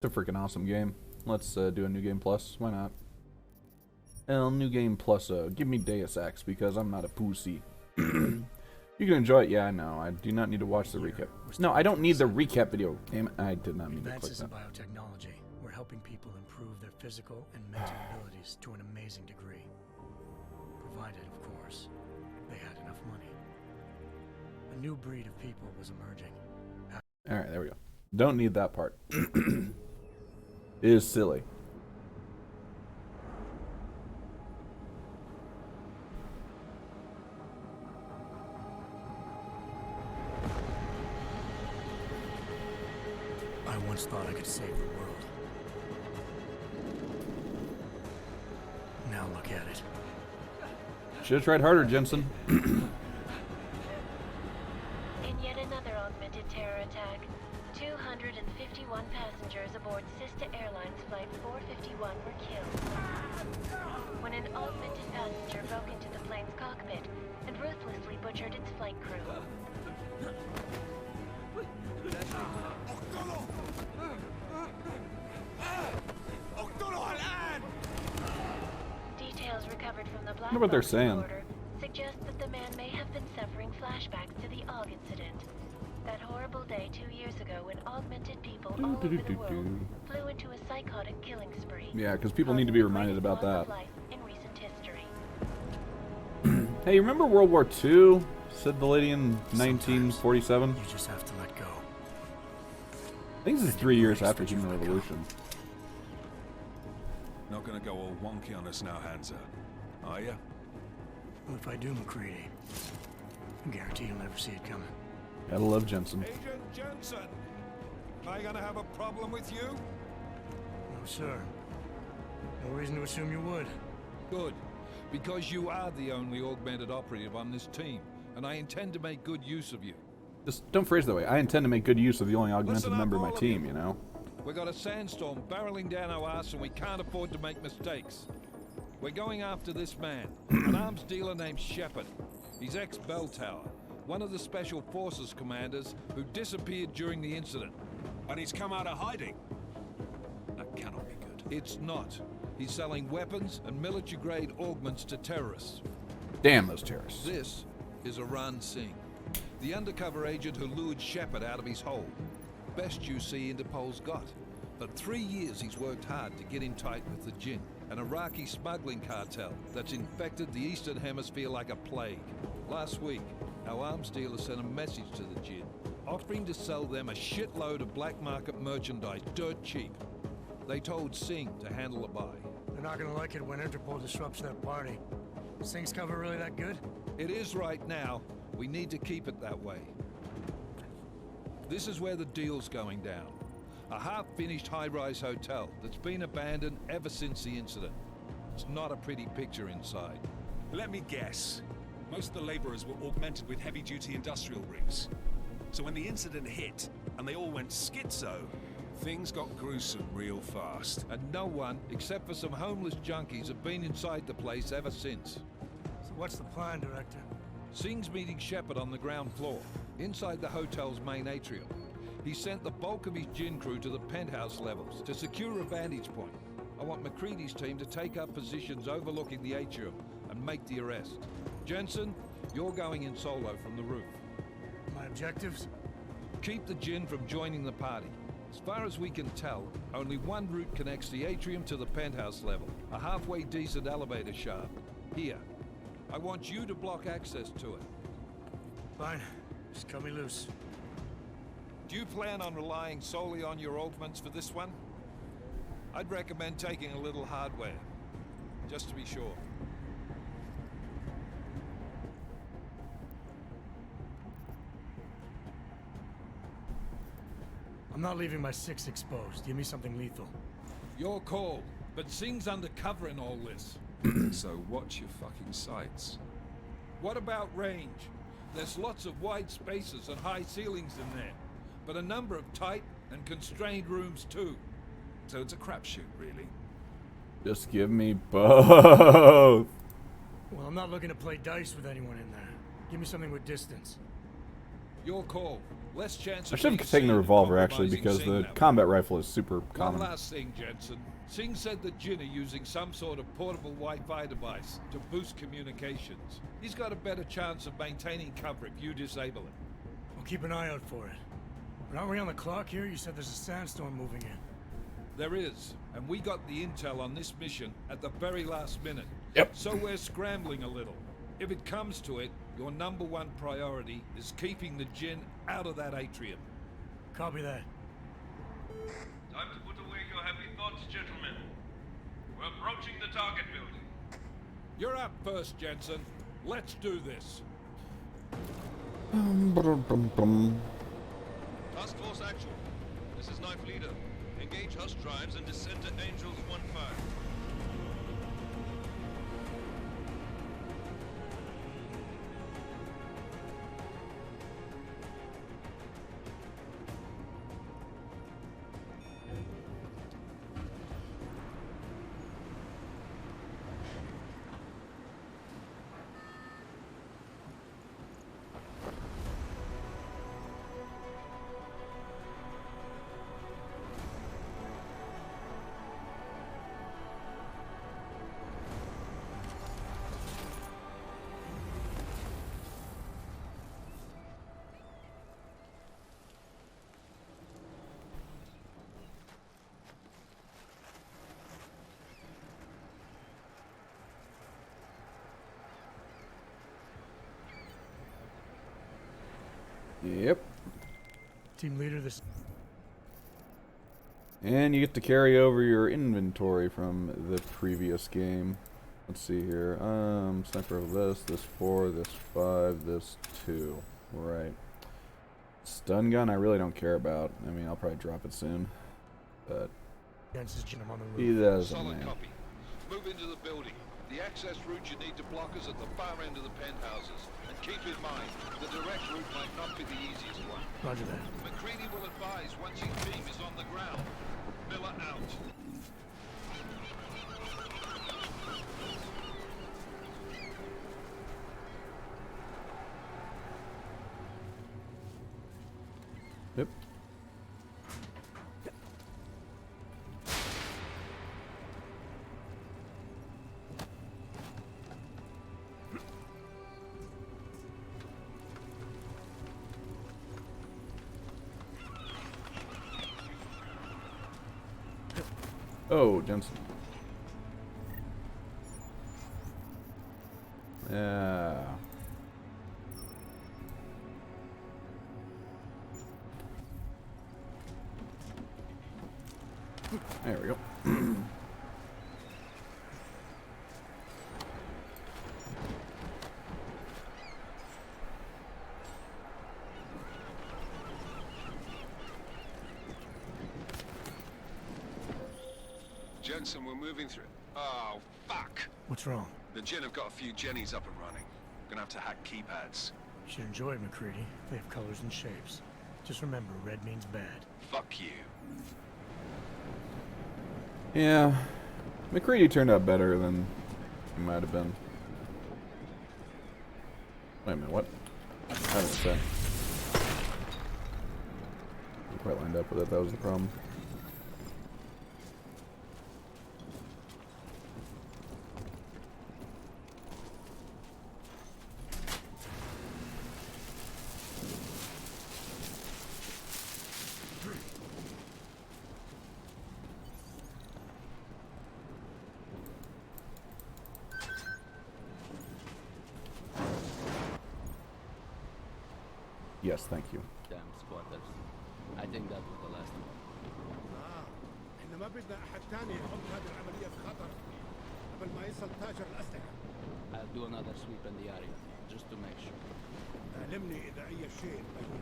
It's a freaking awesome game. Let's do a new game plus. Why not? New game plus. Give me Deus Ex because I'm not a pussy. You can enjoy it. Yeah, I know. I do not need to watch the recap. No, I don't need the recap video. Damn it. I did not mean to click Advances in that. biotechnology, we're helping people improve their physical and mental abilities to an amazing degree. Provided, of course, they had enough money. A new breed of people was emerging. Alright, there we go. Don't need that part. It is silly. I once thought I could save the world. Now look at it. Should've tried harder, Jensen. In yet another augmented terror attack, 251 passengers aboard Sista Airlines Flight 451 were killed when an augmented passenger broke into the plane's cockpit and ruthlessly butchered its flight crew. Details recovered from the black Wonder what they're box saying. recorder suggest that the man may have been suffering flashbacks to the AUG incident. That horrible day 2 years ago when augmented people all over the world flew into a psychotic killing spree. Yeah, because people need to be reminded about that. Life in recent history. Hey, you remember World War II? Said the lady in 1947. You just have to let go. I think this is 3 years after Human Revolution. Not gonna go all wonky on us now, Hansa, are ya? Well, if I do, McCready, I guarantee you'll never see it coming. Gotta love Jensen. Agent Jensen! Am I gonna have a problem with you? No, sir. No reason to assume you would. Good, because you are the only augmented operative on this team, and I intend to make good use of you. Just don't phrase it that way. I intend to make good use of the only augmented Listen up, member of my all of team, you. you know? We got a sandstorm barreling down our ass, and we can't afford to make mistakes. We're going after this man, an arms dealer named Shepard. He's ex-Bell Tower, one of the Special Forces commanders who disappeared during the incident. And he's come out of hiding. That cannot be good. It's not. He's selling weapons and military-grade augments to terrorists. Damn those terrorists. This is Aran Singh, the undercover agent who lured Shepard out of his hole. Best you see Interpol's got. For 3 years he's worked hard to get in tight with the Jinn, an Iraqi smuggling cartel that's infected the Eastern Hemisphere like a plague. Last week, our arms dealer sent a message to the Jinn, offering to sell them a shitload of black market merchandise dirt cheap. They told Singh to handle the buy. They're not gonna like it when Interpol disrupts their party. Singh's cover really that good? It is right now. We need to keep it that way. This is where the deal's going down. A half-finished high-rise hotel that's been abandoned ever since the incident. It's not a pretty picture inside. Let me guess. Most of the laborers were augmented with heavy-duty industrial rigs. So when the incident hit, and they all went schizo, things got gruesome real fast. And no one, except for some homeless junkies, have been inside the place ever since. So what's the plan, Director? Singh's meeting Shepard on the ground floor, inside the hotel's main atrium. He sent the bulk of his Jinn crew to the penthouse levels to secure a vantage point. I want McCready's team to take up positions overlooking the atrium and make the arrest. Jensen, you're going in solo from the roof. My objectives? Keep the Jinn from joining the party. As far as we can tell, only one route connects the atrium to the penthouse level, a halfway decent elevator shaft. Here. I want you to block access to it. Fine. Just cut me loose. Do you plan on relying solely on your augments for this one? I'd recommend taking a little hardware, just to be sure. I'm not leaving my six exposed. Give me something lethal. Your call, but Singh's undercover in all this. So watch your fucking sights. What about range? There's lots of wide spaces and high ceilings in there, but a number of tight and constrained rooms too. So it's a crapshoot, really. Just give me both. Well, I'm not looking to play dice with anyone in there. Give me something with distance. Your call. Less chance I of should being have taken the seen and revolver actually compromising because Singh the that way. combat rifle is super One common. last thing, Jensen. Singh said that Jin are using some sort of portable Wi-Fi device to boost communications. He's got a better chance of maintaining cover if you disable it. We'll keep an eye out for it. But aren't we on the clock here? You said there's a sandstorm moving in. There is, and we got the intel on this mission at the very last minute. Yep. So we're scrambling a little. If it comes to it, your #1 priority is keeping the Jin out of that atrium. Copy that. Time to put away your heavy thoughts, gentlemen. We're approaching the target building. You're up first, Jensen. Let's do this. Task Force Actual. This is Knife Leader. Engage Hush drives and descend to Angels 1-5. Yep. Team leader, this... And you get to carry over your inventory from the previous game. Let's see here. Sniper of this 4, this 5, this 2. Right. Stun gun I really don't care about. I mean, I'll probably drop it soon. But Jensen's Jin, I'm on the he roof. does, Solid man. copy. Move into the building. The access route you need to block is at the far end of the penthouses. And keep in mind, the direct route might not be the easiest one. Roger that. McCready will advise once his team is on the ground. Miller out. Yep. Oh, Jensen. Yeah. There we go. Jensen, we're moving through. Oh, fuck! What's wrong? The Jin have got a few Jennies up and running. Gonna have to hack keypads. You should enjoy it, McCready. They have colors and shapes. Just remember, red means bad. Fuck you. Yeah. McCready turned out better than he might have been. Wait a minute, what? I didn't say. You quite lined up with it, that was the problem. Yes, thank you. Damn squatters. I think that was the last one. احنا ما بدنا احد تاني يحط هذه العملية في خطر قبل ما يصل تاجر الأسلحة. I'll do another sweep in the area, just to make sure. علمني إذا أي شيء تغير.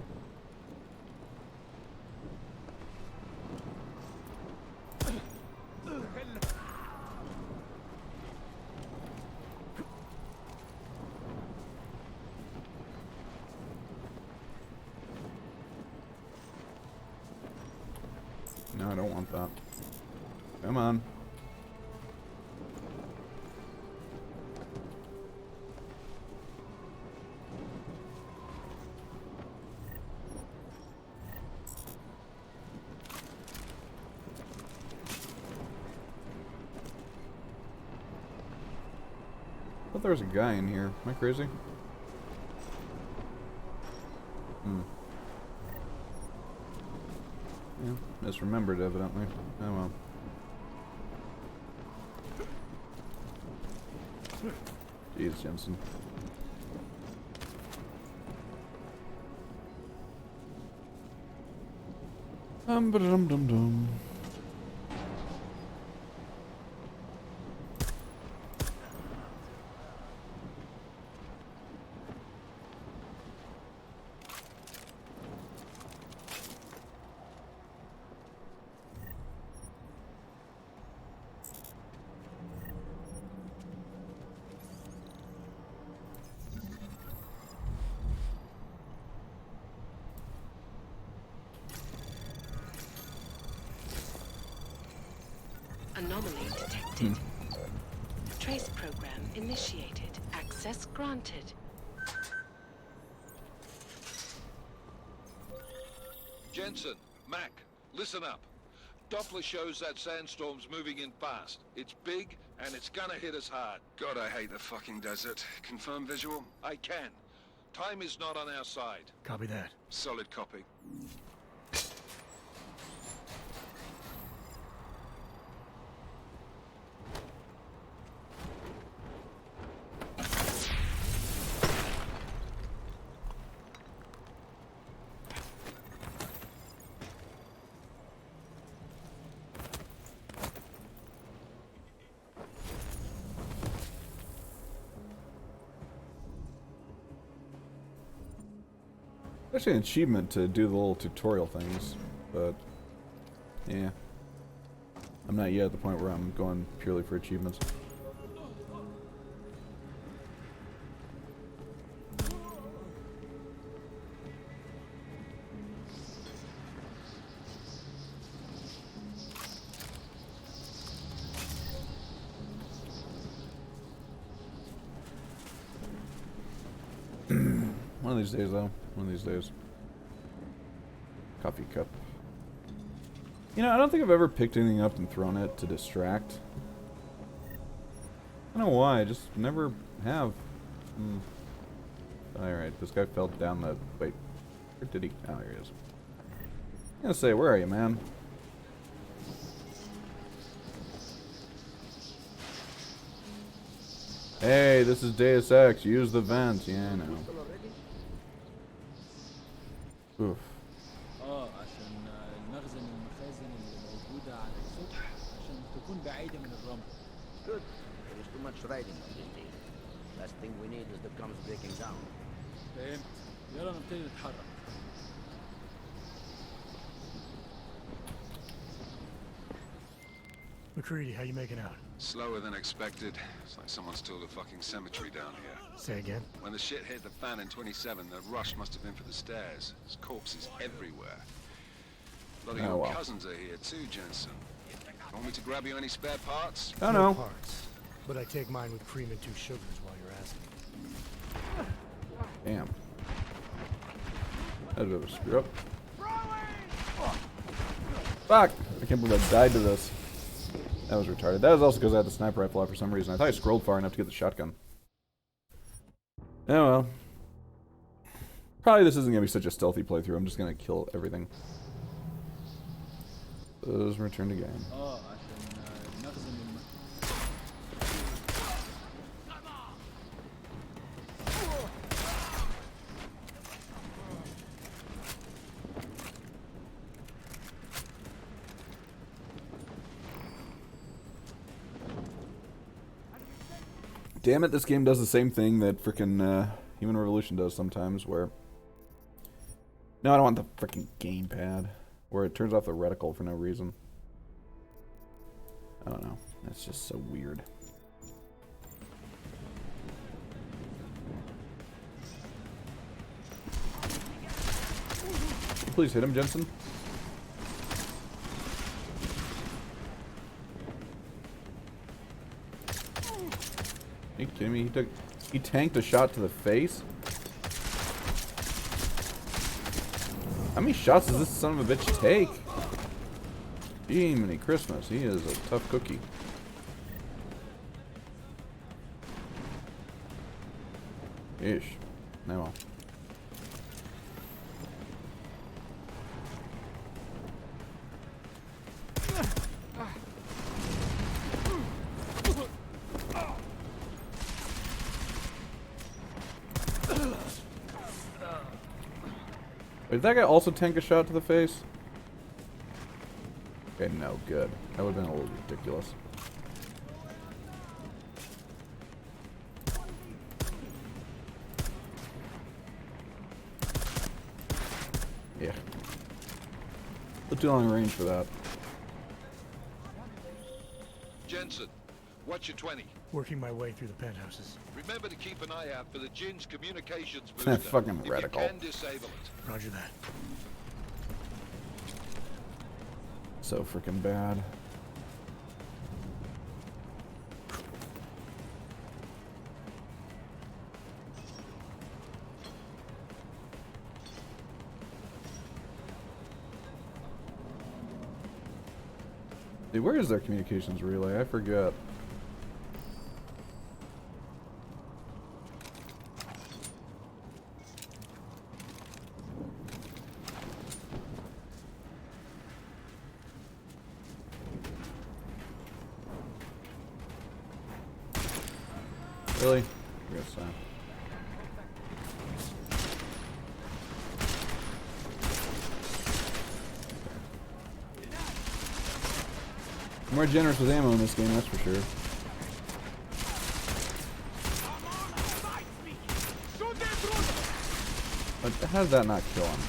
No, I don't want that. Come on. thought there was a guy in here. Am I crazy? Yeah, misremembered evidently. Oh well. Jeez, Jensen. Ba-dum-dum-dum. Anomaly detected. Trace program initiated. Access granted. Jensen, Mac, listen up. Doppler shows that sandstorm's moving in fast. It's big, and it's gonna hit us hard. God, I hate the fucking desert. Confirm visual? I can. Time is not on our side. Copy that. Solid copy. Actually, an achievement to do the little tutorial things, but yeah, I'm not yet at the point where I'm going purely for achievements. One of these days, though. One of these days. Coffee cup. You know, I don't think I've ever picked anything up and thrown it to distract. I don't know why, I just never have. Alright, this guy fell down the... Wait. Where did he... Oh, here he is. I'm gonna say, where are you, man? Hey, this is Deus Ex. Use the vent. Yeah, I know. Oof. عشان نخزن المخازن اللي موجودة على السطح عشان تكون بعيدة من الرمل. Good. There is too much riding on this deal. Last thing we need is the comes breaking down. فهمت. يلا نبتدي نتحرك. McCready, how you making out? Slower than expected. It's like someone's tilled a fucking cemetery down here. Say again? When the shit hit the fan in 27, the rush must have been for the stairs. There's corpses everywhere. A lot of your cousins are here too, Jensen. Want me to grab you any spare parts? Oh no. Parts. But I take mine with cream and 2 sugars while you're asking. Damn. That's a bit of a screw up. Fuck! I can't believe I died to this. That was retarded. That was also because I had the sniper rifle out for some reason. I thought I scrolled far enough to get the shotgun. Oh well. Probably this isn't going to be such a stealthy playthrough. I'm just going to kill everything. Let's return to game. عشان نخزن Damn it, this game does the same thing that frickin' Human Revolution does sometimes, where... No, I don't want the frickin' gamepad. Where it turns off the reticle for no reason. I don't know. That's just so weird. Please hit him, Jensen. Are you kidding me? He tanked a shot to the face? How many shots does this son of a bitch take? Jiminy Christmas, he is a tough cookie. Ish. No. Wait, did that guy also tank a shot to the face? Okay, no, good. That would have been a little ridiculous. Yeah. A little too long range for that. Jensen, what's your 20? Working my way through the penthouses. Remember to keep an eye out for the Jinn's communications booster. Fucking if radical. you can disable it. Roger that. So freaking bad. Dude, where is their communications relay? I forget. Really? I guess so. More generous with ammo in this game, that's for sure. But how did that not kill him?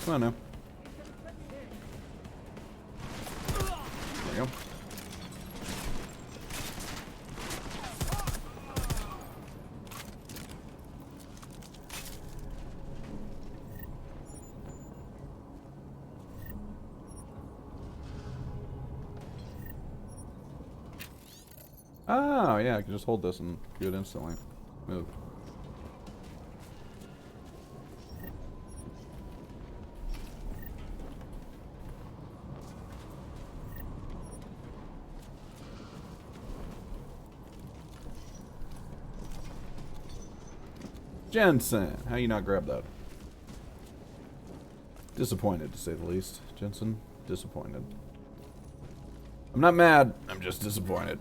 Come on now. There we go. Oh, yeah, I can just hold this and do it instantly. Move. Jensen, how you not grab that? Disappointed, to say the least. Jensen, disappointed. I'm not mad, I'm just disappointed.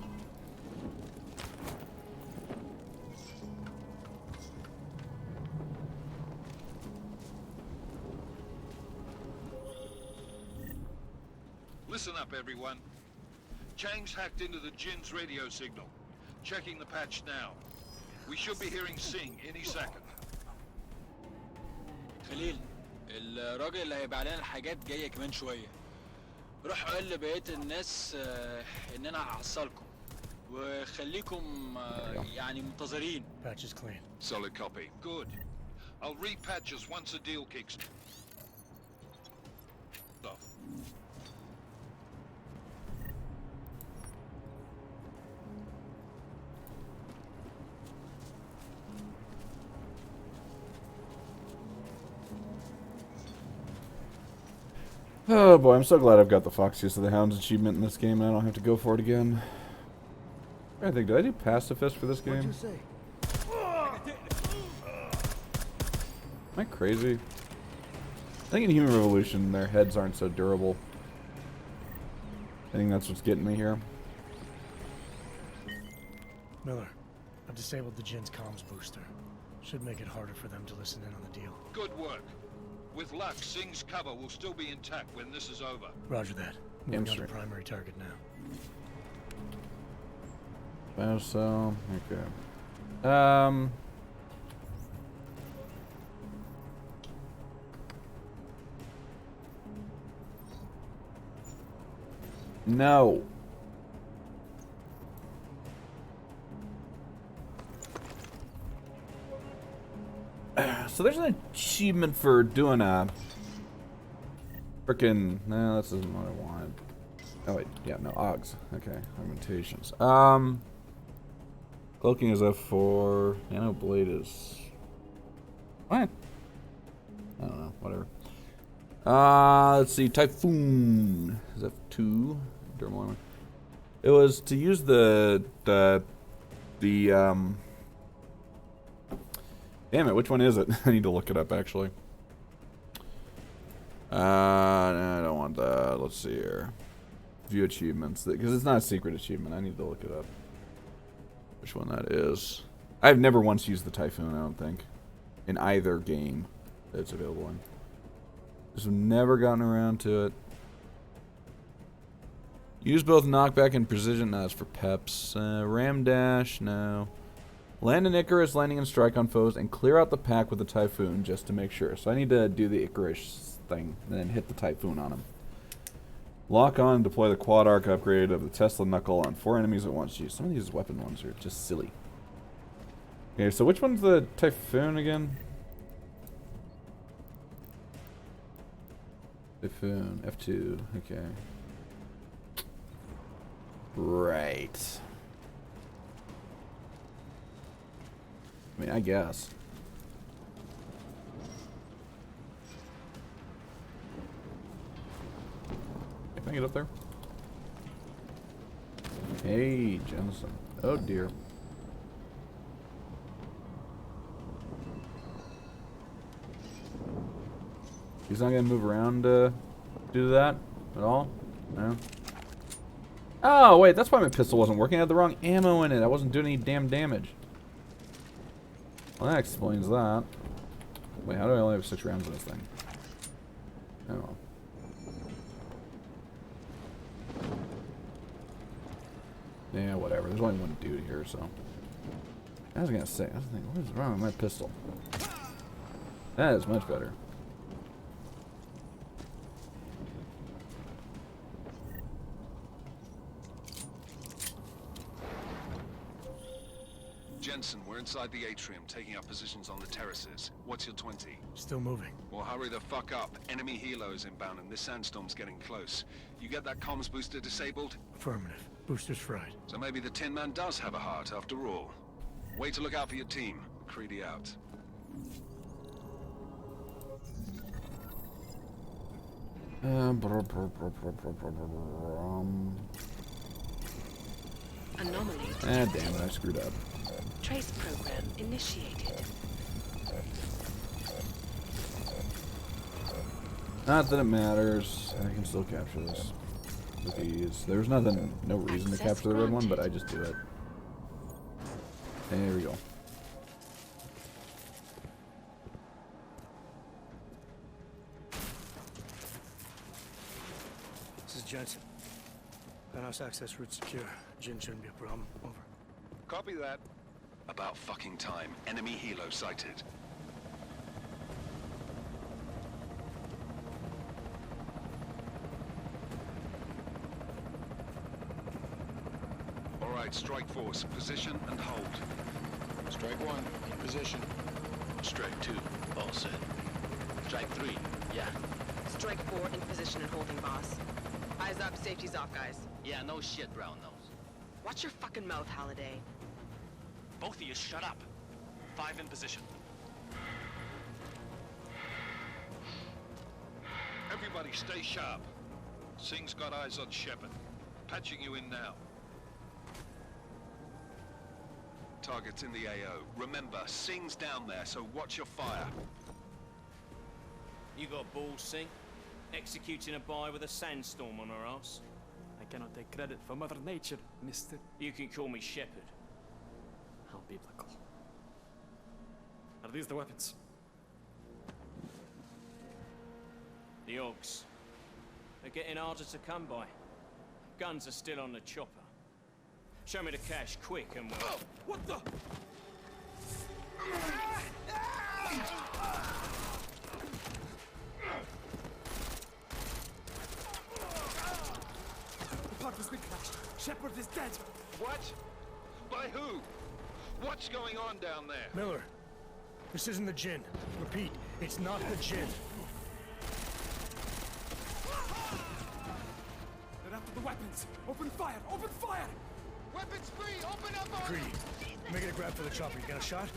Listen up, everyone. Chang's hacked into the Jinn's radio signal. Checking the patch now. We should be hearing Singh any second. خليل الراجل اللي هيبيع لنا الحاجات جايه كمان شويه. روح قول لبقيه الناس ان انا هحصلكم وخليكم يعني منتظرين. Patch is clean. Solid copy. Good. I'll repatch us once the deal kicks off. Oh boy, I'm so glad I've got the Foxiest of the Hounds achievement in this game and I don't have to go for it again. I think, did I do pacifist for this game? What'd you say? Am I crazy? I think in Human Revolution their heads aren't so durable. I think that's what's getting me here. Miller, I've disabled the Jinn's comms booster. Should make it harder for them to listen in on the deal. Good work. With luck, Singh's cover will still be intact when this is over. Roger that. Moving on to primary target now. So, okay. No. So there's an achievement for doing a frickin'. No, this isn't what I wanted. Oh wait, yeah, no, Augs. Okay, augmentations. Cloaking is F4. Nano blade is What? I don't know. Whatever. Let's see. Typhoon. Is that 2? Thermal armor. It was to use the damn it, which one is it? I need to look it up actually. No, I don't want that. Let's see here. View achievements, because it's not a secret achievement. I need to look it up. Which one that is? I've never once used the Typhoon, I don't think, in either game that it's available in. Just never gotten around to it. Use both knockback and precision. No, that's for peps. Ram dash, no. Land an Icarus, landing and strike on foes, and clear out the pack with the Typhoon just to make sure. So I need to do the Icarus thing, and then hit the Typhoon on him. Lock on and deploy the quad arc upgrade of the Tesla Knuckle on 4 enemies at once. Jeez, some of these weapon ones are just silly. Okay, so which one's the Typhoon again? Typhoon, F2, okay. Right. I mean, I guess. Can I get up there? Hey, Jensen. Oh dear. He's not gonna move around to do that at all? No? Oh, wait, that's why my pistol wasn't working. I had the wrong ammo in it. I wasn't doing any damn damage. Well, that explains that. Wait, how do I only have 6 rounds in this thing? Oh. Yeah, whatever. There's only one dude here, so. I was gonna say, I was thinking, what is wrong with my pistol? That is much better. Jensen, we're inside the atrium, taking up positions on the terraces. What's your 20? Still moving. Well, hurry the fuck up. Enemy helos inbound, and this sandstorm's getting close. You get that comms booster disabled? Affirmative. Booster's fried. So maybe the Tin Man does have a heart, after all. Way to look out for your team. Creedy out. Anomaly. Ah, damn it, I screwed up. Trace program initiated. Not that it matters. I can still capture this with ease. There's nothing, no reason to capture the red one, but I just do it. There we go. This is Jensen. Penthouse access route secure. Jin shouldn't be a problem. Over. Copy that. About fucking time. Enemy helo sighted. All right, strike force. Position and hold. Strike 1, in position. Strike 2, all set. Strike 3, yeah. Strike 4, in position and holding, boss. Eyes up, safety's off, guys. Yeah, no shit, brown nose. Watch your fucking mouth, Halliday. Both of you shut up. 5 in position. Everybody stay sharp. Singh's got eyes on Shepard. Patching you in now. Target's in the AO. Remember, Singh's down there, so watch your fire. You got balls, Singh? Executing a buy with a sandstorm on her ass? I cannot take credit for Mother Nature, mister. You can call me Shepard. How biblical. Are these the weapons? The Augs. They're getting harder to come by. Guns are still on the chopper. Show me the cash, quick, and we'll... What the? The part has been crashed. Shepard is dead. What? By who? What's going on down there? Miller, this isn't the Jinn. Repeat, it's not the Jinn. They're after the weapons. Open fire! Open fire! Weapons free! Open up on Greedy. Making a grab for the chopper. You got a shot?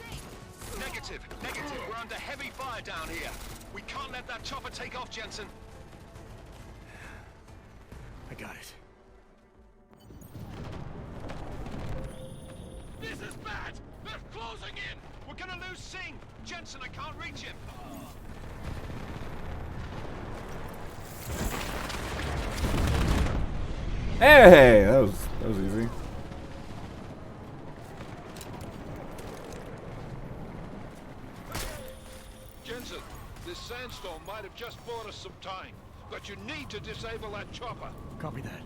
Negative. We're under heavy fire down here. We can't let that chopper take off, Jensen. I got it. This is bad! They're closing in! We're gonna lose Singh! Jensen, I can't reach him! Hey, that was easy. Jensen, this sandstorm might have just bought us some time, but you need to disable that chopper. Copy that.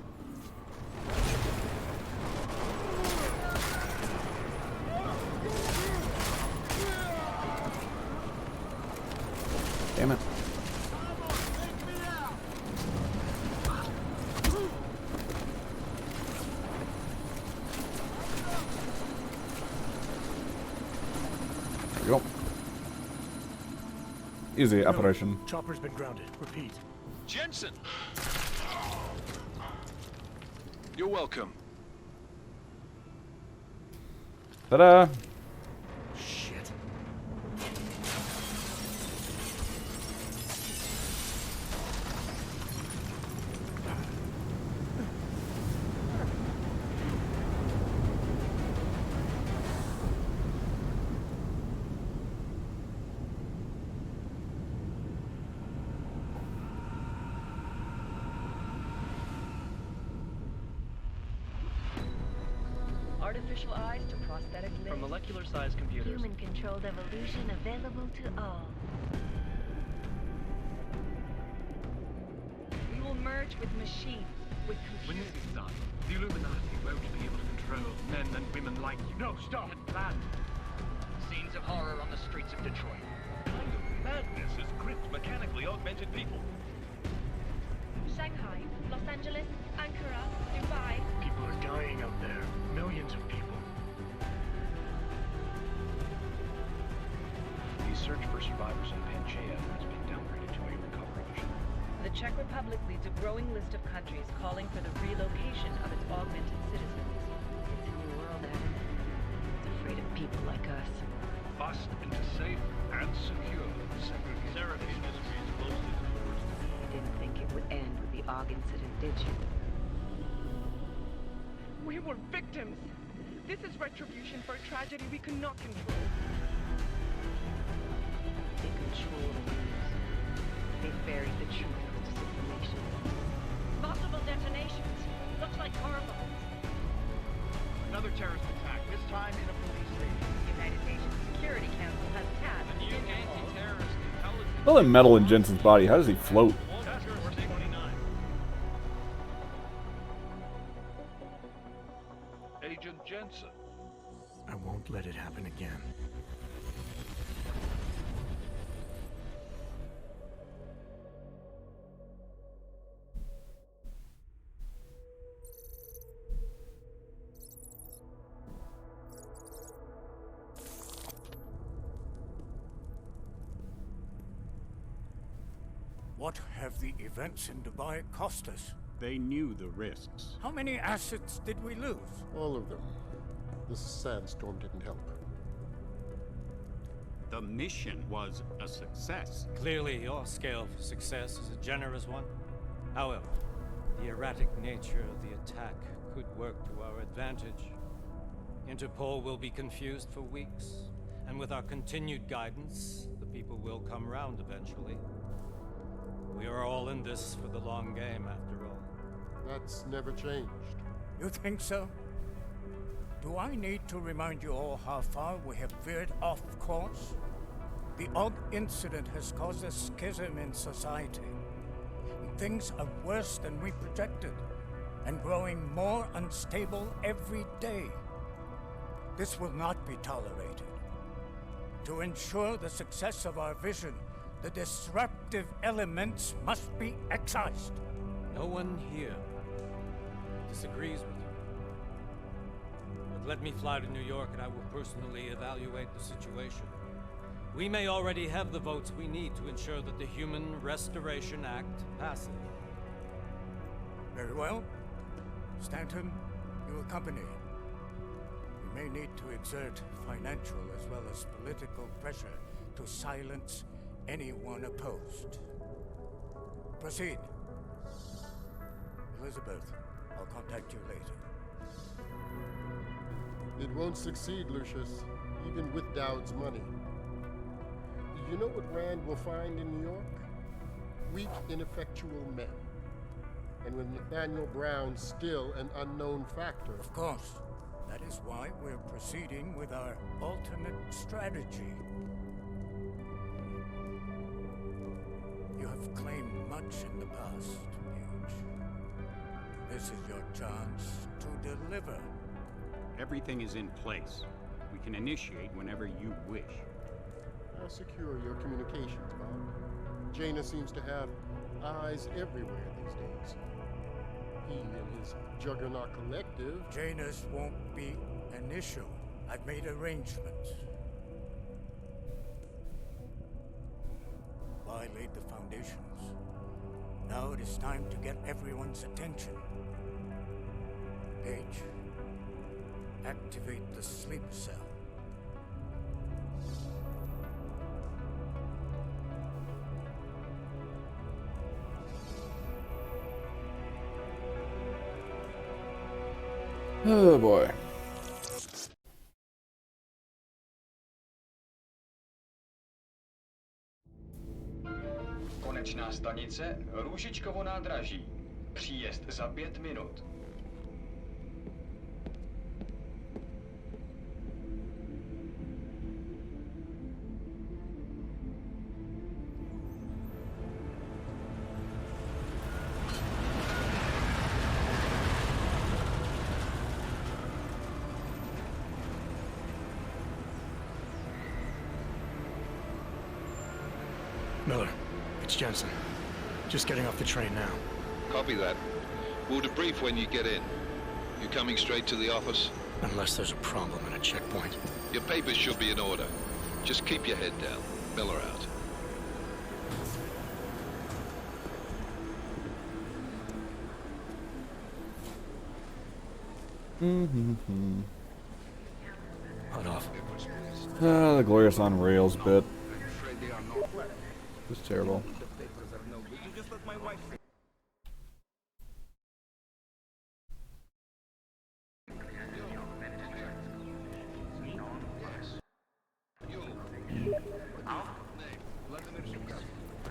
Damn it. There we go. Easy operation. Chopper's been grounded. Repeat. Jensen! You're welcome. Ta-da! Shit. Artificial eyes to prosthetic limbs. From molecular-sized computers. Human-controlled evolution available to all. We will merge with machines, with When computers. this is done, the Illuminati won't be able to control men and women like you. No, stop! And planned. Scenes of horror on the streets of Detroit. What kind of madness has gripped mechanically augmented people? Shanghai, Los Angeles, Ankara, Dubai. People are dying out there. Millions of people. The search for survivors in Panchaea has been downgraded to a recovery mission. The Czech Republic leads a growing list of countries calling for the relocation of its augmented citizens. It's a new world, Adam. It's afraid of people like us. Bust into safe and secure segregation. Seraph Industries closely supports You didn't think it would end with the AUG incident, did you? We were victims. This is retribution for a tragedy we cannot control. They control the news. They buried the truth with disinformation. Possible detonations. Looks like car bombs. Another terrorist attack, this time in a police station. The United Nations Security Council has tasked A new anti-terrorist intelligence. All that metal in Jensen's body. How does he float? Task Force 29. Agent Jensen. I won't let it happen again. What have the events in Dubai cost us? They knew the risks. How many assets did we lose? All of them. This sandstorm didn't help. The mission was a success. Clearly, your scale for success is a generous one. However, the erratic nature of the attack could work to our advantage. Interpol will be confused for weeks, and with our continued guidance, the people will come round eventually. We are all in this for the long game, after all. That's never changed. You think so? Do I need to remind you all how far we have veered off course? The AUG incident has caused a schism in society. Things are worse than we projected, and growing more unstable every day. This will not be tolerated. To ensure the success of our vision, the disruptive elements must be excised. No one here disagrees with you. But let me fly to New York and I will personally evaluate the situation. We may already have the votes we need to ensure that the Human Restoration Act passes. Very well. Stanton, you accompany. may need to exert financial as well as political pressure to silence anyone opposed. Proceed. Elizabeth, I'll contact you later. It won't succeed, Lucius, even with Dowd's money. You know what Rand will find in New York? Weak, ineffectual men. And with Nathaniel Brown still an unknown factor. Of course. That is why we're proceeding with our alternate strategy. You have claimed much in the past, Paige. This is your chance to deliver. Everything is in place. We can initiate whenever you wish. I'll secure your communications, Bob. Jaina seems to have eyes everywhere these days. He and his Juggernaut Collective... Janus won't be an issue. I've made arrangements. I laid the foundations. Now it is time to get everyone's attention. Paige, activate the sleep cell. Oh boy. Konečná stanice Růžičkovo nádraží. Příjezd za 5 minut. Miller, it's Jensen. Just getting off the train now. Copy that. We'll debrief when you get in. You coming straight to the office? Unless there's a problem at a checkpoint. Your papers should be in order. Just keep your head down. Miller out. Hold off. The glorious on rails bit. It was terrible.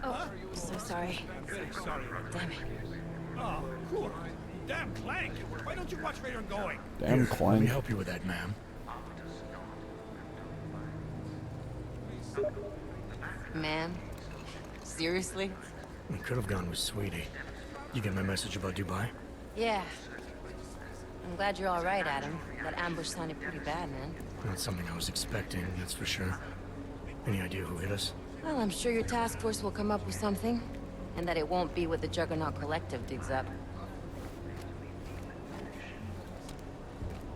Oh, so sorry. Damn it. Oh, cool. Damn Clank! Why don't you watch where you're going? Damn Let Clank. me help you with that, ma'am. Ma'am? Seriously? We could have gone with Sweetie. You get my message about Dubai? Yeah. I'm glad you're all right, Adam. That ambush sounded pretty bad, man. Not something I was expecting, that's for sure. Any idea who hit us? Well, I'm sure your task force will come up with something. And that it won't be what the Juggernaut Collective digs up.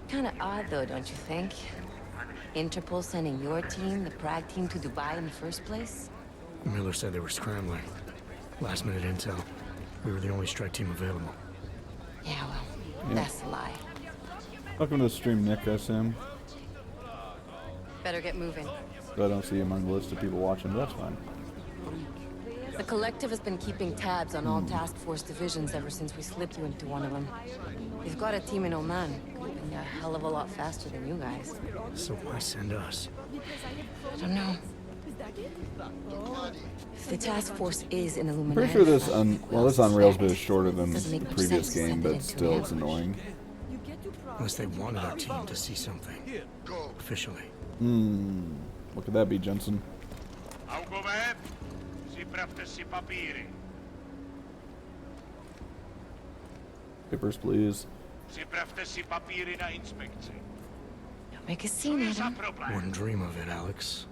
Kinda odd, though, don't you think? Interpol sending your team, the Prague team, to Dubai in the first place? Miller said they were scrambling. Last minute intel. We were the only strike team available. Yeah, well, Yeah. that's a lie. Welcome to the stream, Nick, I assume. Better get moving. But I don't see him on the list of people watching, but that's fine. The Collective has been keeping tabs on all task force divisions ever since we slipped you into one of them. They've got a team in Oman. Moving a hell of a lot faster than you guys. So why send us? I don't know. If the task force is an Illuminati... Pretty sure this this on rails bit is shorter than Doesn't the make much previous sense to game, send it but into still an it's ambush. annoying. Unless they wanted our team to see something. Officially. What could that be, Jensen? Augovet, si pravte si papíry. Papers, please. Si pravte si papíry na inspekci. Don't make a scene, Adam. Wouldn't dream of it, Alex.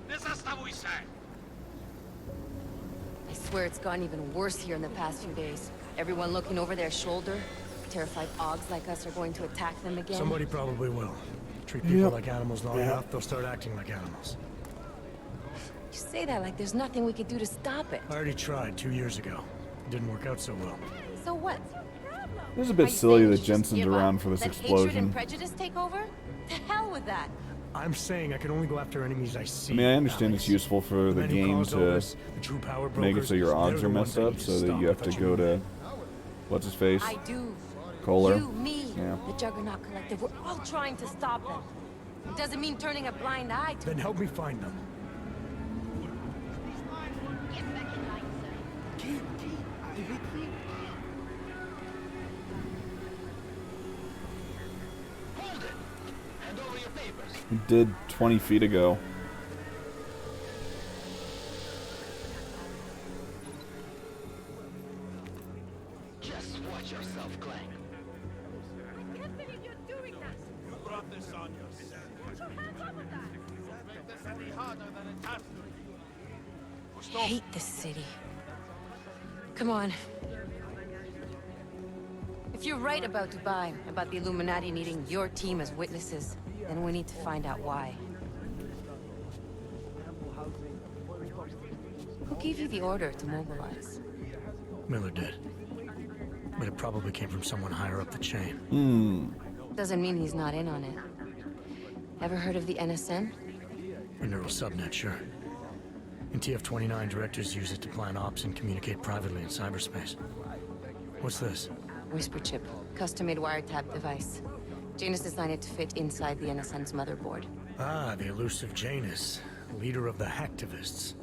Nezastavuj se! I swear it's gotten even worse here in the past few days. Everyone looking over their shoulder. Terrified Augs like us are going to attack them again. Somebody probably will. Treat people like animals long enough, they'll start acting like animals. You say that like there's nothing we could do to stop it. I already tried 2 years ago. It didn't work out so well. So what? It was a Are bit you silly saying we that should just Jensen's give up? around for this Let hatred explosion. and prejudice take over? To hell with that. I'm saying I can only go after enemies I see. I mean, I understand Alex. it's useful for the men who game caused all to this, the true power make it brokers, so your odds they're are the messed ones I up, need so that stop you have if to I go truly to what's his face, I do. Kohler. You, me, Yeah. the Juggernaut Collective, we're all trying to stop them. It doesn't mean turning a blind eye to Then help me find them. He did 20 feet ago. Just watch yourself, Clank. I hate this city. Come on. If you're right about Dubai, about the Illuminati needing your team as witnesses, then we need to find out why. Who gave you the order to mobilize? Miller did. But it probably came from someone higher up the chain. Doesn't mean he's not in on it. Ever heard of the NSN? A neural subnet, sure. In TF-29, directors use it to plan ops and communicate privately in cyberspace. What's this? Whisper chip, custom-made wiretap device. Janus designed it to fit inside the NSN's motherboard. Ah, the elusive Janus, leader of the hacktivists.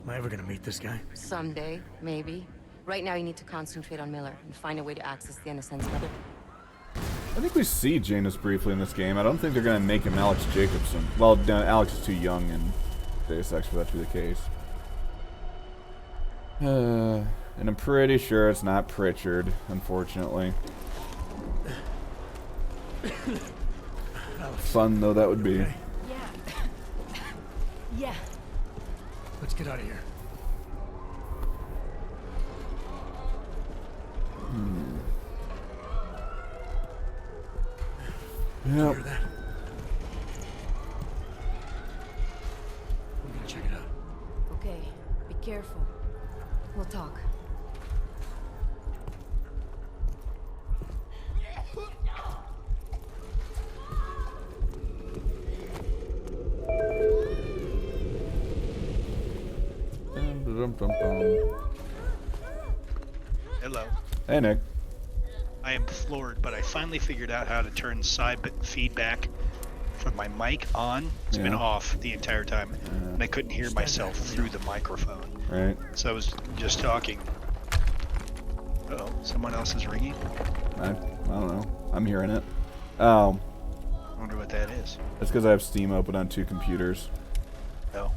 Am I ever gonna meet this guy? Someday, maybe. Right now you need to concentrate on Miller and find a way to access the NSN's mother. I think we see Janus briefly in this game. I don't think they're going to make him Alex Jacobson. Well, Alex is too young in Deus Ex for that to be the case. And I'm pretty sure it's not Pritchard, unfortunately. Fun though that would be. Okay. Yeah. Let's get out of here. Yep. Hear that? I'm gonna check it out. Okay, be careful. We'll talk. Hello. Hey, Nick. I am floored, but I finally figured out how to turn side feedback from my mic on. It's been Yeah. off the entire time, and I couldn't hear myself through the microphone. Right. So I was just talking. Uh-oh, someone else is ringing? I don't know. I'm hearing it. Oh. I wonder what that is. That's because I have Steam open on 2 computers. Oh.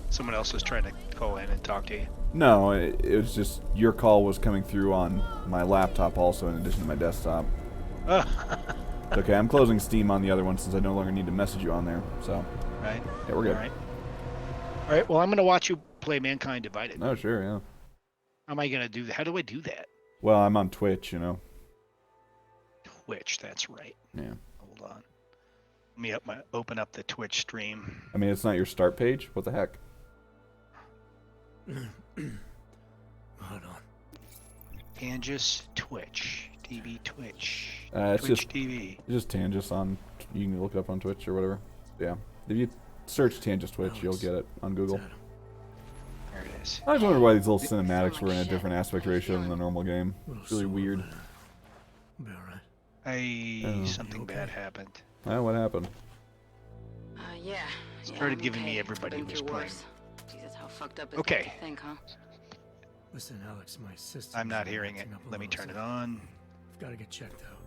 Someone else was trying to call in and talk to you. No, it was just your call was coming through on my laptop also in addition to my desktop. It's okay, I'm closing Steam on the other one since I no longer need to message you on there, so. Right. Yeah, we're good. All right, well, I'm going to watch you play Mankind Divided. Oh, sure, yeah. How am I going to do that? How do I do that? Well, I'm on Twitch, you know. Twitch, that's right. Yeah. Hold on. Let me open up the Twitch stream. I mean, it's not your start page? What the heck? Hold on. Tangis Twitch. TV Twitch. It's Twitch just TV. It's just Tangis on. You can look it up on Twitch or whatever. Yeah, if you search Tangis Twitch, you'll get it on Google. There it is. I was wondering why these little cinematics were in a different aspect ratio than the normal game. It's really weird. Something bad happened. Oh, what happened? Yeah. Started I'm giving me okay. everybody Been who was through playing. worse. Jesus, how fucked up is Okay. that to think, huh? Listen, Alex, my system. I'm not hearing it. Let me turn it on. I've got to get checked out.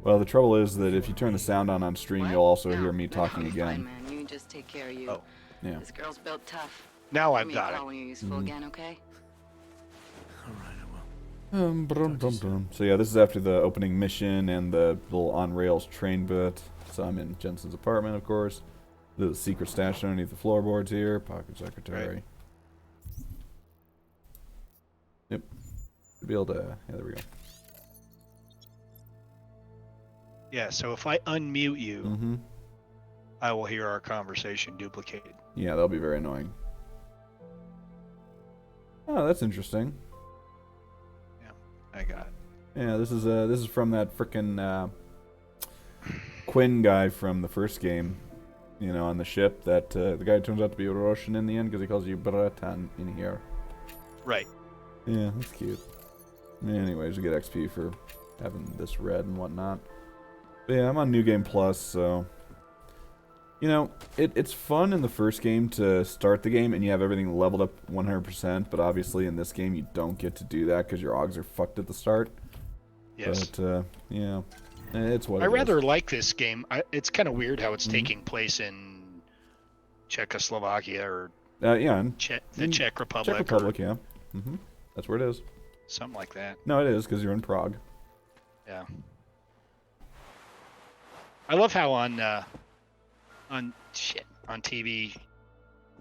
Well, the trouble is that if you turn the sound on stream, you'll also hear me talking Fine, again. man. You just take care of you. Oh. Yeah. This girl's built tough. Now Give I've me a got call it. when you're useful again, okay? So yeah, this is after the opening mission and the little on-rails train bit. So I'm in Jensen's apartment, of course. There's a secret stash underneath the floorboards here. Pocket secretary. Right. Yep. Should be able to. Yeah, there we go. Yeah, so if I unmute you, Mm-hmm. I will hear our conversation duplicated. Yeah, that'll be very annoying. Oh, that's interesting. I got it. Yeah, this is from that frickin' Quinn guy from the first game. You know, on the ship. That the guy turns out to be Russian in the end because he calls you Bratan in here. Right. Yeah, that's cute. Anyways, you get XP for having this red and whatnot. But yeah, I'm on New Game Plus, so... You know, it's fun in the first game to start the game and you have everything leveled up 100%, but obviously in this game you don't get to do that because your augs are fucked at the start. Yes. But, yeah, it's what I it is. rather like this game. It's kind of weird how it's taking place in Czechoslovakia or yeah, the Czech Republic. Czech Republic, yeah. That's where it is. Something like that. No, it is, because you're in Prague. Yeah. I love how on TV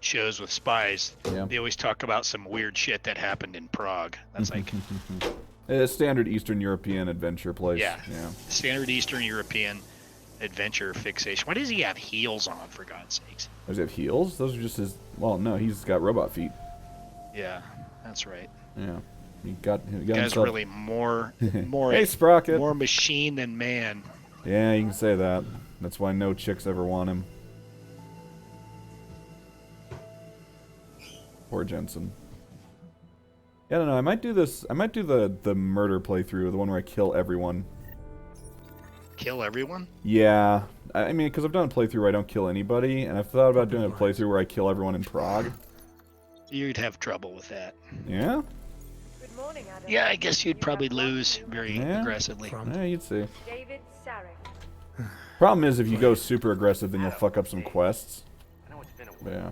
shows with spies, they always talk about some weird shit that happened in Prague. That's like a standard Eastern European adventure place. Yeah. Standard Eastern European adventure fixation. Why does he have heels on, for God's sakes? Does he have heels? Those are just his... Well, no, he's got robot feet. Yeah, that's right. Yeah. He got guy's himself... really more hey, Sprocket! More machine than man. Yeah, you can say that. That's why no chicks ever want him. Poor Jensen. Yeah, I don't know. I might do this. I might do the murder playthrough, the one where I kill everyone. Kill everyone? Yeah. I mean, because I've done a playthrough where I don't kill anybody, and I've thought about doing a playthrough where I kill everyone in Prague. You'd have trouble with that. Yeah? Yeah, I guess you'd probably lose very aggressively. Yeah, you'd see. Problem is, if you go super aggressive, then you'll fuck up some quests. Yeah.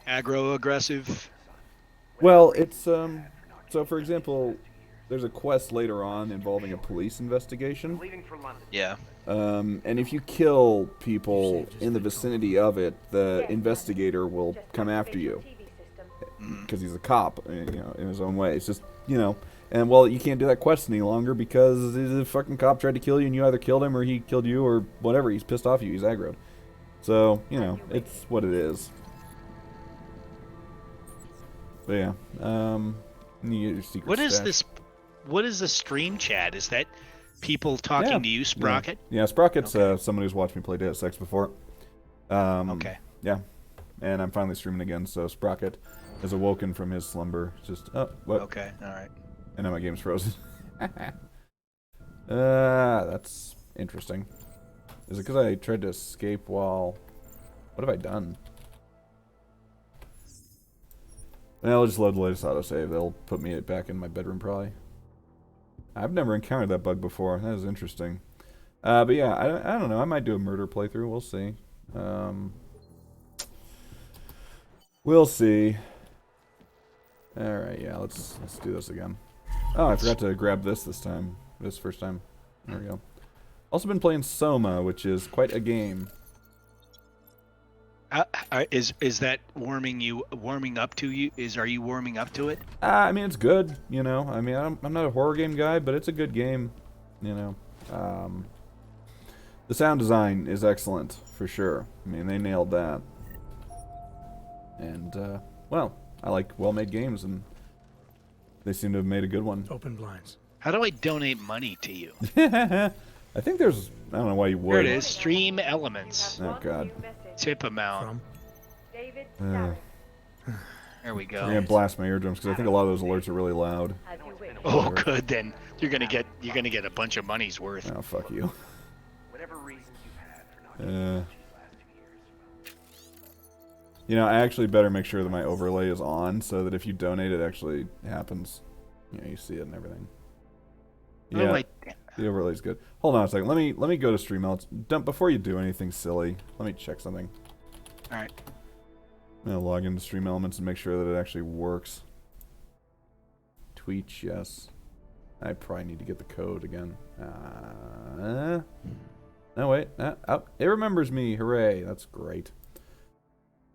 Aggro-aggressive? Well, it's, so for example, there's a quest later on involving a police investigation. Yeah. And if you kill people in the vicinity of it, the investigator will come after you. Because he's a cop, you know, in his own way. It's just, you know, and well, you can't do that quest any longer because the fucking cop tried to kill you and you either killed him or he killed you or whatever. He's pissed off at you. He's aggroed. So, you know, it's what it is. But yeah, you get your secret What is stash. this? What is the stream chat? Is that people talking to you, Sprocket? Yeah, Sprocket's someone who's watched me play Deus Ex before. Okay. Yeah, and I'm finally streaming again, so Sprocket is awoken from his slumber. Just, oh, what? Okay, alright. And now my game's frozen. That's interesting. Is it because I tried to escape while... What have I done? Well, I'll just load the latest autosave. They'll put me back in my bedroom, probably. I've never encountered that bug before. That is interesting. But yeah, I don't know. I might do a murder playthrough. We'll see. We'll see. Alright, yeah, let's do this again. Oh, I forgot to grab this time. This first time. There we go. Also been playing Soma, which is quite a game. Is that warming up to you? Are you warming up to it? I mean, it's good, you know. I mean, I'm not a horror game guy, but it's a good game, you know. The sound design is excellent, for sure. I mean, they nailed that. And, well, I like well-made games, and they seem to have made a good one. Open blinds. How do I donate money to you? I think there's... I don't know why you would. There it is. Stream Elements. Oh, God. Tip amount. There we go. I'm gonna blast my eardrums because I think a lot of those alerts are really loud. Oh, good. Then you're gonna get a bunch of money's worth. Oh, fuck you. Whatever reasons you've had for not you know, I actually better make sure that my overlay is on so that if you donate, it actually happens. You know, you see it and everything. Yeah, the overlay's good. Hold on a second. Let me go to Stream Elements. Before you do anything silly, let me check something. All right. I'm gonna log into Stream Elements and make sure that it actually works. Tweets, yes. I probably need to get the code again. No, wait. Oh, it remembers me. Hooray. That's great.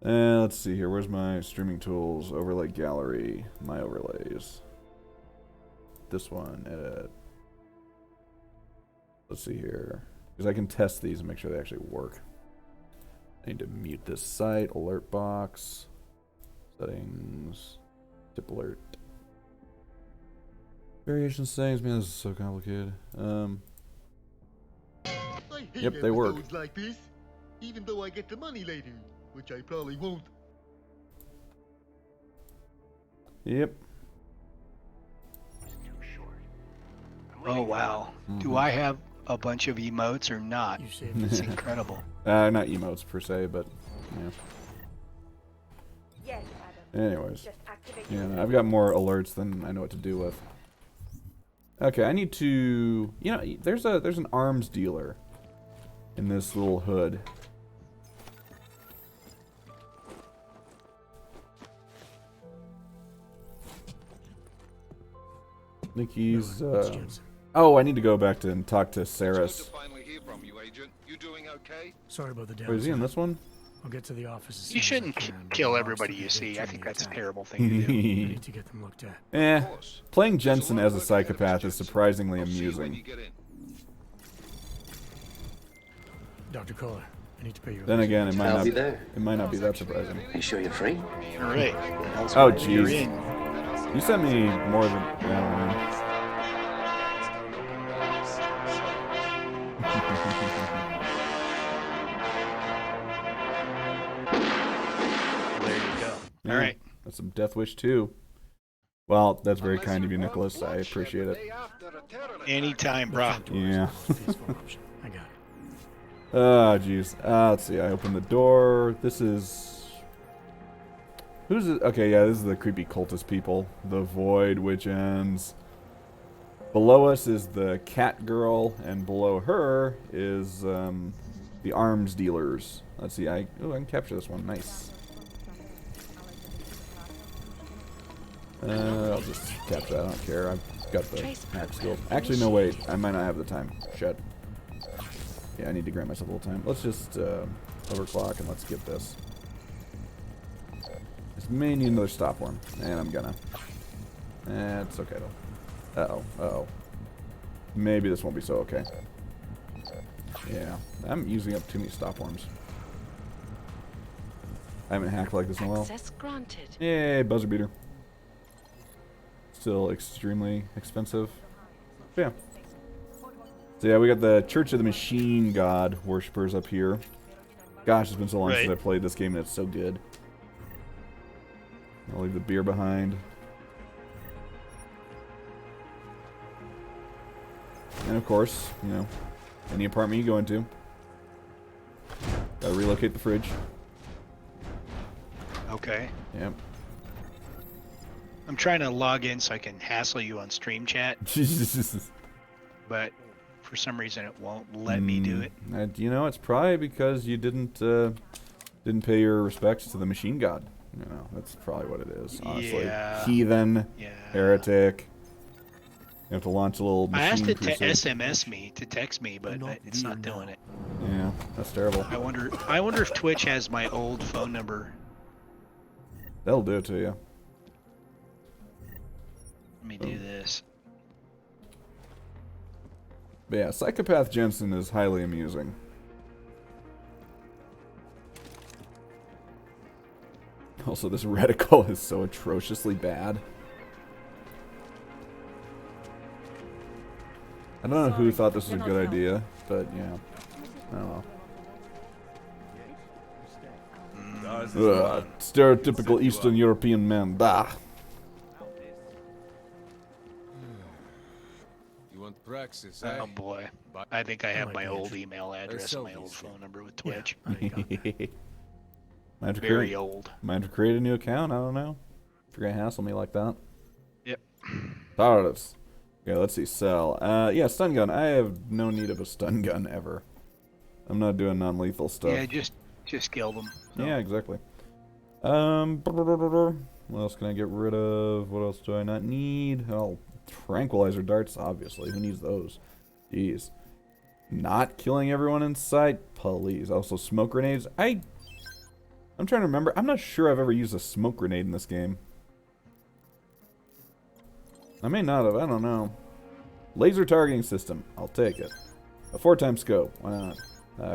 Let's see here. Where's my streaming tools? Overlay gallery. My overlays. This one. Edit. Let's see here. Because I can test these and make sure they actually work. I need to mute this site. Alert box. Settings. Tip alert. Variation settings, man, this is so complicated. Yep, they work. episodes like this, even though I get the money later, which I probably won't. Yep. Oh wow. Do I have a bunch of emotes or not? It's incredible. Not emotes per se, but yeah. Yes, Adam. Anyways, Just activate yeah, your no, I've got more alerts than I know what to do with. Okay, I need to. You know, there's an arms dealer in this little hood. I think he's. Oh, I need to go back to and talk to Saris. Sorry about the Oh, is he in this one? I'll get to the office as soon You as I shouldn't can, but kill the everybody boss you took a see. hit I during think the that's a attack. terrible thing to do. I need to get them looked at. Playing Jensen as a psychopath is surprisingly amusing. Dr. Kohler, I need to pay you. Then again, it might I'll not. be there. It might not be that surprising. You sure you're free? All right. Oh, You're jeez. in. You sent me more than. There you go. All right. That's some Death Wish 2. Well, that's very kind of you, Nicholas. I appreciate it. Anytime, bro. Yeah. I got it. Oh, jeez. Let's see. I opened the door. This is. Who's it? Okay, yeah, this is the creepy cultist people. The Void, Witch Ends. Below us is the Cat Girl, and below her is the arms dealers. Let's see. I can capture this one. Nice. I'll just capture that. I don't care. I've got the hack skill. Actually, no, wait. I might not have the time. Shit. Yeah, I need to grant myself a little time. Let's just overclock and let's get this. This may need another stop worm, and I'm gonna. It's okay though. Uh-oh. Maybe this won't be so okay. Yeah, I'm using up too many stop worms. I haven't hacked like this in a while. Access granted. Yay, buzzer beater. Still extremely expensive. Yeah. So yeah, we got the Church of the Machine God worshippers up here. Gosh, it's been so long since I played this game and it's so good. I'll leave the beer behind. And of course, you know, any apartment you go into, gotta relocate the fridge. Okay. Yep. I'm trying to log in so I can hassle you on stream chat. But for some reason it won't let me do it. You know, it's probably because you didn't pay your respects to the machine god. You know, that's probably what it is, honestly. Yeah. Heathen, heretic. You have to launch a little machine I asked it to crusade. SMS me, to text me, but it's not doing it. Yeah, that's terrible. I wonder if Twitch has my old phone number. That'll do it to you. Let me do this. But yeah, Psychopath Jensen is highly amusing. Also, this reticle is so atrociously bad. I don't know who thought this was a good idea, but yeah. I don't know. Ugh, stereotypical Eastern European man. Bah. You want praxis, Oh boy. I think I have my old email address and my old phone number with Twitch. Might have to Very create, old. Might have to create a new account. I don't know. If you're gonna hassle me like that. Yep. Positives. Okay, let's see. Sell. Yeah, stun gun. I have no need of a stun gun ever. I'm not doing non-lethal stuff. Yeah, just kill them. Yeah, exactly. What else can I get rid of? What else do I not need? Oh, tranquilizer darts, obviously. Who needs those? Jeez. Not killing everyone in sight? Please. Also, smoke grenades. I'm trying to remember. I'm not sure I've ever used a smoke grenade in this game. I may not have. I don't know. Laser targeting system. I'll take it. A 4x scope. Why not?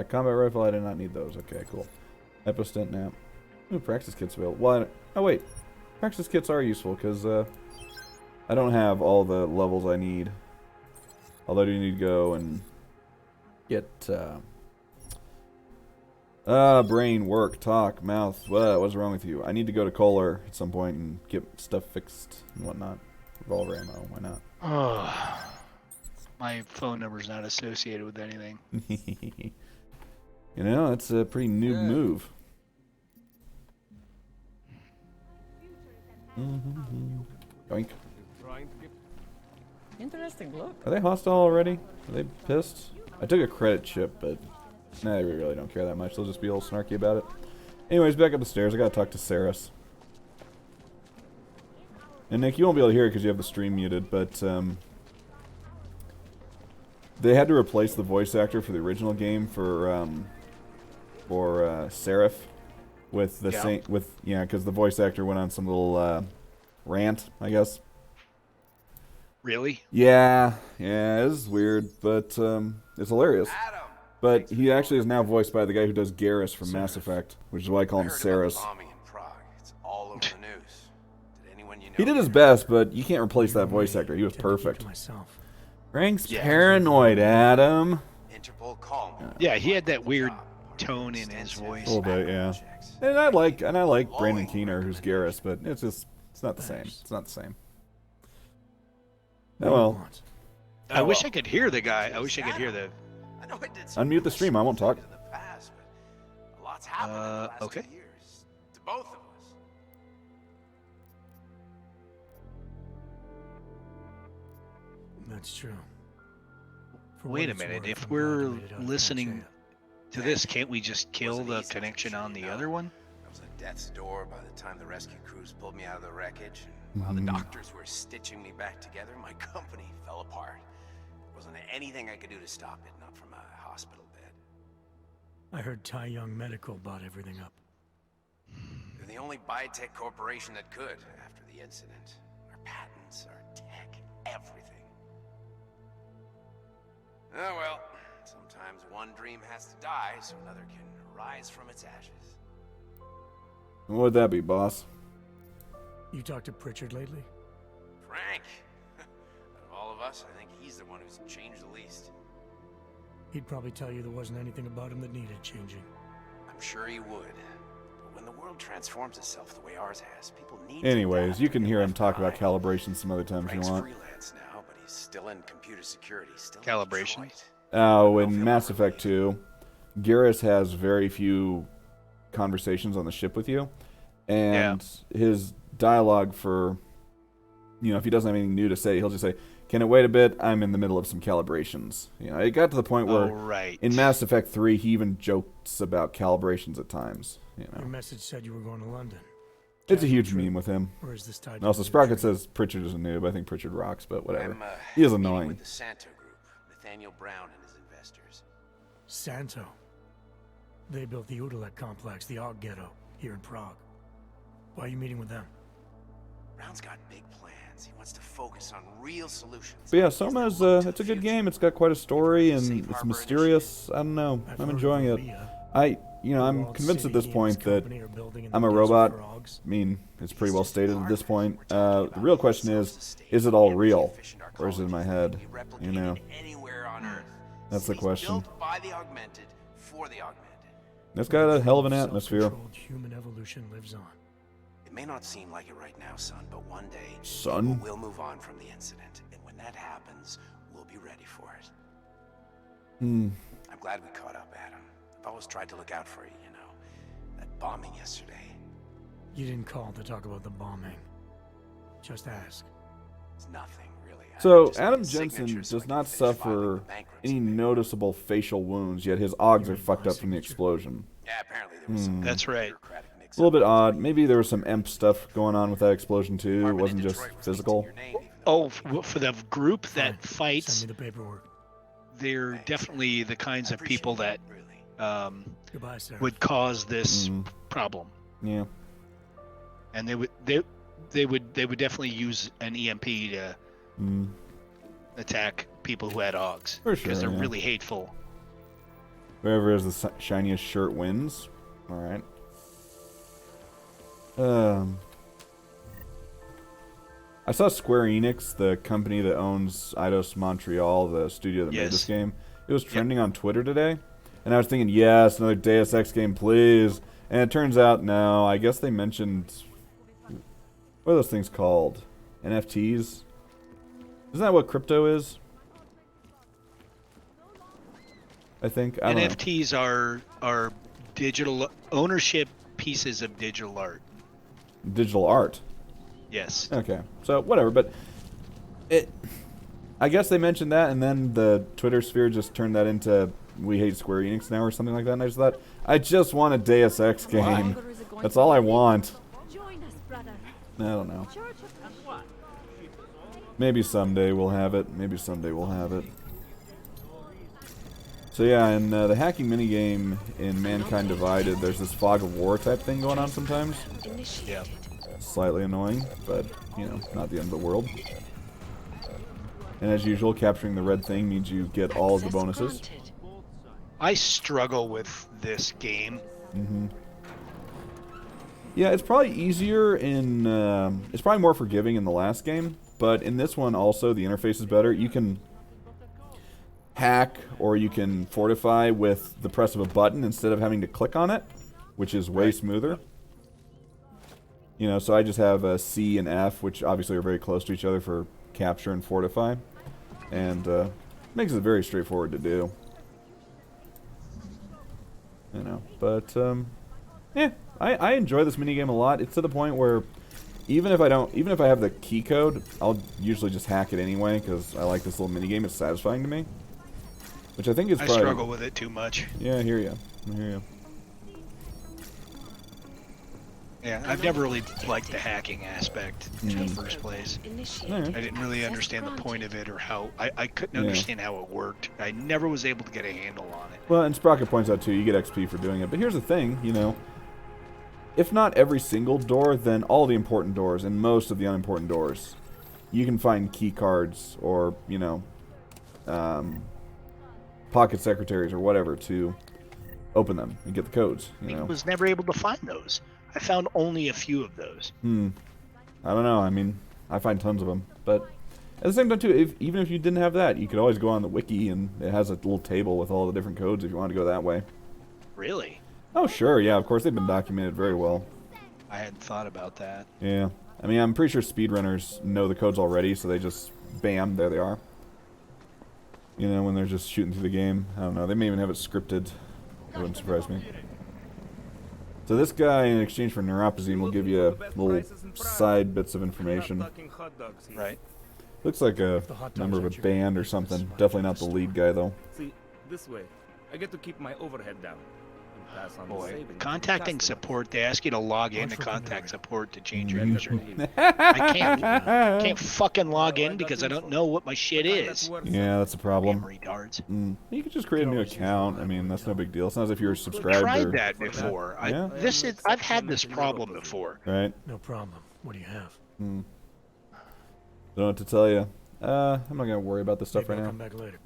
Combat rifle. I did not need those. Okay, cool. Epistent nap. Ooh, praxis kits available. What? Oh, wait. Praxis kits are useful because I don't have all the levels I need. Although I do need to go and get brain, work, talk, mouth. What's wrong with you? I need to go to Kohler at some point and get stuff fixed and whatnot. Revolver ammo, why not? Oh, my phone number's not associated with anything. You know, that's a pretty noob move. Yoink. Interesting look. Are they hostile already? Are they pissed? I took a credit chip, but nah, they really don't care that much. They'll just be a little snarky about it. Anyways, back up the stairs. I gotta talk to Saris. And Nick, you won't be able to hear it because you have the stream muted, but they had to replace the voice actor for the original game for Seraph with the same because the voice actor went on some little rant, I guess. Really? Yeah, it was weird, but it's hilarious. But he actually is now voiced by the guy who does Garrus from Mass Effect, which is why I call him Saris. He did his best, but you can't replace that voice actor. He was perfect. Frank's paranoid, Adam. Yeah, he had that weird tone in his voice. A little bit, yeah. And I like Brandon Keener, who's Garrus, but it's not the same. It's not the same. Oh well. I wish I could hear the guy. I wish I could hear the. Unmute the stream. I won't talk. Okay. To both of us. That's true. Wait a minute. If we're listening to this, can't we just kill the connection on the other one? I was at death's door by the time the rescue crews pulled me out of the wreckage. And while the doctors were stitching me back together, my company fell apart. There wasn't anything I could do to stop it, not from a hospital bed. I heard Tai Young Medical bought everything up. They're the only biotech corporation that could after the incident. Our patents, our tech, everything. Oh well, sometimes one dream has to die so another can rise from its ashes. What would that be, boss? You talked to Pritchard lately? Frank. Out of all of us, I think he's the one who's changed the least. He'd probably tell you there wasn't anything about him that needed changing. I'm sure he would. But when the world transforms itself the way ours has, people need Anyways, you can hear him talk about calibration some other times if you want. freelance now, but he's still in computer security, still calibration. Oh, in Mass Effect 2, Garrus has very few conversations on the ship with you, and his dialogue for, if he doesn't have anything new to say, he'll just say, "Can it wait a bit? I'm in the middle of some calibrations." It got to the point where in Mass Effect 3, he even jokes about calibrations at times. Your message said you were going to London. It's a huge meme with him. Or is this tied And also, Sprocket says Pritchard is a noob. I think Pritchard rocks, but whatever. He is annoying. with the Santo Group, Nathaniel Brown and his investors. Santo. They built the Udalek complex, the Og Ghetto, here in Prague. Why are you meeting with them? Brown's got big plans. He wants to focus on real solutions. But yeah, Soma's it's a good game. It's got quite a story and it's mysterious. I don't know. I'm enjoying it. I'm convinced at this point that I'm a robot. I mean, it's pretty well stated at this point. The real question is it all real, or is it in my head? That's the question. By the augmented, for the augmented. It's got a hell of an atmosphere. Human evolution lives on. It may not seem like it right now, son, but one day Son? we'll move on from the incident, and when that happens, we'll be ready for it. I'm glad we caught up, Adam. I've always tried to look out for you, That bombing yesterday. You didn't call to talk about the bombing. Just ask. It's nothing, really. So, Adam Jensen does not suffer any noticeable facial wounds, yet his OGs are fucked up from the explosion. Yeah, apparently there was some That's right. A little bit odd. Maybe there was some EMP stuff going on with that explosion too. It wasn't just physical. Oh, for the group that fights, Send me the paperwork. they're definitely the kinds of people that Goodbye, sir. would cause this problem. Yeah. And they would definitely use an EMP to attack people who had OGs. For sure, because they're yeah. really hateful. Whoever has the shiniest shirt wins. All right. I saw Square Enix, the company that owns Eidos Montreal, the studio that made this game. It was trending on Twitter today, and I was thinking, yes, another Deus Ex game, please. And it turns out, no. I guess they mentioned, what are those things called? NFTs? Isn't that what crypto is? I think. I don't know. NFTs are digital ownership pieces of digital art. Digital art. Yes. Okay. So whatever, but I guess they mentioned that, and then the Twitter sphere just turned that into "We hate Square Enix now" or something like that. And I just thought, I just want a Deus Ex game. That's all I want. I don't know. Maybe someday we'll have it. Maybe someday we'll have it. So yeah, in the hacking minigame in Mankind Divided, there's this fog of war type thing going on sometimes. Yeah. Slightly annoying, but, you know, not the end of the world. And as usual, capturing the red thing means you get all of the bonuses. I struggle with this game. Mm-hmm. Yeah, it's probably easier in... it's probably more forgiving in the last game, but in this one also, the interface is better. You can hack or you can fortify with the press of a button instead of having to click on it, which is way smoother. You know, so I just have a C and F, which obviously are very close to each other for capture and fortify, and makes it very straightforward to do. You know, but yeah, I enjoy this minigame a lot. It's to the point where even if I have the key code, I'll usually just hack it anyway because I like this little minigame. It's satisfying to me. Which I think is probably... I struggle with it too much. Yeah, I hear you. I hear you. Yeah, I've never really liked the hacking aspect in the first place. I didn't really understand the point of it or how... I couldn't understand how it worked. I never was able to get a handle on it. Well, and Sprocket points out too, you get XP for doing it. But here's the thing, you know... If not every single door, then all the important doors and most of the unimportant doors. You can find key cards or, you know... pocket secretaries or whatever to open them and get the codes. You know? I was never able to find those. I found only a few of those. I don't know. I mean, I find tons of them. But at the same time, too, even if you didn't have that, you could always go on the wiki and it has a little table with all the different codes if you want to go that way. Really? Oh, sure. Yeah, of course. They've been documented very well. I hadn't thought about that. Yeah. I mean, I'm pretty sure speedrunners know the codes already, so they just, bam, there they are. You know, when they're just shooting through the game. I don't know. They may even have it scripted. It wouldn't surprise me. So this guy, in exchange for neuropazine, will give you little side bits of information. Right. Looks like a member of a band or something. Definitely not the lead guy, though. See, this way, I get to keep my overhead down. Boy, contacting support, they ask you to log in to contact support to change your username. I can't fucking log in because I don't know what my shit is. Yeah, that's a problem. Retards. You could just create a new account. I mean, that's no big deal. It's not as if you're subscribed. I've tried or... that before. Yeah? I've had this problem before. Right. No problem. What do you have? Don't know what to tell you. I'm not gonna worry about this stuff right now. Come back later.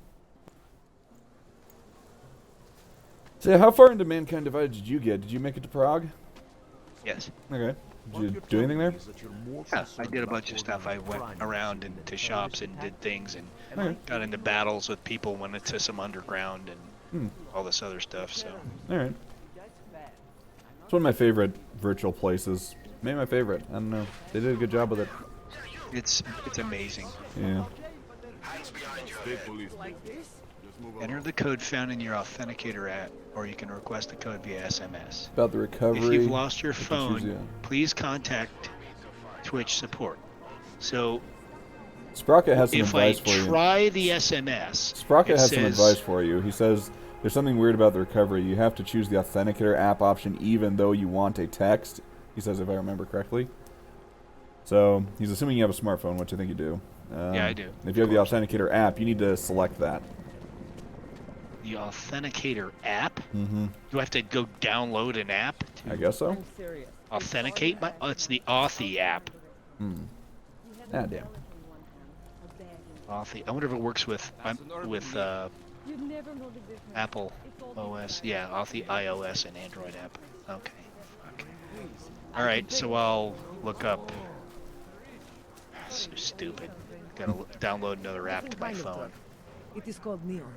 So yeah, how far into Mankind Divided did you get? Did you make it to Prague? Yes. Okay. Did you do anything there? Yeah, I did a bunch of stuff. I went around into shops and did things and got into battles with people, went into some underground and all this other stuff, so. Alright. It's one of my favorite virtual places. Maybe my favorite. I don't know. They did a good job with it. It's amazing. Yeah. Enter the code found in your authenticator app, or you can request the code via SMS. About the recovery. If you've lost your phone, please contact Twitch support. So, Sprocket has some advice for you. If I try the SMS, Sprocket has some advice for you. He says there's something weird about the recovery. You have to choose the authenticator app option even though you want a text. He says, if I remember correctly. So he's assuming you have a smartphone, which I think you do. Yeah, I do. If you have the authenticator app, you need to select that. The authenticator app? Mm-hmm. Do I have to go download an app? I guess so. Authenticate my? Oh, it's the Authy app. Ah, damn. Authy. I wonder if it works with Apple OS. Yeah, Authy iOS and Android app. Okay. All right, so I'll look up So stupid. Gotta download another app to my phone. It is called Neon.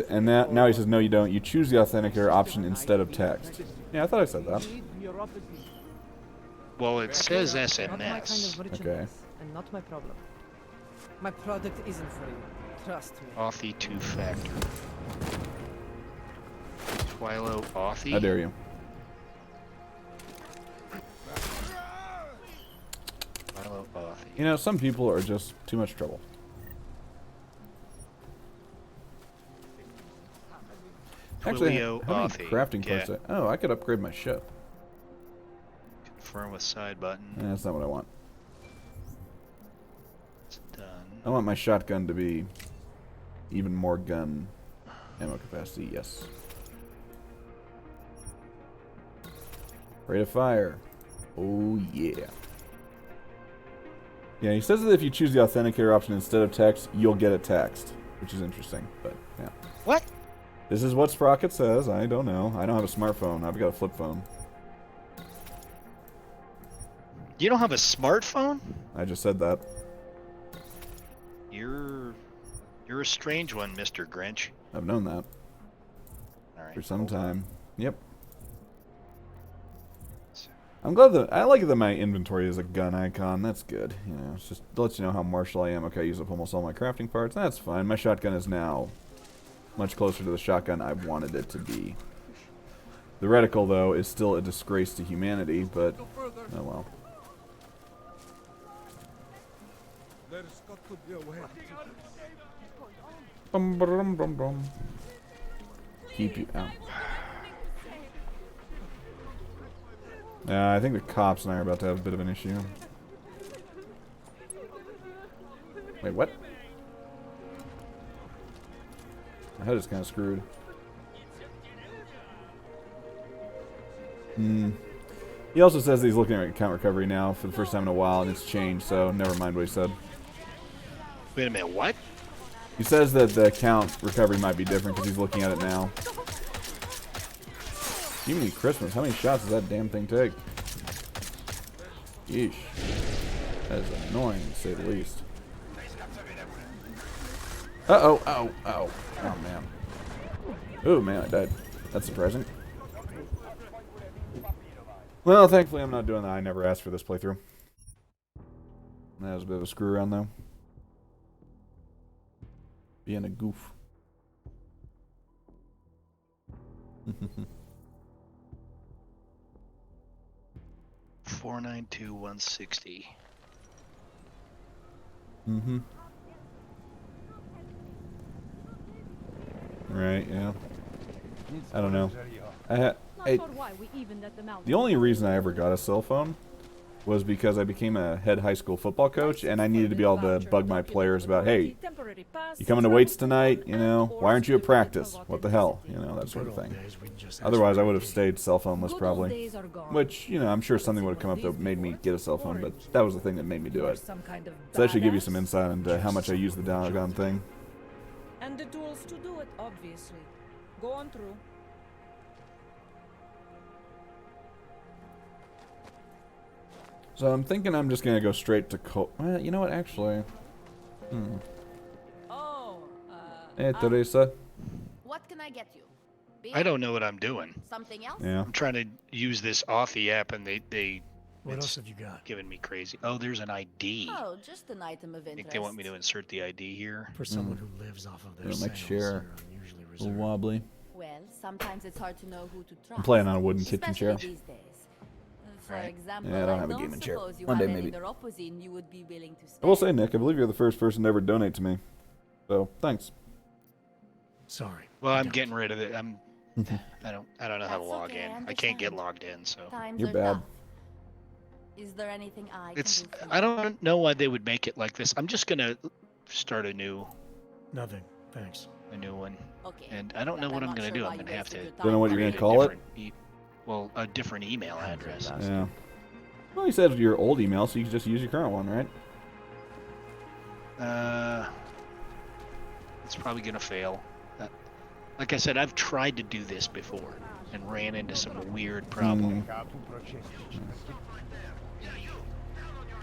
And now he says, no, you don't. You choose the authenticator option instead of text. Yeah, I thought I said that. Well, it says Not my kind SMS. of Okay. richness, and not my problem. My product isn't for you. Trust me. Authy 2-factor. Twilo Authy? How dare you? Twilo Authy. You know, some people are just too much trouble. Actually, Twilio how many Authy. crafting parts? Yeah. Oh, I could upgrade my ship. Confirm with side button. That's not what I want. It's done. I want my shotgun to be even more gun ammo capacity. Yes. Rate of fire. Oh yeah. Yeah, he says that if you choose the authenticator option instead of text, you'll get a text, which is interesting. But yeah. What? This is what Sprocket says. I don't know. I don't have a smartphone. I've got a flip phone. You don't have a smartphone? I just said that. You're a strange one, Mr. Grinch. I've known that Alright. for some time. Yep. I'm glad that I like that my inventory is a gun icon. That's good. You know, it's just lets you know how martial I am. Okay, I use up almost all my crafting parts. That's fine. My shotgun is now much closer to the shotgun I wanted it to be. The reticle, though, is still a disgrace to humanity, but oh well. Bum, brum, brum, brum. Keep you out. I think the cops and I are about to have a bit of an issue. Wait, what? My head is kind of screwed. He also says that he's looking at account recovery now for the first time in a while, and it's changed, so never mind what he said. Wait a minute, what? He says that the account recovery might be different because he's looking at it now. Even Christmas, how many shots does that damn thing take? Yeesh. That is annoying, to say the least. Uh-oh, ow, ow. Oh, man. Oh, man, I died. That's surprising. Well, thankfully I'm not doing that. I never asked for this playthrough. That was a bit of a screw around, though. Being a goof. 492-160. Mm-hmm. Right, yeah. I don't know. The only reason I ever got a cell phone was because I became a head high school football coach, and I needed to be able to bug my players about, hey, you coming to weights tonight? You know, why aren't you at practice? What the hell? You know, that sort of thing. Otherwise, I would have stayed cell phoneless probably. Which, you know, I'm sure something would have come up that made me get a cell phone, but that was the thing that made me do it. So that should give you some insight into how much I use the doggone thing. And the tools to do it, obviously. Go on through. So I'm thinking I'm just gonna go straight to well, you know what, actually. Hey, Teresa. What can I get you? I don't know what I'm doing. Something else? Yeah. I'm trying to use this Authy app, and What else have you got? Giving me crazy. Oh, there's an ID. Oh, just an item of I think interest. they want me to insert the ID here. For someone who lives off of their My sales, chair. you're unusually A little reserved. wobbly. Well, sometimes it's hard to know who to trust. I'm playing on a wooden kitchen especially chair. these days. For Right. example, Yeah, I don't have a don't gaming chair. suppose you One have day, any maybe. Neuropozyne you would be willing to I will spend. say, Nick, I believe you're the first person to ever donate to me. So, thanks. Sorry. Well, I'm getting rid of it. I don't know how to That's log okay, in. I I can't get understand. logged in, so. Times You're are bad. tough. Is there anything I It's can do for you? I don't know why they would make it like this. I'm just gonna start a new Nothing. Thanks. one. Okay. And I don't know but what I'm I'm not gonna sure do. why I'm you gonna have to wasted your Don't know what you're time gonna call it? Well, a different email address. Yeah. Well, you said your old email, so you can just use your current one, right? It's probably gonna fail. Like I said, I've tried to do this before and ran into some weird problem.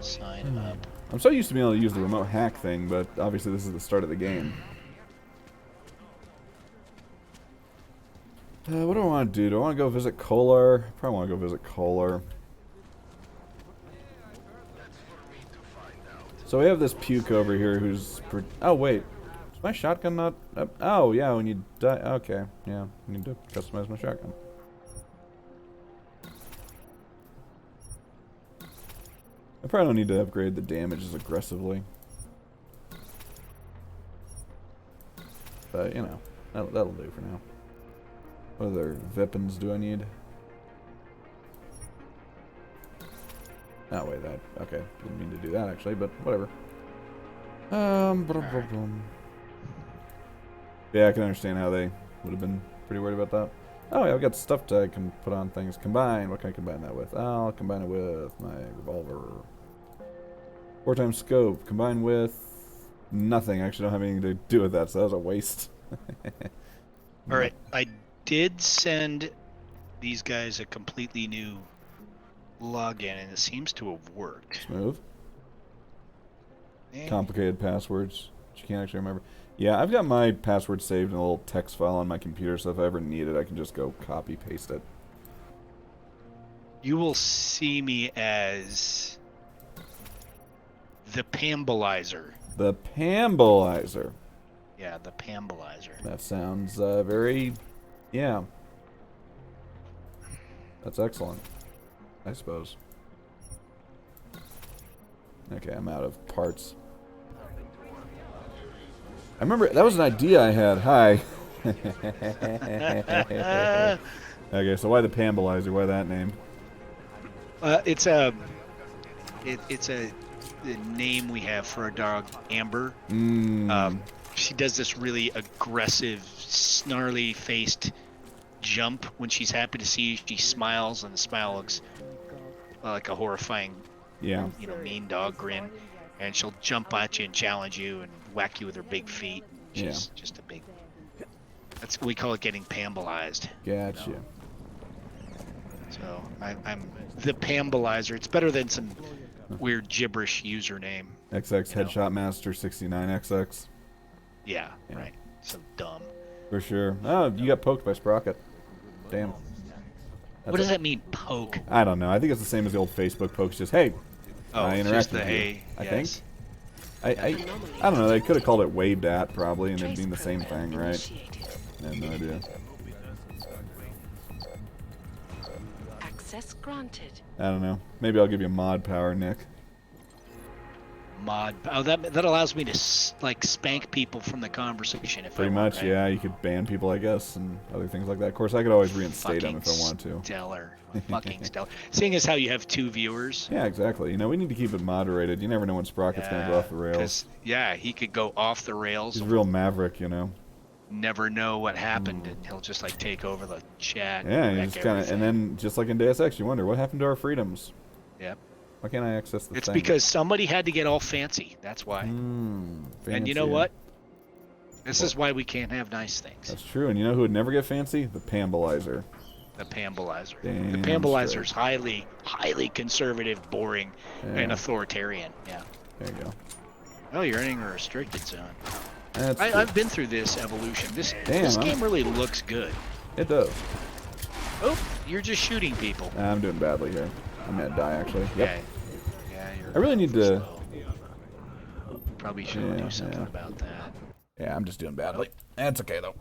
Sign up. I'm so used to being able to use the remote hack thing, but obviously this is the start of the game. What do I want to do? Do I want to go visit Kolar? Probably want to go visit Kolar. So we have this puke over here who's... Oh, wait. Is my shotgun not... Oh, yeah, when you die... Okay, yeah. I need to customize my shotgun. I probably don't need to upgrade the damage as aggressively. But, you know, that'll do for now. What other weapons do I need? Oh, wait, that... Okay, didn't mean to do that, actually, but whatever. Yeah, I can understand how they would have been pretty worried about that. Oh, yeah, I've got stuff I can put on things. Combine. What can I combine that with? I'll combine it with my revolver. 4x scope. Combine with... Nothing. I actually don't have anything to do with that, so that was a waste. Alright, I did send these guys a completely new login, and it seems to have worked. Smooth. Complicated passwords, which you can't actually remember. Yeah, I've got my password saved in a little text file on my computer, so if I ever need it, I can just go copy-paste it. You will see me as... the Pambolizer. The Pambolizer. Yeah, the Pambolizer. That sounds very... Yeah. That's excellent, I suppose. Okay, I'm out of parts. I remember, that was an idea I had. Hi. Okay, so why the Pambolizer? Why that name? It's a name we have for our dog, Amber. She does this really aggressive, snarly-faced jump when she's happy to see you. She smiles, and the smile looks like a horrifying, mean dog grin. And she'll jump at you and challenge you and whack you with her big feet. She's just a big... That's we call it getting Pambolized. Gotcha. So I'm the Pambolizer. It's better than some weird gibberish username. XX Headshot Master 69XX. Yeah, right. So dumb. For sure. Oh, you got poked by Sprocket. Damn. What does that mean, poke? I don't know. I think it's the same as the old Facebook pokes. Just, hey, I interacted with you. I think. I don't know. They could have called it waved at, probably, and it'd mean the same thing, right? I have no idea. Access granted. I don't know. Maybe I'll give you mod power, Nick. Mod. Oh, that allows me to like spank people from the conversation if Pretty I much, want, right? yeah. You could ban people, I guess, and other things like that. Of course, I could always reinstate them if I wanted to. Stellar. Fucking stellar. Seeing as how you have 2 viewers. Yeah, exactly. You know, we need to keep it moderated. You never know when Sprocket's going to go off the rails. Yeah, he could go off the rails. He's a real maverick, you know. Never know what happened, and he'll just like take over the chat. Yeah, you just kind of, and then just like in Deus Ex, you wonder what happened to our freedoms. Yep. Why can't I access the It's thing? because somebody had to get all fancy. That's why. And you know what? This is why we can't have nice things. That's true. And you know who would never get fancy? The Pambolizer. The Pambolizer. Damn The Pambolizer's highly conservative, boring, and authoritarian. Yeah. There you go. Oh, you're entering a restricted zone. That's I've been through this evolution. This game really looks good. It does. Oh, you're just shooting people. I'm doing badly here. I'm gonna die, actually. Yep. Yeah, I really need to... Probably should do something about that. Yeah, I'm just doing badly. That's okay, though.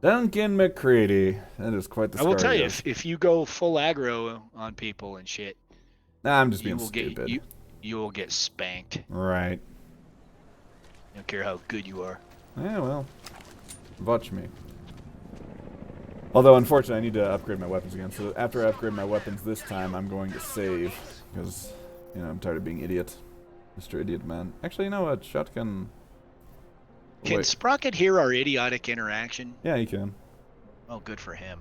Duncan McCready. That is quite the I will tell you, if you go full aggro on people and shit... Nah, I'm just being stupid. You will get spanked. Right. I don't care how good you are. Yeah, well. Watch me. Although, unfortunately, I need to upgrade my weapons again. So after I upgrade my weapons this time, I'm going to save. Because, you know, I'm tired of being idiot. Mr. Idiot Man. Actually, you know what? Shotgun... Can Sprocket hear our idiotic interaction? Yeah, he can. Oh, good for him.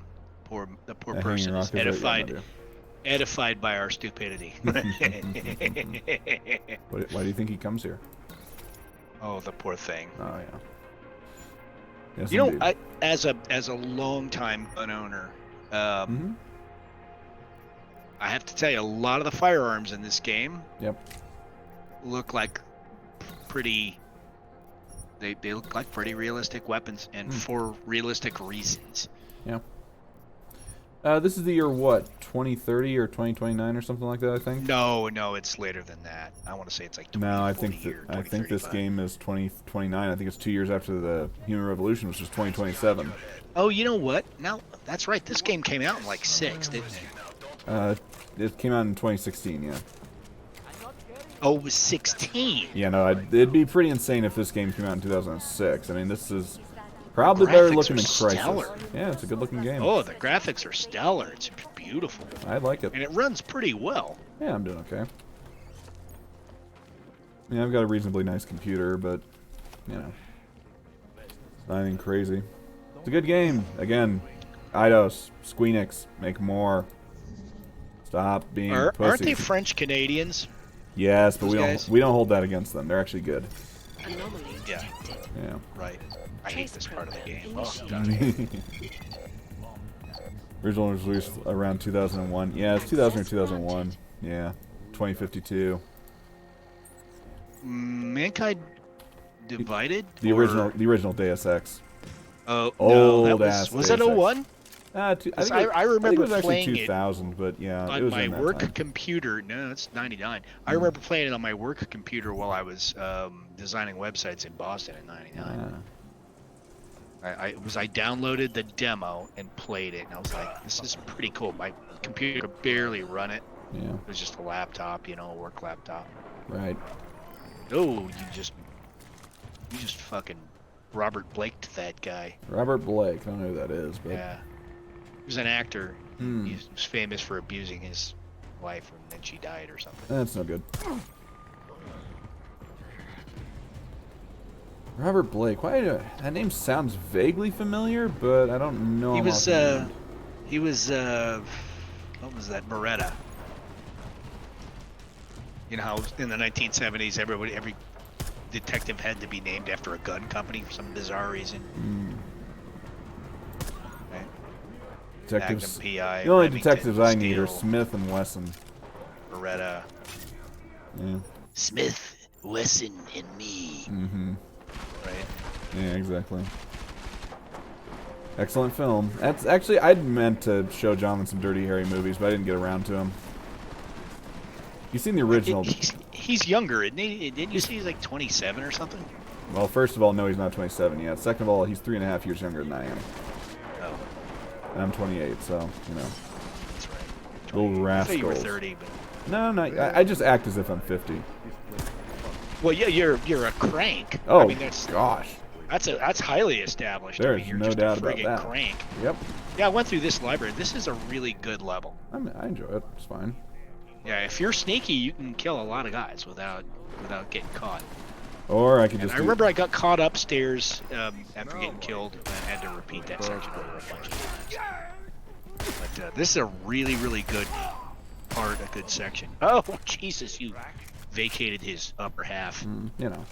The poor person is edified by our stupidity. Why do you think he comes here? Oh, the poor thing. Oh, yeah. Yes, you indeed. know, as a longtime gun owner, I have to tell you, a lot of the firearms in this game look like pretty. They look like pretty realistic weapons, and for realistic reasons. Yeah. This is the year what? 2030 or 2029 or something like that, I think. No, it's later than that. I want to say it's like 20, no, I think this game is 2029. I think it's 2 years after the Human Revolution, which is 2027. Oh, you know what? Now that's right. This game came out in like 6, didn't it? It came out in 2016. Yeah. Oh, it was 16. Yeah, no, it'd be pretty insane if this game came out in 2006. I mean, this is probably better looking than Crysis. Stellar. Yeah, it's a good looking game. Oh, the graphics are stellar. It's beautiful. I like it. And it runs pretty well. Yeah, I'm doing okay. Yeah, I've got a reasonably nice computer, but, you know, not anything crazy. It's a good game. Again, Eidos, Squeenix, make more. Stop being pussies. Aren't they French Canadians? Yes, but we don't hold that against them. They're actually good. Yeah. Yeah. Right. I hate this part of the game. Oh, Original was released around 2001. Yeah, it's 2000 or 2001. Yeah. 2052. Mankind Divided? The original Deus Ex. Oh, old no, ass. Was that 01? I remember it was actually playing 2000, but yeah, on it was my in that work time. computer. No, it's 99. I remember playing it on my work computer while I was designing websites in Boston in '99. I downloaded the demo and played it, and I was like, "This is pretty cool." My computer could barely run it. Yeah. It was just a laptop, a work laptop. Right. Oh, you just fucking Robert Blaked that guy. Robert Blake. I don't know who that is, but Yeah. He was an actor. He was famous for abusing his wife, and then she died or something. That's no good. Robert Blake. Why? That name sounds vaguely familiar, but I don't know. He him was. offhand. He was. What was that? Beretta. You know how in the 1970s, every detective had to be named after a gun company for some bizarre reason. Right. Detectives. Magnum PI, The only Remington, detectives I need are Steele, Smith and Wesson. Beretta. Yeah. Smith, Wesson, and me. Mm-hmm. Right. Yeah, exactly. Excellent film. That's actually, I'd meant to show John some Dirty Harry movies, but I didn't get around to them. You seen the original? He's younger, isn't he? Didn't you say he's like 27 or something? Well, first of all, no, he's not 27 yet. Second of all, he's 3.5 years younger than I am. Oh. And I'm 28, so, you know. That's right. Little rascals. I thought you were 30, but... No, I just act as if I'm 50. Well, yeah, you're a crank. Oh, I mean, gosh. That's highly established. There's you're no just doubt a about friggin' that. Crank. Yep. Yeah, I went through this library. This is a really good level. I enjoy it. It's fine. Yeah, if you're sneaky, you can kill a lot of guys without getting caught. Or I could just. I remember I got caught upstairs after getting killed and had to repeat that section over a bunch of times. But this is a really, really good part, a good section. Oh, Jesus, you vacated his upper half. You know.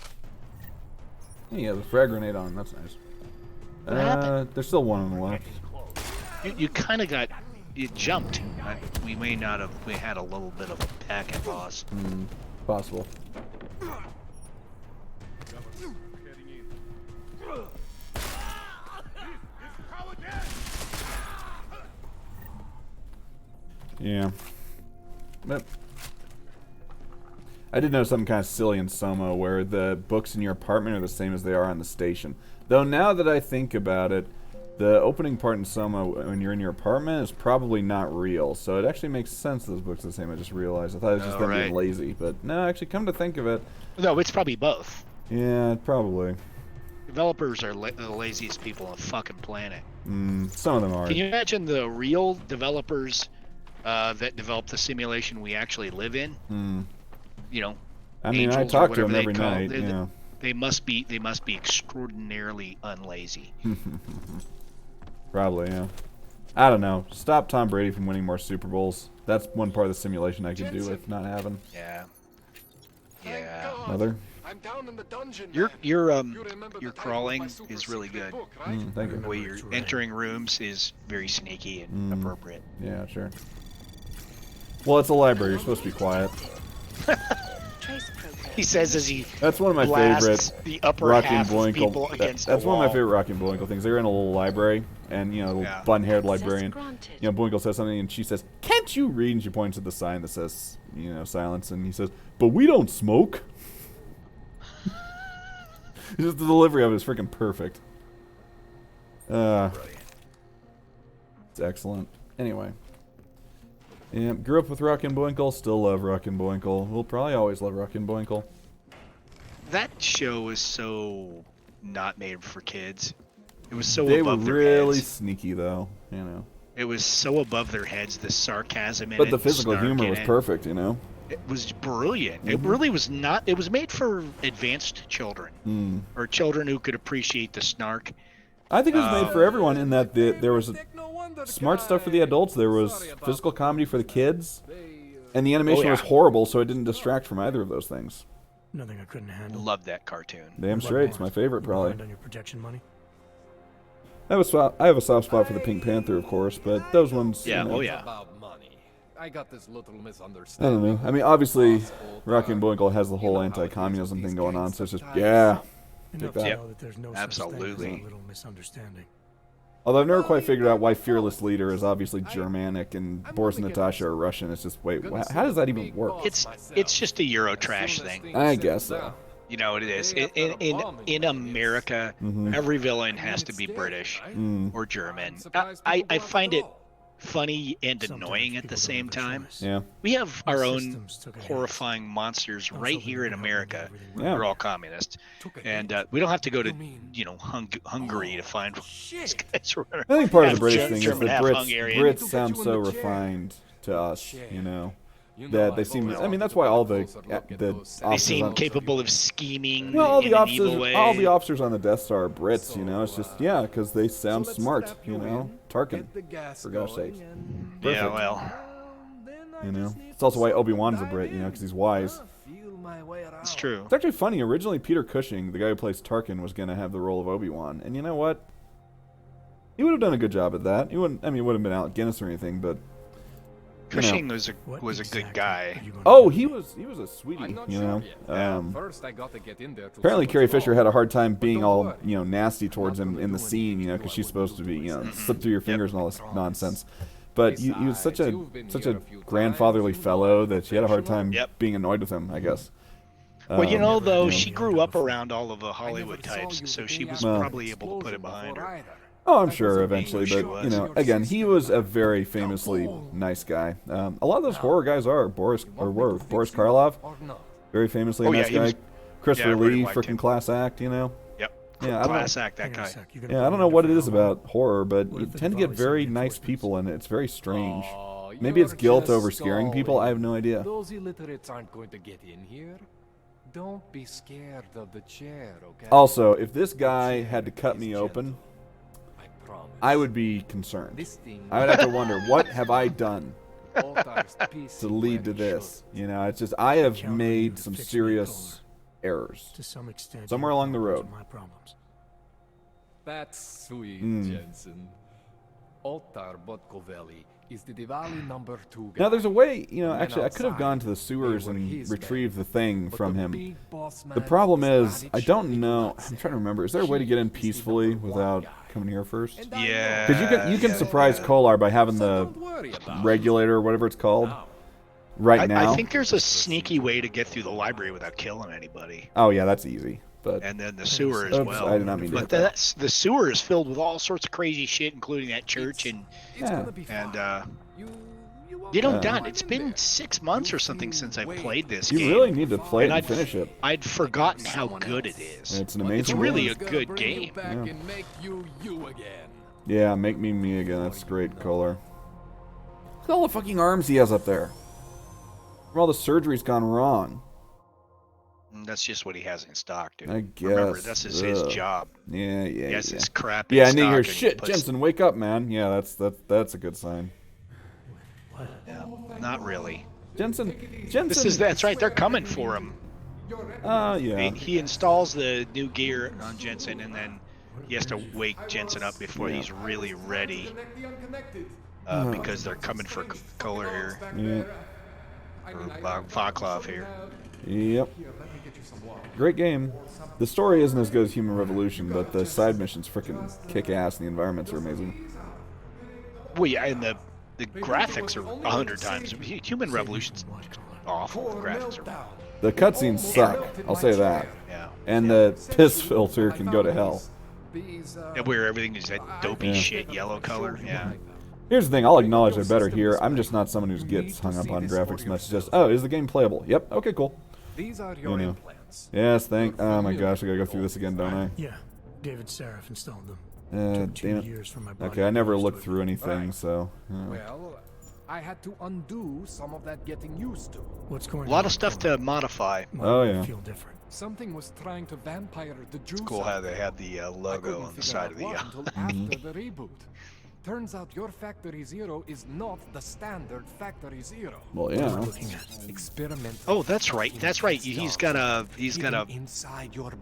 Yeah, the frag grenade on. That's nice. What happened? There's still one on the left. You kind of got... You jumped. We may not have... We had a little bit of a packet loss. Possible. Yeah. But I did know something kind of silly in Soma where the books in your apartment are the same as they are on the station. Though now that I think about it, the opening part in Soma when you're in your apartment is probably not real. So it actually makes sense those books are the same. I just realized. I thought it was just them being lazy. But no, actually come to think of it. No, it's probably both. Yeah, probably. Developers are the laziest people on the fucking planet. Some of them are. Can you imagine the real developers that develop the simulation we actually live in? You know, I mean, I Angels talk or to them whatever every they call night. it. Yeah. They must be extraordinarily unlazy. Probably, yeah. I don't know. Stop Tom Brady from winning more Super Bowls. That's one part of the simulation I could do with not having. Yeah. Yeah. Mother? I'm down in the dungeon. Your crawling is really good. Thank you. The way you're entering rooms is very sneaky and appropriate. Yeah, sure. Well, it's a library. You're supposed to be quiet. He says as he That's one of my blasts favorite the upper Rocky half and of people Bullwinkle. against That's the one of my wall. favorite Rocky and Bullwinkle things. They're in a little library, and you know, the little bun-haired librarian. You know, Bullwinkle says something, and she says, "Can't you read?" And she points at the sign that says, you know, silence, and he says, "But we don't smoke." Just the delivery of it is freaking perfect. It's excellent. Anyway. Yeah, grew up with Rocky and Bullwinkle, still love Rocky and Bullwinkle. We'll probably always love Rocky and Bullwinkle. That show is so not made for kids. It was so They above were their really heads. sneaky, though, you know. It was so above their heads, the sarcasm in it. But the physical snark humor in was it. perfect, you know. It was brilliant. It Mhm. really was not. It was made for advanced children Mm. or children who could appreciate the snark. I think it was made for everyone in that there was smart stuff for the adults, there was physical comedy for the kids, and the animation was horrible, so it didn't distract from either of those things. Nothing I couldn't handle. Love that cartoon. Damn straight, it's my favorite, probably. Behind on your protection money? I have a soft spot for the Pink Panther, of course, but those ones. Yeah, you know, oh yeah. About money. I got this little I misunderstanding. don't know. I mean, obviously, Rocky and Bullwinkle has the whole anti-communism thing going on, so it's just, yeah. Take Enough to that. know that there's no such thing as a Absolutely. little misunderstanding. Although I've never quite figured out why Fearless Leader is obviously Germanic and Boris and Natasha are Russian. It's just, wait, how does that even work? It's just a Eurotrash thing. I guess so. You know what it is. In America, every villain has to be British or German. I find it funny and annoying at the same time. Yeah. We have our own horrifying monsters right here in America. Yeah. We're all communists, and we don't have to go to Hungary to find these guys. I think part of the Half British thing is German, that half Hungarian. Brits sound so refined to us, you know, that they seem. I mean, that's why all the They officers seem on, capable of scheming well, all in the an evil way. officers on the Death Star are Brits, you know. It's just because they sound smart, you know. Tarkin, for gosh sakes. Yeah, Perfect. well, You know, it's also why Obi-Wan's a Brit, you know, because he's wise. it's true. It's actually funny. Originally, Peter Cushing, the guy who plays Tarkin, was going to have the role of Obi-Wan, and you know what? He would have done a good job at that. He wouldn't. I mean, he wouldn't have been Alec Guinness or anything, but you know. Cushing was a good guy. Oh, he was a sweetie, you know. First, I got to get in there to Apparently, see Carrie what's Fisher wrong. had a hard time being all, you know, nasty towards him in the scene, you know, because she's supposed to be, you know, slip through your fingers and all this nonsense. But he was such a grandfatherly fellow that she had a hard time being annoyed with him, I guess. Well, you know, though, she grew up around all of the Hollywood types, so she was Well. probably able to put it behind her. Oh, I'm sure eventually, but you know, again, he was a very famously nice guy. A lot of those horror guys are Boris Karloff, very famously Oh, yeah, nice he guy. was- Christopher yeah, I really Lee, liked freaking him. class act, you know. Yep. Yeah, I don't Class know. act, that guy. Yeah, I don't know what it is about horror, but you tend to get very nice people in it. It's very strange. Maybe it's guilt over scaring people. I have no idea. Those illiterates aren't going to get in here. Don't be scared of the chair, okay? Also, if this guy had to cut me open, I would be concerned. I would have to wonder, what have I done to lead to this? You know, it's just, I have made some serious errors To some extent, somewhere along the road. my problems. That's sweet, Mm. Jensen. Otar Botkovelli is the Diwali number 2 guy. Now, there's a way, you know, Men actually, I could have outside, gone to the sewers they were and his retrieved men. the thing But from the him. big boss The man problem is, decided I should don't be know. nuts. I'm trying to remember. Is there a way to get in peacefully without coming here first? Yeah. Because you can surprise Kolar by having the regulator or whatever it's called right now. I think there's a sneaky way to get through the library without killing anybody. Oh yeah, that's easy. But And then the sewer as Oops, well. I did not mean to hit But that. that's the sewer is filled with all sorts of crazy shit, including that church and Yeah. you know, Yeah. Don, it's been 6 months or something since I played this You game. really need to play it and I'd finish it. I'd forgotten how good it is. It's an amazing It's really game. a good game. Yeah. And make you again. Yeah, make me again. That's great, Kolar. Look at all the fucking arms he has up there. Where all the surgery's gone wrong. That's just what he has in stock, dude. I guess. Remember, this is his Ugh. job. Yeah. He has this crap in Yeah, and then you hear, stock and shit, puts- Jensen, wake up, man. Yeah, that's a good sign. Not really. Jensen. That's right. They're coming for him. Yeah. He installs the new gear on Jensen, and then he has to wake Jensen up before he's really ready. Because they're coming for Kohler here. Yeah. Vaclav here. Yep. Great game. The story isn't as good as Human Revolution, but the side missions freaking kick ass and the environments are amazing. Well, yeah, and the graphics are 100 times. Human Revolution's awful. The graphics are. The cutscenes suck. I'll say that. Yeah. And the piss filter can go to hell. And where everything is that dopey shit yellow color. Yeah. Here's the thing, I'll acknowledge they're better here. I'm just not someone who gets hung up on graphics much. It's just, oh, is the game playable? Yep, okay, cool. These are your implants. Yes, oh my gosh, I gotta go through this again, don't I? Yeah, David Seraph installed them. Damn years for my it. body Okay, I never looked through anything, so... Well, I had to undo some of that getting used to. What's going on? A lot of stuff to modify. Oh, yeah. Feel different. Something was trying to vampire the juice. It's cool how they had the logo on the side of the... until after the reboot. Turns out your Factory Zero is not the standard Factory Zero. Well, yeah. Experimental. Oh, that's right. That's right. He's got a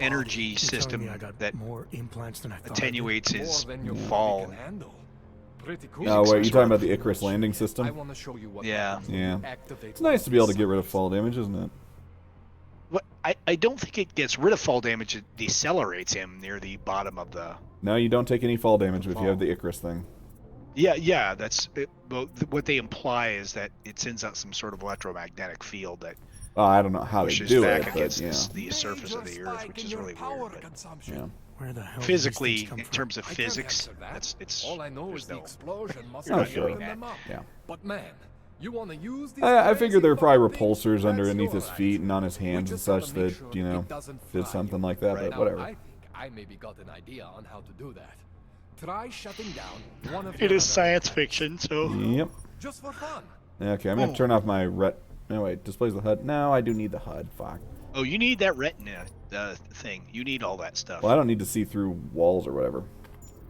energy system that more implants than I thought. attenuates his fall. Pretty cool. Oh, wait, you're talking about the Icarus landing system? I want to show you what yeah. It's nice to be able to get rid of fall damage, isn't it? What? I don't think it gets rid of fall damage. It decelerates him near the bottom of the... No, you don't take any fall damage if you have the Icarus thing. Yeah, that's it. Well, what they imply is that it sends out some sort of electromagnetic field that I don't know how they do back it, against but, the surface of the Earth, which is really weird. Yeah. Where the hell physically, in terms of physics, it's all I know is the explosion must Oh, have sure. woken them up. Yeah. But man, you want to use these I figured there were probably repulsors underneath his feet and on his hands and such that, you know, did something like that, but whatever. I think I maybe got an idea on how to do that. Try shutting down one of It is science fiction, so... Yep. Just for fun. Okay, I'm gonna turn off my No, wait, displays the HUD. No, I do need the HUD, fuck. Oh, you need that retina thing. You need all that stuff. Well, I don't need to see through walls or whatever.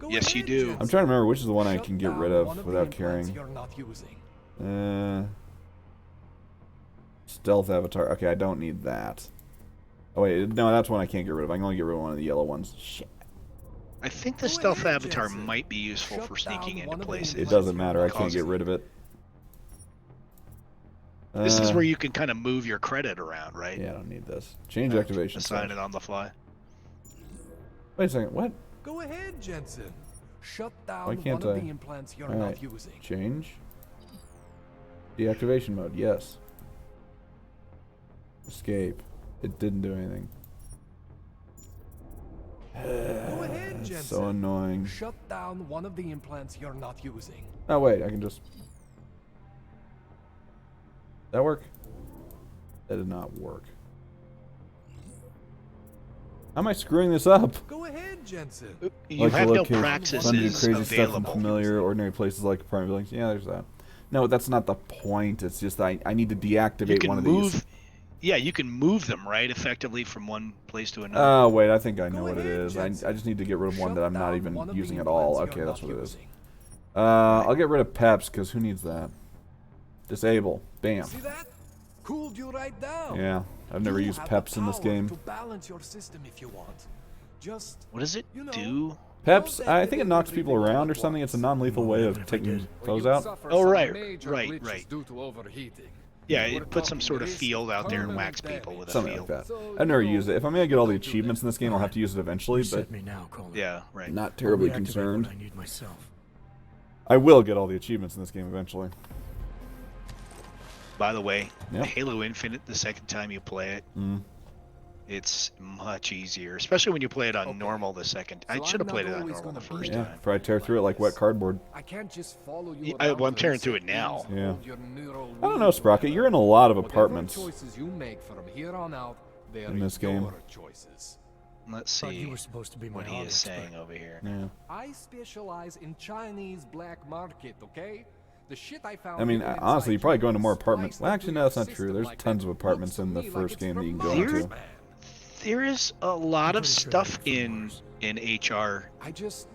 Yes, you do. I'm trying to remember which is the one I can get rid of without carrying. You're not using. Stealth avatar. Okay, I don't need that. Oh wait, no, that's one I can't get rid of. I can only get rid of one of the yellow ones. Shit. I think the stealth avatar might be useful for sneaking into places. It doesn't matter. I can't get rid of it. This is where you can kind of move your credit around, right? Yeah, I don't need this. Change activation. Assign it on the fly. Wait a second. What? Go ahead, Jensen. Shut down Why can't one I? of the implants you're All not right. using. Change. Deactivation mode. Yes. Escape. It didn't do anything. Go ahead, Jensen. So annoying. Shut down one of the implants you're not using. Oh wait, I can just. That work? That did not work. How am I screwing this up? Go ahead, Jensen. You have no praxis Fun to do crazy available. stuff in familiar, ordinary places like apartment buildings. Yeah, there's that. No, that's not the point. It's just I need to deactivate one of these. Yeah, you can move them, right, effectively from one place to another. Oh, wait, I think I know what it is. I just need to get rid of one that I'm not even using at all. Okay, that's what it is. I'll get rid of Peps, because who needs that? Disable. Bam. See that? Cooled you right down. Yeah, I've never used Peps in this game. To balance your system if you want. Just what does it do? Peps, I think it knocks people around or something. It's a non-lethal way of taking foes out. Oh, right. Due to overheating. Yeah, it puts some sort of field out there and whacks people with a Something field. like that. I've never used it. If I'm gonna get all the achievements in this game, I'll have to use it eventually, but yeah, right. Not terribly Reactivate concerned. what I need myself. I will get all the achievements in this game eventually. By the way, Yep. Halo Infinite, the second time you play it, Mm. it's much easier, especially when you play it on normal the second. I should have played it on normal the first Yeah, time. probably tear through it like wet cardboard. I can't just follow you. Well, I'm tearing through it now. Yeah. I don't know, Sprocket. You're in a lot of apartments Choices you make from here on out, they are in this game. your choices. Let's Thought see you were supposed to be my what he hobby is saying expert. over here. Yeah. I specialize in Chinese black market, okay? The shit I found. I mean, hidden honestly, you inside probably go into more China apartments. Well, sliced actually, into no, that's your not true. system There's like tons that. of apartments in the Looks to me first like game that you can go it's into. There is a lot of stuff in HR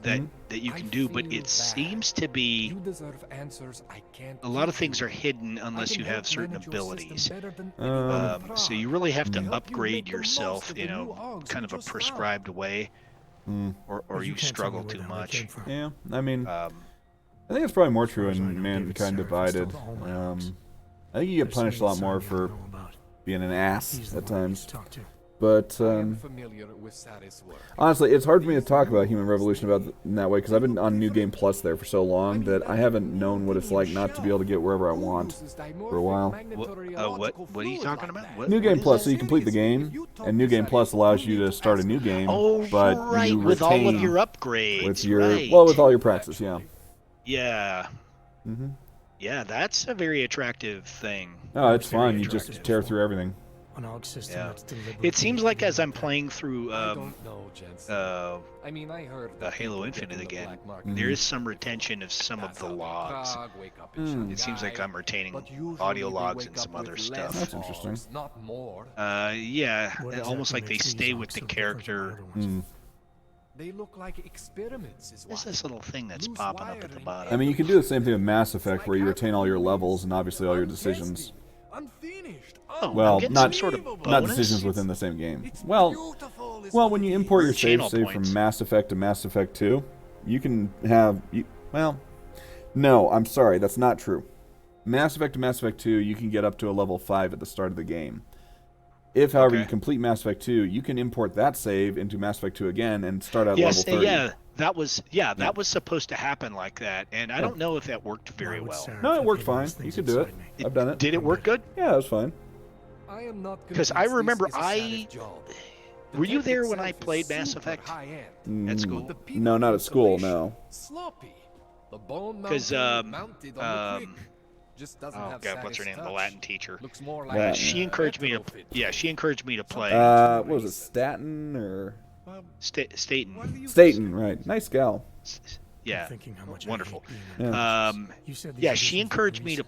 that you can do, but it seems to be You deserve answers I can't. a lot of things are hidden unless you have certain abilities. Um, So you really have to upgrade yourself, you know, kind of a prescribed way, or you struggle too much. Yeah, I mean, I think it's probably more true in Mankind Divided. I think you get punished a lot more for being an ass at times. But honestly, it's hard for me to talk about Human Revolution in that way because I've been on New Game Plus there for so long that I haven't known what it's like not to be able to get wherever I want for a while. What are you talking about? New Game Plus, so you complete the game, and New Game Plus allows you to start a new game, but you with retain all of your upgrades. with your right. well, with all your praxis, yeah. Yeah. Mhm. Yeah, that's a very attractive thing. Oh, it's fun. You just tear through everything. Yeah. It seems like as I'm playing through I mean, I heard Halo Infinite again, there is some retention of some of the logs. It seems like I'm retaining audio logs and some other stuff. That's interesting. Not more. Yeah, almost like they stay with the character. They look like experiments. There's this little thing that's popping up at the bottom. I mean, you can do the same thing with Mass Effect, where you retain all your levels and obviously all your decisions. Oh, Well, getting not some sort of not bonus? decisions within the same game. Well, when you import your save from Mass Effect to Mass Effect 2, you can have well, no, I'm sorry, that's not true. Mass Effect to Mass Effect 2, you can get up to a level 5 at the start of the game. If, however, you complete Mass Effect 2, you can import that save into Mass Effect 2 again and start at level 30. Yeah, that was supposed to happen like that, and I don't know if that worked very well. No, it worked fine. You could do it. I've done it. Did it work good? Yeah, it was fine. Because I remember were you there when I played Mass Effect at school? No, not at school. No. Sloppy. The bone Because mounted on the quick. Just doesn't oh have god, what's her name? The touch. Latin teacher. Looks more like she encouraged me to. Yeah, she encouraged me to play. What was it, Staten or? Staten. Staten, right? Nice gal. Yeah, wonderful. Yeah. Yeah, she encouraged me to.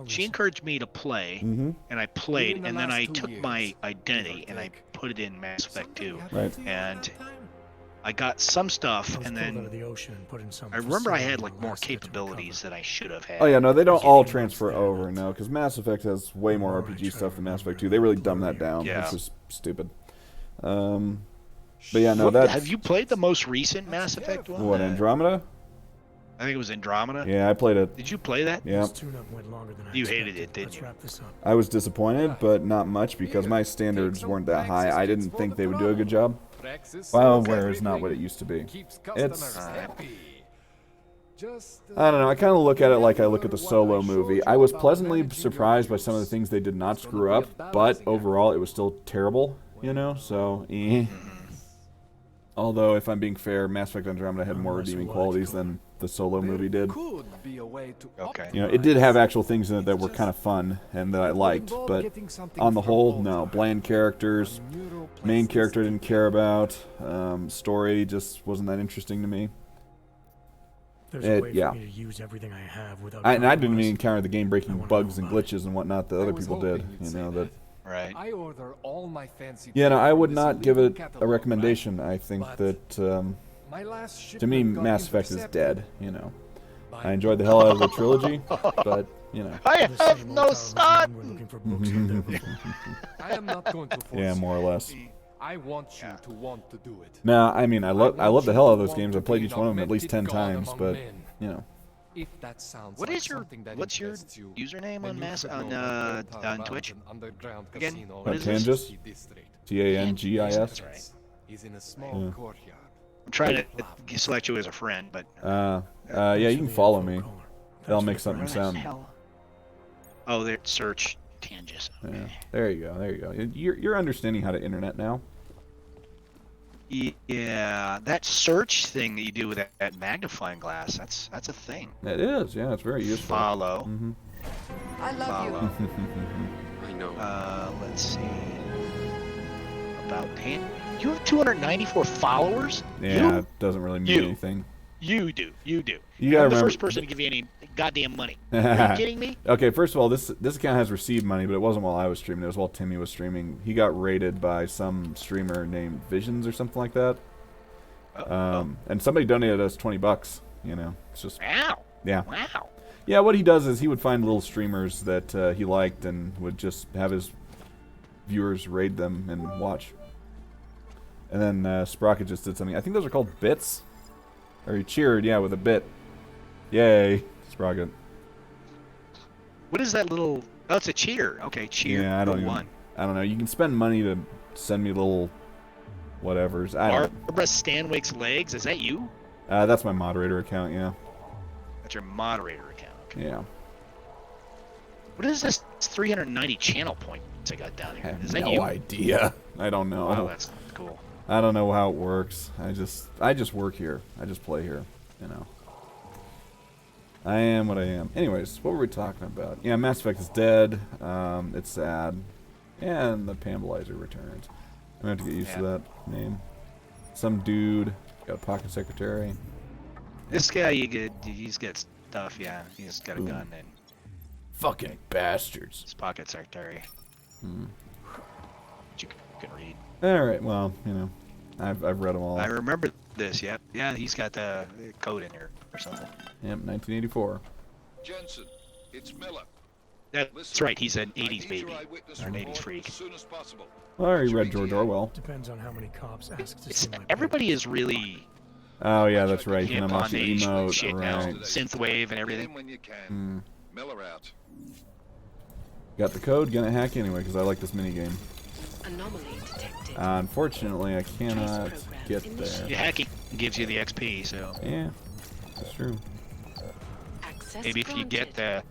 She encouraged me to play, and I played, and then I took my identity and I put it in Mass Effect 2, Right. and I got some stuff, and then I remember I had like more capabilities that I should have had. Oh yeah, no, they don't all transfer over, no, because Mass Effect has way more RPG stuff than Mass Effect 2. They really dumbed that down, which is stupid. But yeah, no, that. Have you played the most recent Mass Effect one? What, Andromeda? I think it was Andromeda. Yeah, I played it. Did you play that? Yeah. You hated it, didn't you? I was disappointed, but not much because my standards weren't that high. I didn't think they would do a good job. BioWare is not what it used to be. It's I don't know. I kind of look at it like I look at the Solo movie. I was pleasantly surprised by some of the things they did not screw up, but overall it was still terrible, you know? So, Although, if I'm being fair, Mass Effect Andromeda had more redeeming qualities than the Solo movie did. Okay. You know, it did have actual things in it that were kind of fun and that I liked, but on the whole, no. Bland characters, main character I didn't care about, story just wasn't that interesting to me. There's a way for me to use everything I have without and I didn't even encounter the game-breaking bugs and glitches and whatnot that other people did. You know that. Right. I order all my fancy. Yeah, no, I would not give it a recommendation. I think that to me, Mass Effect is dead. You know, I enjoyed the hell out of the trilogy, but you know. I have no son. I am not going to force Yeah, more or less. I want you to want to do it. No, I mean I love the hell out of those games. I played each one of them at least 10 times, but you know. If that sounds What like is your what's your username on Twitch? Again, what is Tangis? Tangis. Right. He's in a small courtyard. I'm trying to select you as a friend, but yeah, you can follow me. That'll make something sound. Oh, there, search Tangis. Yeah, there you go. There you go. You're understanding how to internet now. Yeah, that search thing that you do with that magnifying glass, that's a thing. It is, yeah, it's very useful. Follow. Mm-hmm. I love you. I know. Let's see. About you have 294 followers? Yeah, it doesn't really mean anything. You do. You gotta I'm the remember, first person to give you any goddamn money. Are you kidding me? Okay, first of all, this account has received money, but it wasn't while I was streaming. It was while Timmy was streaming. He got raided by some streamer named Visions or something like that. And somebody donated us $20. You know, it's just wow. Yeah. Wow. Yeah, what he does is he would find little streamers that he liked and would just have his viewers raid them and watch. And then Sprocket just did something. I think those are called bits. Or he cheered, yeah, with a bit. Yay, Sprocket. What is that little Oh, it's a cheer. Okay, cheer. Yeah, I don't know. You can spend money to send me little whatevers. Barbara Stanwyck's legs. Is that you? That's my moderator account. Yeah. That's your moderator account. Okay. Yeah. What is this 390 channel points I got down here? I have Is that no you? idea. I don't know. Oh, that's cool. I don't know how it works. I just work here. I just play here. You know. I am what I am. Anyways, what were we talking about? Yeah, Mass Effect is dead. It's sad. And the Pambolizer returns. I'm gonna have to get used to that name. Some dude got a pocket secretary. This guy, he's got stuff. Yeah, he's got a gun and fucking bastards. His pocket secretary. You can read. All right. Well, you know, I've read them all. I remember this. Yep. Yeah, he's got the code in there or something. Yep, 1984. Jensen, it's Miller. That's right. He's an 80s baby or an 80s freak. Well, I already read George Orwell. Depends on how many cops ask to see my Everybody is really. Oh yeah, that's right. You hip can on the emote, shit now. Synthwave and everything. When you can. Miller out. Got the code. Gonna hack anyway because I like this minigame. Anomaly detected. Unfortunately, I cannot get there. Yeah, hacking gives you the XP, so. Yeah, that's true. Maybe if you get the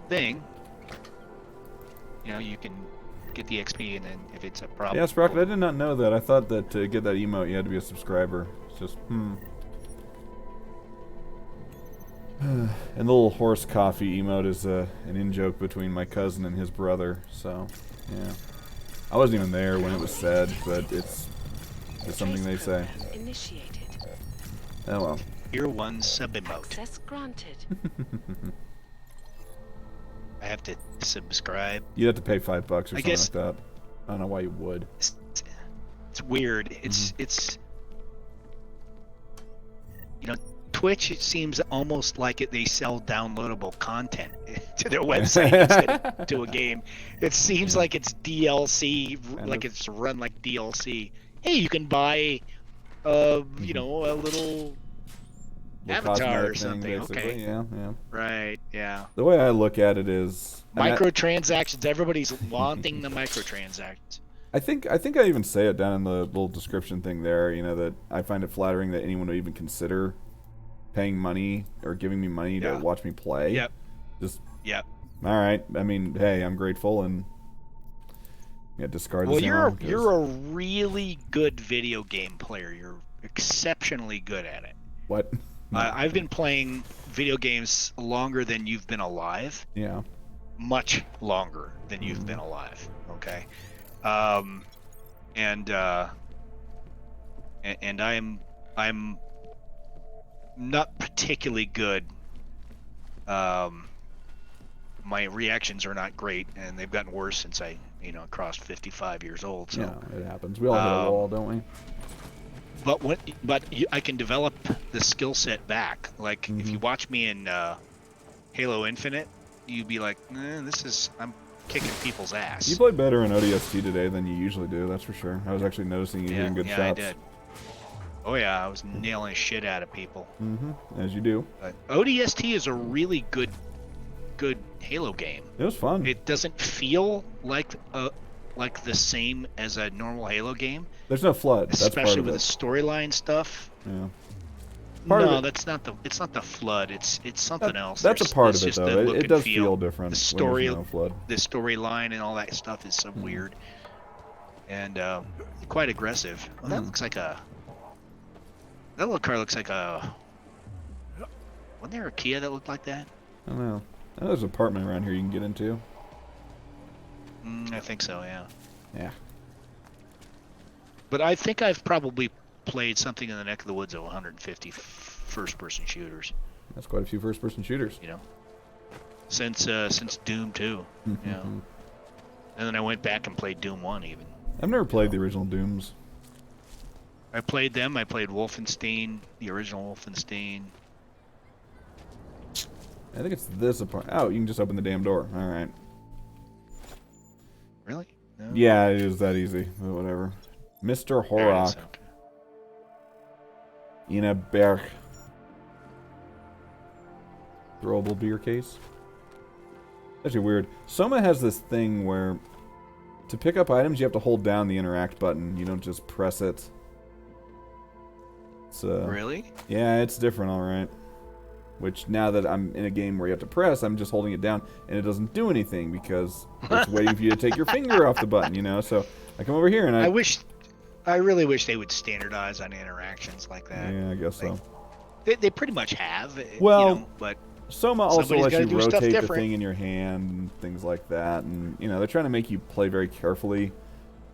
thing, you know, you can get the XP, and then if it's a problem. Yeah, Sprocket, I did not know that. I thought that to get that emote, you had to be a subscriber. It's just, And the little horse coffee emote is an in-joke between my cousin and his brother, so, yeah. I wasn't even there when it was said, but it's something they say. Initiated. Oh well. Tier 1 sub-emote. Access granted. I have to subscribe. You'd have to pay $5 or something guess, like that. I don't know why you would. It's weird. It's you know, Twitch, it seems almost like they sell downloadable content to their website instead of to a game. It seems like it's DLC, like it's run like DLC. Hey, you can buy, you know, a little avatar or something. Okay. Yeah. Right. Yeah. The way I look at it is microtransactions. Everybody's wanting the microtransactions. I think I even say it down in the little description thing there. You know, that I find it flattering that anyone would even consider paying money or giving me money to watch me play. Yep. Just. Yep. All right. I mean, hey, I'm grateful and. Yeah, discard. Well, you're a really good video game player. You're exceptionally good at it. What? I've been playing video games longer than you've been alive. Yeah. Much longer than you've been alive. Okay. And I'm not particularly good. My reactions are not great, and they've gotten worse since I, crossed 55 years old. So. Yeah, it happens. We all hit a wall, don't we? But I can develop the skill set back. Like if you watch me in Halo Infinite, you'd be like, I'm kicking people's ass. You played better in ODST today than you usually do. That's for sure. I was actually noticing you doing good shots. Yeah, I did. Oh yeah, I was nailing shit out of people. As you do. But ODST is a really good Halo game. It was fun. It doesn't feel like the same as a normal Halo game. There's no flood. That's especially part with of the storyline stuff. Yeah. It's not the flood. It's something else. That's a part of it, though. It does feel different. The story, when there's no flood. The storyline, and all that stuff is so weird, and quite aggressive. Well, that looks like a. That little car looks like a. Wasn't there a Kia that looked like that? I don't know. There's an apartment around here you can get into. I think so. Yeah. Yeah. But I think I've probably played something in the neck of the woods of 150 first-person shooters. That's quite a few first-person shooters. Since Doom 2. Yeah. And then I went back and played Doom 1 even. I've never played the original Dooms. I played them. I played Wolfenstein, the original Wolfenstein. I think it's this apartment. Oh, you can just open the damn door. All right. Really? No. Yeah, it is that easy. But whatever. Mr. Horrock. Ina Berg. Throwable beer case. Actually weird. Soma has this thing where to pick up items you have to hold down the interact button. You don't just press it. It's, really? Yeah, it's different, alright. Which, now that I'm in a game where you have to press, I'm just holding it down, and it doesn't do anything, because it's waiting for you to take your finger off the button, you know? So, I come over here and I really wish they would standardize on interactions like that. Yeah, I guess so. They pretty much have. Well, you know, but Soma also lets you do stuff rotate the different. thing in your hand and things like that, and, you know, they're trying to make you play very carefully,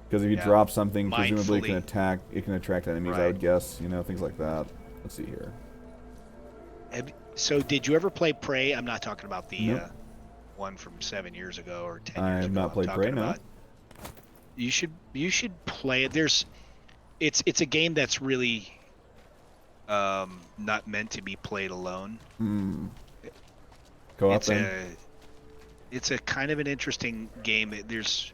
because if you drop something, presumably it can attract enemies, I would guess, you know, things like that. Let's see here. So, did you ever play Prey? I'm not talking about the Nope. one from 7 years ago or 10 I years have ago. not played Prey, no. You should play it. It's a game that's really not meant to be played alone. Co-op then? It's a kind of an interesting game. There's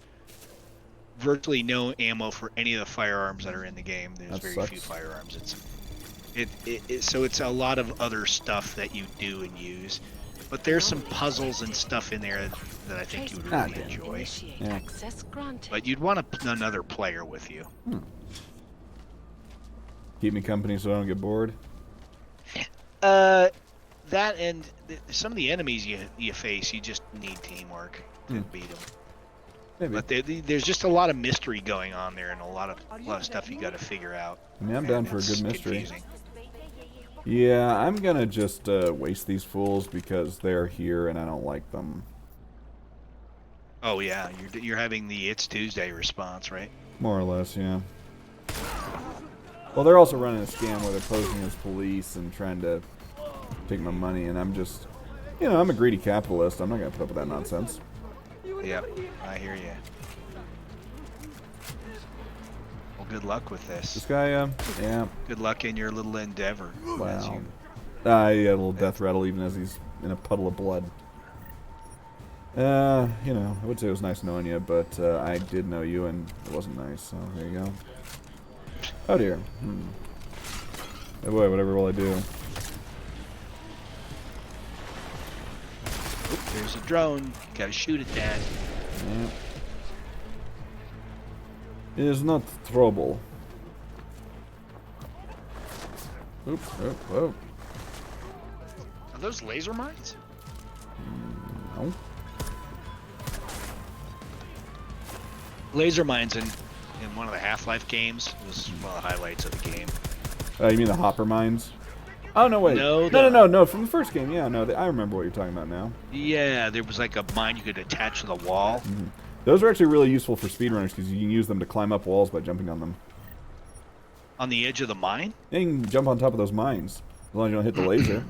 virtually no ammo for any of the firearms that are in the game. There's very few firearms. So it's a lot of other stuff that you do and use. But there's some puzzles and stuff in there that I think you would really enjoy. Yeah. But you'd want another player with you. Keep me company so I don't get bored. That and some of the enemies you face, you just need teamwork to beat them. Maybe. But there's just a lot of mystery going on there, and a lot of stuff you got to figure out. I mean, I'm down for a good mystery. Confusing. Yeah, I'm gonna just waste these fools because they're here and I don't like them. Oh yeah, you're having the It's Tuesday response, right? More or less, yeah. Well, they're also running a scam where they're posing as police and trying to take my money, and I'm just, you know, I'm a greedy capitalist. I'm not gonna put up with that nonsense. Yep, I hear you. Well, good luck with this. This guy, yeah. Good luck in your little endeavor. Wow. Yeah, a little death rattle even as he's in a puddle of blood. You know, I would say it was nice knowing you, but I did know you, and it wasn't nice, so there you go. Oh dear. Oh boy, whatever will I do? Oop, there's a drone. Gotta shoot at that. Yeah. It is not trouble. Oop, oh, whoa. Are those laser mines? No. Laser mines in one of the Half-Life games was one of the highlights of the game. You mean the hopper mines? Oh, no, wait. No, no, from the first game, yeah, no, I remember what you're talking about now. Yeah, there was like a mine you could attach to the wall. Those are actually really useful for speedrunners because you can use them to climb up walls by jumping on them. On the edge of the mine? Yeah, you can jump on top of those mines, as long as you don't hit the laser.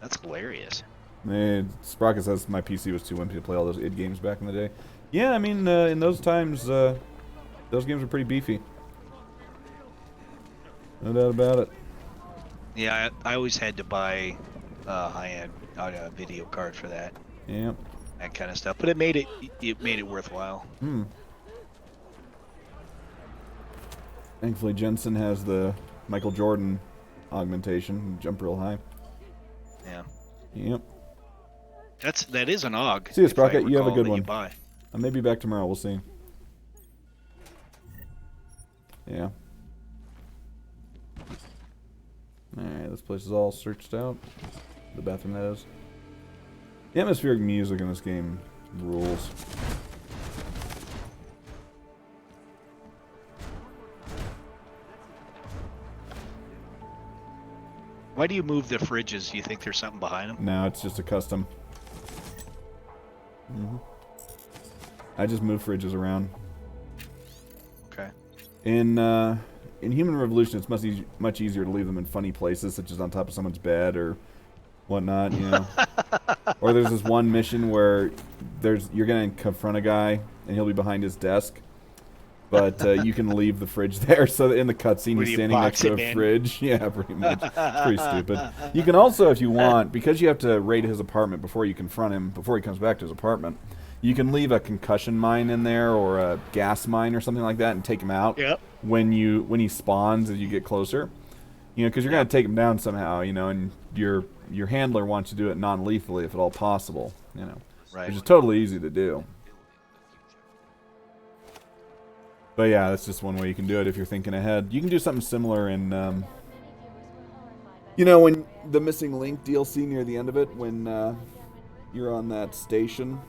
That's hilarious. Sprocket says my PC was too wimpy to play all those id games back in the day. Yeah, I mean, in those times, those games were pretty beefy. No doubt about it. Yeah, I always had to buy a high-end video card for that. Yeah. That kind of stuff, but it made it worthwhile. Thankfully, Jensen has the Michael Jordan augmentation, jump real high. Yeah. Yep. That is an AUG. See you, Sprocket. You have a good one. Buy. I may be back tomorrow. We'll see. Yeah. Alright, this place is all searched out. The bathroom, that is. The atmospheric music in this game rules. Why do you move the fridges? Do you think there's something behind them? No, it's just a custom. I just move fridges around. Okay. In Human Revolution, it's much easier to leave them in funny places, such as on top of someone's bed or whatnot, you know. Or there's this one mission where you're gonna confront a guy and he'll be behind his desk, but you can leave the fridge there, so that in the cutscene he's standing next to a fridge. Yeah, pretty much. It's pretty stupid. You can also, if you want, because you have to raid his apartment before you confront him, before he comes back to his apartment, you can leave a concussion mine in there or a gas mine or something like that and take him out. Yep. When he spawns as you get closer, you know, because you're gonna take him down somehow, you know, and your handler wants to do it non-lethally if at all possible, you know. which is totally easy to do. But yeah, that's just one way you can do it if you're thinking ahead. You can do something similar in, you know, when the Missing Link DLC near the end of it, when you're on that station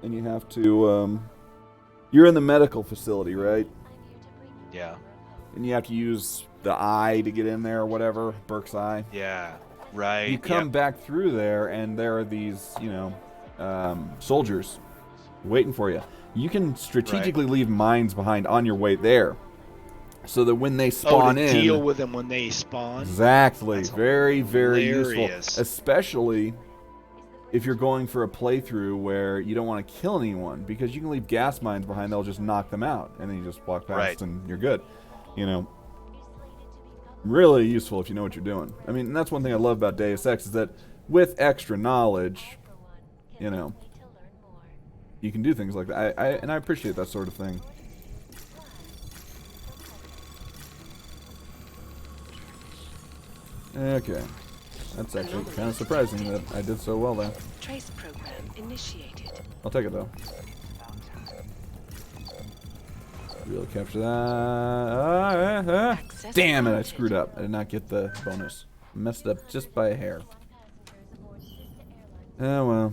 and you have to, you're in the medical facility, right? Yeah. And you have to use the eye to get in there or whatever, Burke's eye. Yeah, right. You come back through there and there are these, you know, soldiers waiting for you. You can strategically leave mines behind on your way there, so that when they spawn in, deal with them when they spawn. Exactly. That's very, very hilarious. useful, especially if you're going for a playthrough where you don't want to kill anyone, because you can leave gas mines behind. They'll just knock them out, and then you just walk past and you're good. You know, really useful if you know what you're doing. I mean, and that's one thing I love about Deus Ex is that with extra knowledge, you know, you can do things like that. I appreciate that sort of thing. Okay. That's actually kind of surprising that I did so well there. Trace program initiated. I'll take it though. Really capture that. Damn it, I screwed up. I did not get the bonus. Messed up just by a hair. Oh well.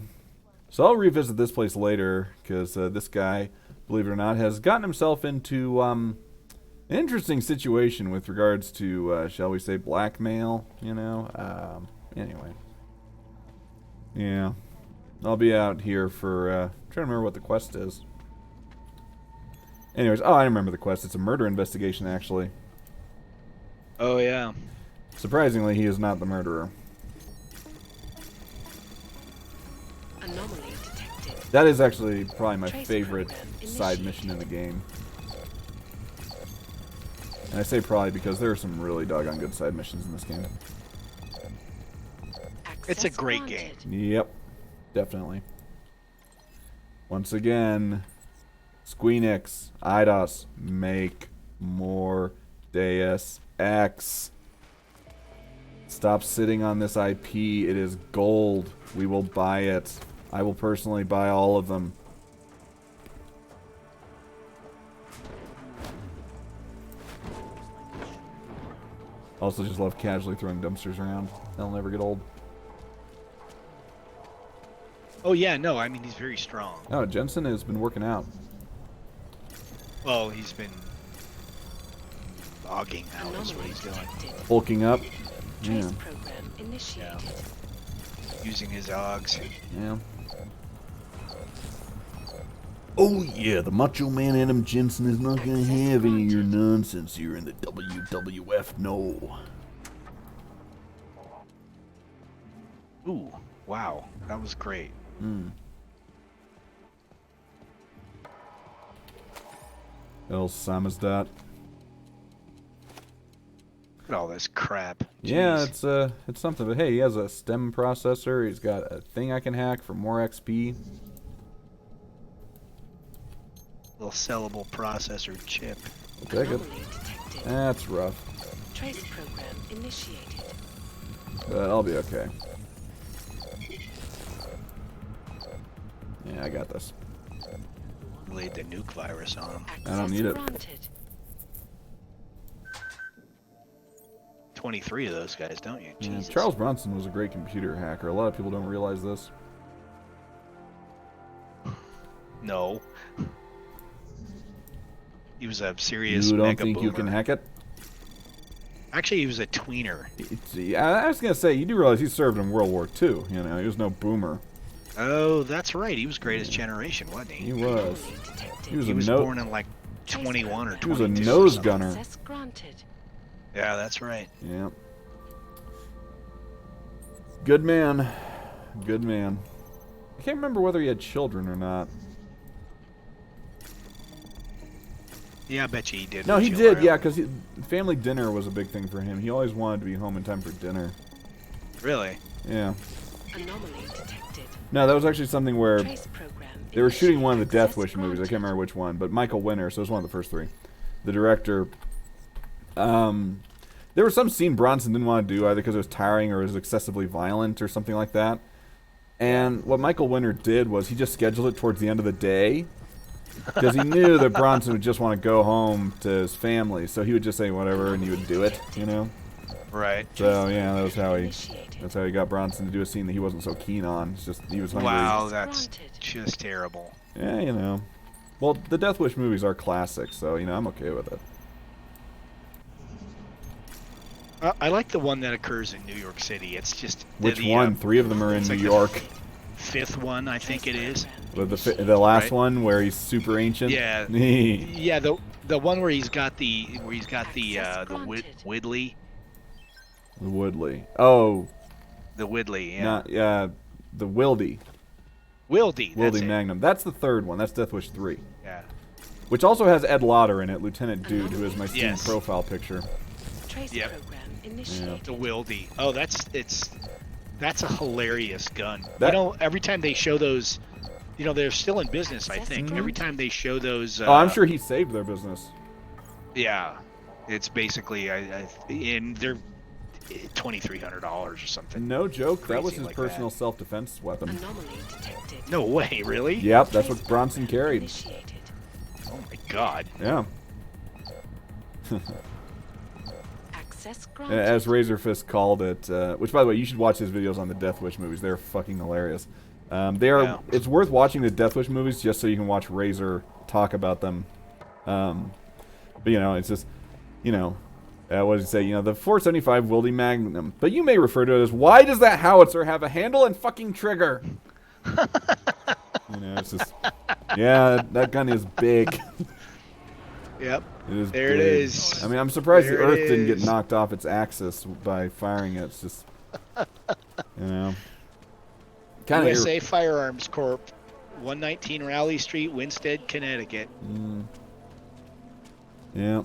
So I'll revisit this place later, because this guy, believe it or not, has gotten himself into an interesting situation with regards to, shall we say, blackmail, you know? Anyway. Yeah. I'll be out here for, trying to remember what the quest is. Anyways, oh, I remember the quest. It's a murder investigation, actually. Oh, yeah. Surprisingly, he is not the murderer. Anomaly detected. That is actually probably my favorite side mission in the game. And I say probably because there are some really doggone good side missions in this game. It's a great game. Yep, definitely. Once again, Squeenix, Eidos, make more Deus Ex. Stop sitting on this IP. It is gold. We will buy it. I will personally buy all of them. Also just love casually throwing dumpsters around. They'll never get old. Oh yeah, no, I mean he's very strong. Oh, Jensen has been working out. Well, he's been logging out is what he's doing. Bulking up. Yeah. Yeah. Using his ogs. Yeah. Oh yeah, the Macho Man Adam Jensen is not gonna have any of your nonsense here in the WWF. No. Ooh, wow, that was great. El Samizdat. Look at all this crap. Yeah, Jeez. it's something. But hey, he has a stem processor. He's got a thing I can hack for more XP. Little sellable processor chip. I'll take it. That's rough. Trace program initiated. But I'll be okay. Yeah, I got this. Laid the nuke virus on him. I don't need it. 23 of those guys, don't you? Yeah, Jesus. Charles Bronson was a great computer hacker. A lot of people don't realize this. No. He was a serious You don't mega think boomer. you can hack it? Actually, he was a tweener. I was gonna say, you do realize he served in World War II. You know, he was no boomer. Oh, that's right. He was Greatest Generation, wasn't he? He was. He was born in like 21 or 22. He was a nose gunner. Yeah, that's right. Yeah. Good man. Good man. I can't remember whether he had children or not. Yeah, I bet you he did. No, he did, yeah, because family dinner was a big thing for him. He always wanted to be home in time for dinner. Really? Yeah. Anomaly detected. No, that was actually something where they were shooting one of the Death Wish movies. I can't remember which one, but Michael Winner, so it was one of the first three. The director. There was some scene Bronson didn't want to do either because it was tiring or it was excessively violent or something like that. And what Michael Winner did was he just scheduled it towards the end of the day because he knew that Bronson would just want to go home to his family, so he would just say whatever and he would do it, you know? Right. So yeah, that's how he got Bronson to do a scene that he wasn't so keen on. It's just he was hungry. Wow, that's just terrible. Yeah, you know. Well, the Death Wish movies are classics, so you know I'm okay with it. I like the one that occurs in New York City. It's just Which one? 3 of them are in New York. Fifth one, I think it is. The last one where he's super ancient. Yeah. Yeah. The one where he's got the Woodley. The Woodley. Oh. The Woodley. Yeah. Yeah. The Wildy. Wildy. Magnum. That's the 3rd one. That's Death Wish 3. Yeah. Which also has Ed Lauder in it, Lieutenant Dude, who is my Steam profile picture. Yep. Yeah. The Wildy. Oh, that's a hilarious gun. You know, every time they show those, you know, they're still in business, I think. Every time they show those... I'm sure he saved their business. Yeah. It's basically, and they're $2,300 or something. No joke, that was his like personal self-defense weapon. No way, really? Yep, that's what Bronson carried. Oh my god. Yeah. As Razorfist called it, which by the way, you should watch his videos on the Death Wish movies. They're fucking hilarious. It's worth watching the Death Wish movies just so you can watch Razor talk about them. But you know, it's just, you know, what did he say? You know, the 475 Wildy Magnum. But you may refer to it as, why does that howitzer have a handle and fucking trigger? You know, it's just, yeah, that gun is big. Yep. It is there big. It is. I mean, I'm surprised there the Earth didn't get is. knocked off its axis by firing it. It's just, you know. Kind of USA Firearms Corp., 119 Raleigh Street, Winstead, Connecticut. Yeah.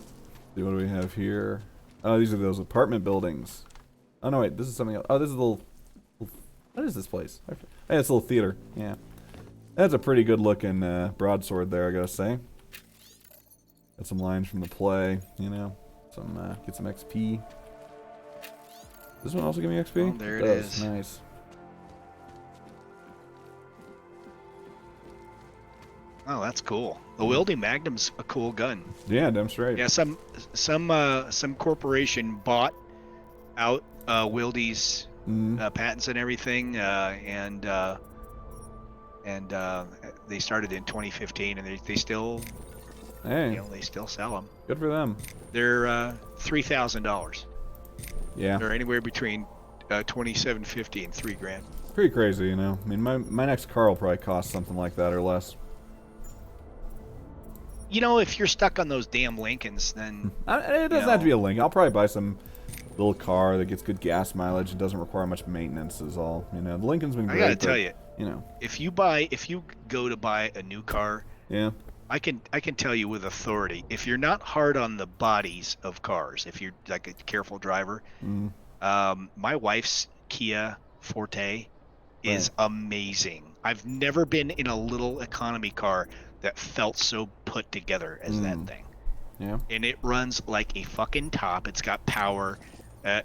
See, what do we have here? Oh, these are those apartment buildings. Oh, no, wait. This is something else. Oh, this is a little... What is this place? Hey, it's a little theater. Yeah. That's a pretty good looking broadsword there, I gotta say. Got some lines from the play, you know. Get some XP. This one also give me XP? Oh, there it is. Nice. Oh, that's cool. The Wildy Magnum's a cool gun. Yeah, damn straight. Yeah, some corporation bought out Wildy's patents and everything, and they started in 2015, and they still, hey, you know, they still sell them. Good for them. They're $3,000. Yeah. They're anywhere between $2,750 and $3,000. Pretty crazy, you know. I mean, my next car will probably cost something like that or less. You know, if you're stuck on those damn Lincolns, then it doesn't have to be a Lincoln. I'll probably buy some little car that gets good gas mileage and doesn't require much maintenance. Is all. You know, the Lincoln's been great. I gotta tell you, you know, if you go to buy a new car, yeah, I can tell you with authority, if you're not hard on the bodies of cars, if you're like a careful driver, my wife's Kia Forte is amazing. I've never been in a little economy car that felt so put together as that thing. Yeah. And it runs like a fucking top. It's got power.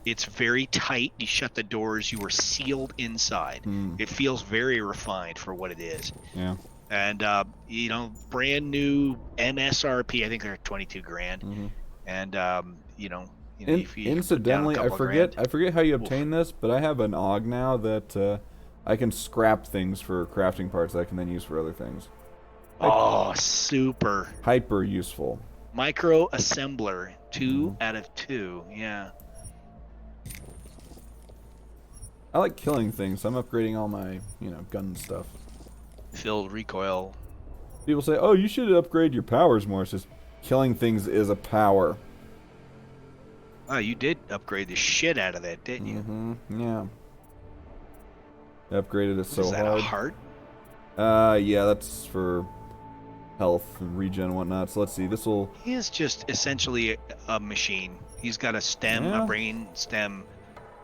It's very tight. You shut the doors. You are sealed inside. It feels very refined for what it is. Yeah. And you know, brand new MSRP. I think they're $22,000. And you know, if you incidentally, I forget how you obtain this, but I have an AUG now that I can scrap things for crafting parts that I can then use for other things. Oh, super. Hyper useful. Micro assembler, 2 out of 2. Yeah. I like killing things, so I'm upgrading all my, you know, gun stuff. Filled recoil. People say, "Oh, you should upgrade your powers more." It's just killing things is a power. Oh, you did upgrade the shit out of that, didn't you? Yeah. I upgraded it so hard. Is that hard. a heart? Yeah, that's for health and regen and whatnot. So let's see. This will. He is just essentially a machine. He's got a stem, a brain stem,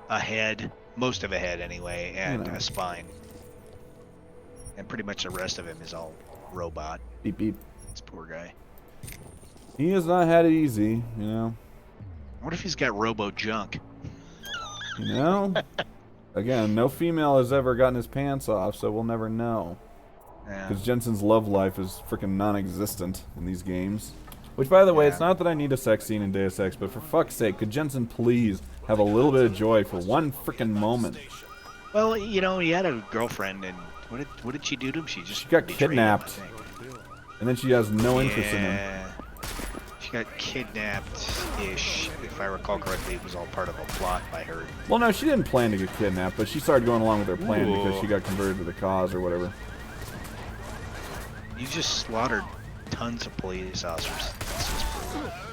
a head, most of a head anyway, and a spine. And pretty much the rest of him is all robot. Beep beep. This poor guy. He has not had it easy, you know. What if he's got robo junk? You know, again, no female has ever gotten his pants off, so we'll never know. Because Jensen's love life is freaking non-existent in these games. Which, by the way, it's not that I need a sex scene in Deus Ex, but for fuck's sake, could Jensen please have a little bit of joy for one freaking moment? Well, you know, he had a girlfriend, and what did she do to him? She got kidnapped. And then she has no interest in him. She got kidnapped-ish. If I recall correctly, it was all part of a plot by her. Well, no, she didn't plan to get kidnapped, but she started going along with her plan because she got converted to the cause or whatever. You just slaughtered tons of police officers.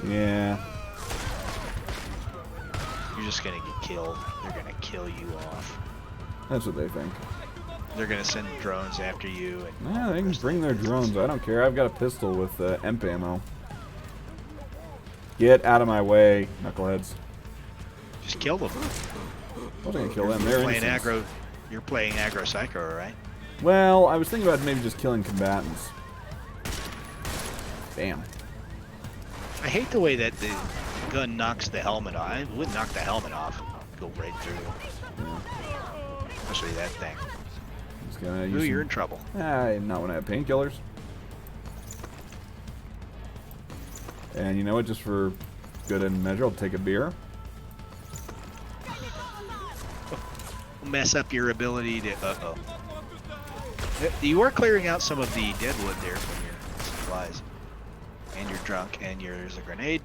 Yeah. You're just gonna get killed. They're gonna kill you off. That's what they think. They're gonna send drones after you. And Yeah, they can bring their drones. I don't care. I've got a pistol with EMP ammo. Get out of my way, knuckleheads. just kill them. I wasn't gonna kill them. They're playing innocents. aggro. You're playing aggro psycho, right? Well, I was thinking about maybe just killing combatants. Damn. I hate the way that the gun knocks the helmet off. It would knock the helmet off. Go right through. Yeah. Especially that thing. Just gonna Ooh, use you're some- in trouble. Not when I have painkillers. And you know what? Just for good and measure, I'll take a beer. Mess up your ability to. You are clearing out some of the dead wood there from your supplies. And you're drunk, and there's a grenade.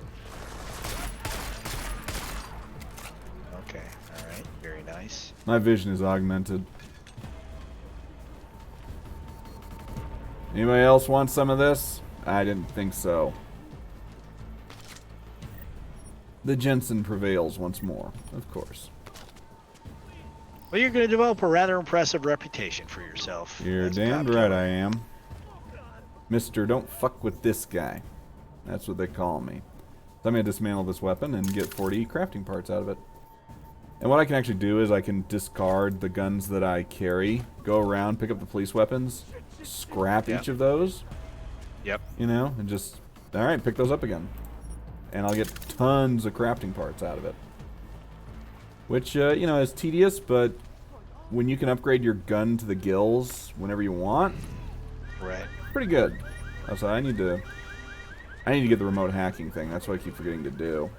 Okay, alright, very nice. My vision is augmented. Anybody else want some of this? I didn't think so. The Jensen prevails once more, of course. Well, you're going to develop a rather impressive reputation for yourself. You're damned right I am. Mr. Don't fuck with this guy. That's what they call me. So I'm going to dismantle this weapon and get 40 crafting parts out of it. And what I can actually do is I can discard the guns that I carry, go around, pick up the police weapons, scrap each of those. Yep. You know, and just, alright, pick those up again. And I'll get tons of crafting parts out of it. Which, you know, is tedious, but when you can upgrade your gun to the gills whenever you want, right? Pretty good. Also, I need to get the remote hacking thing. That's what I keep forgetting to do.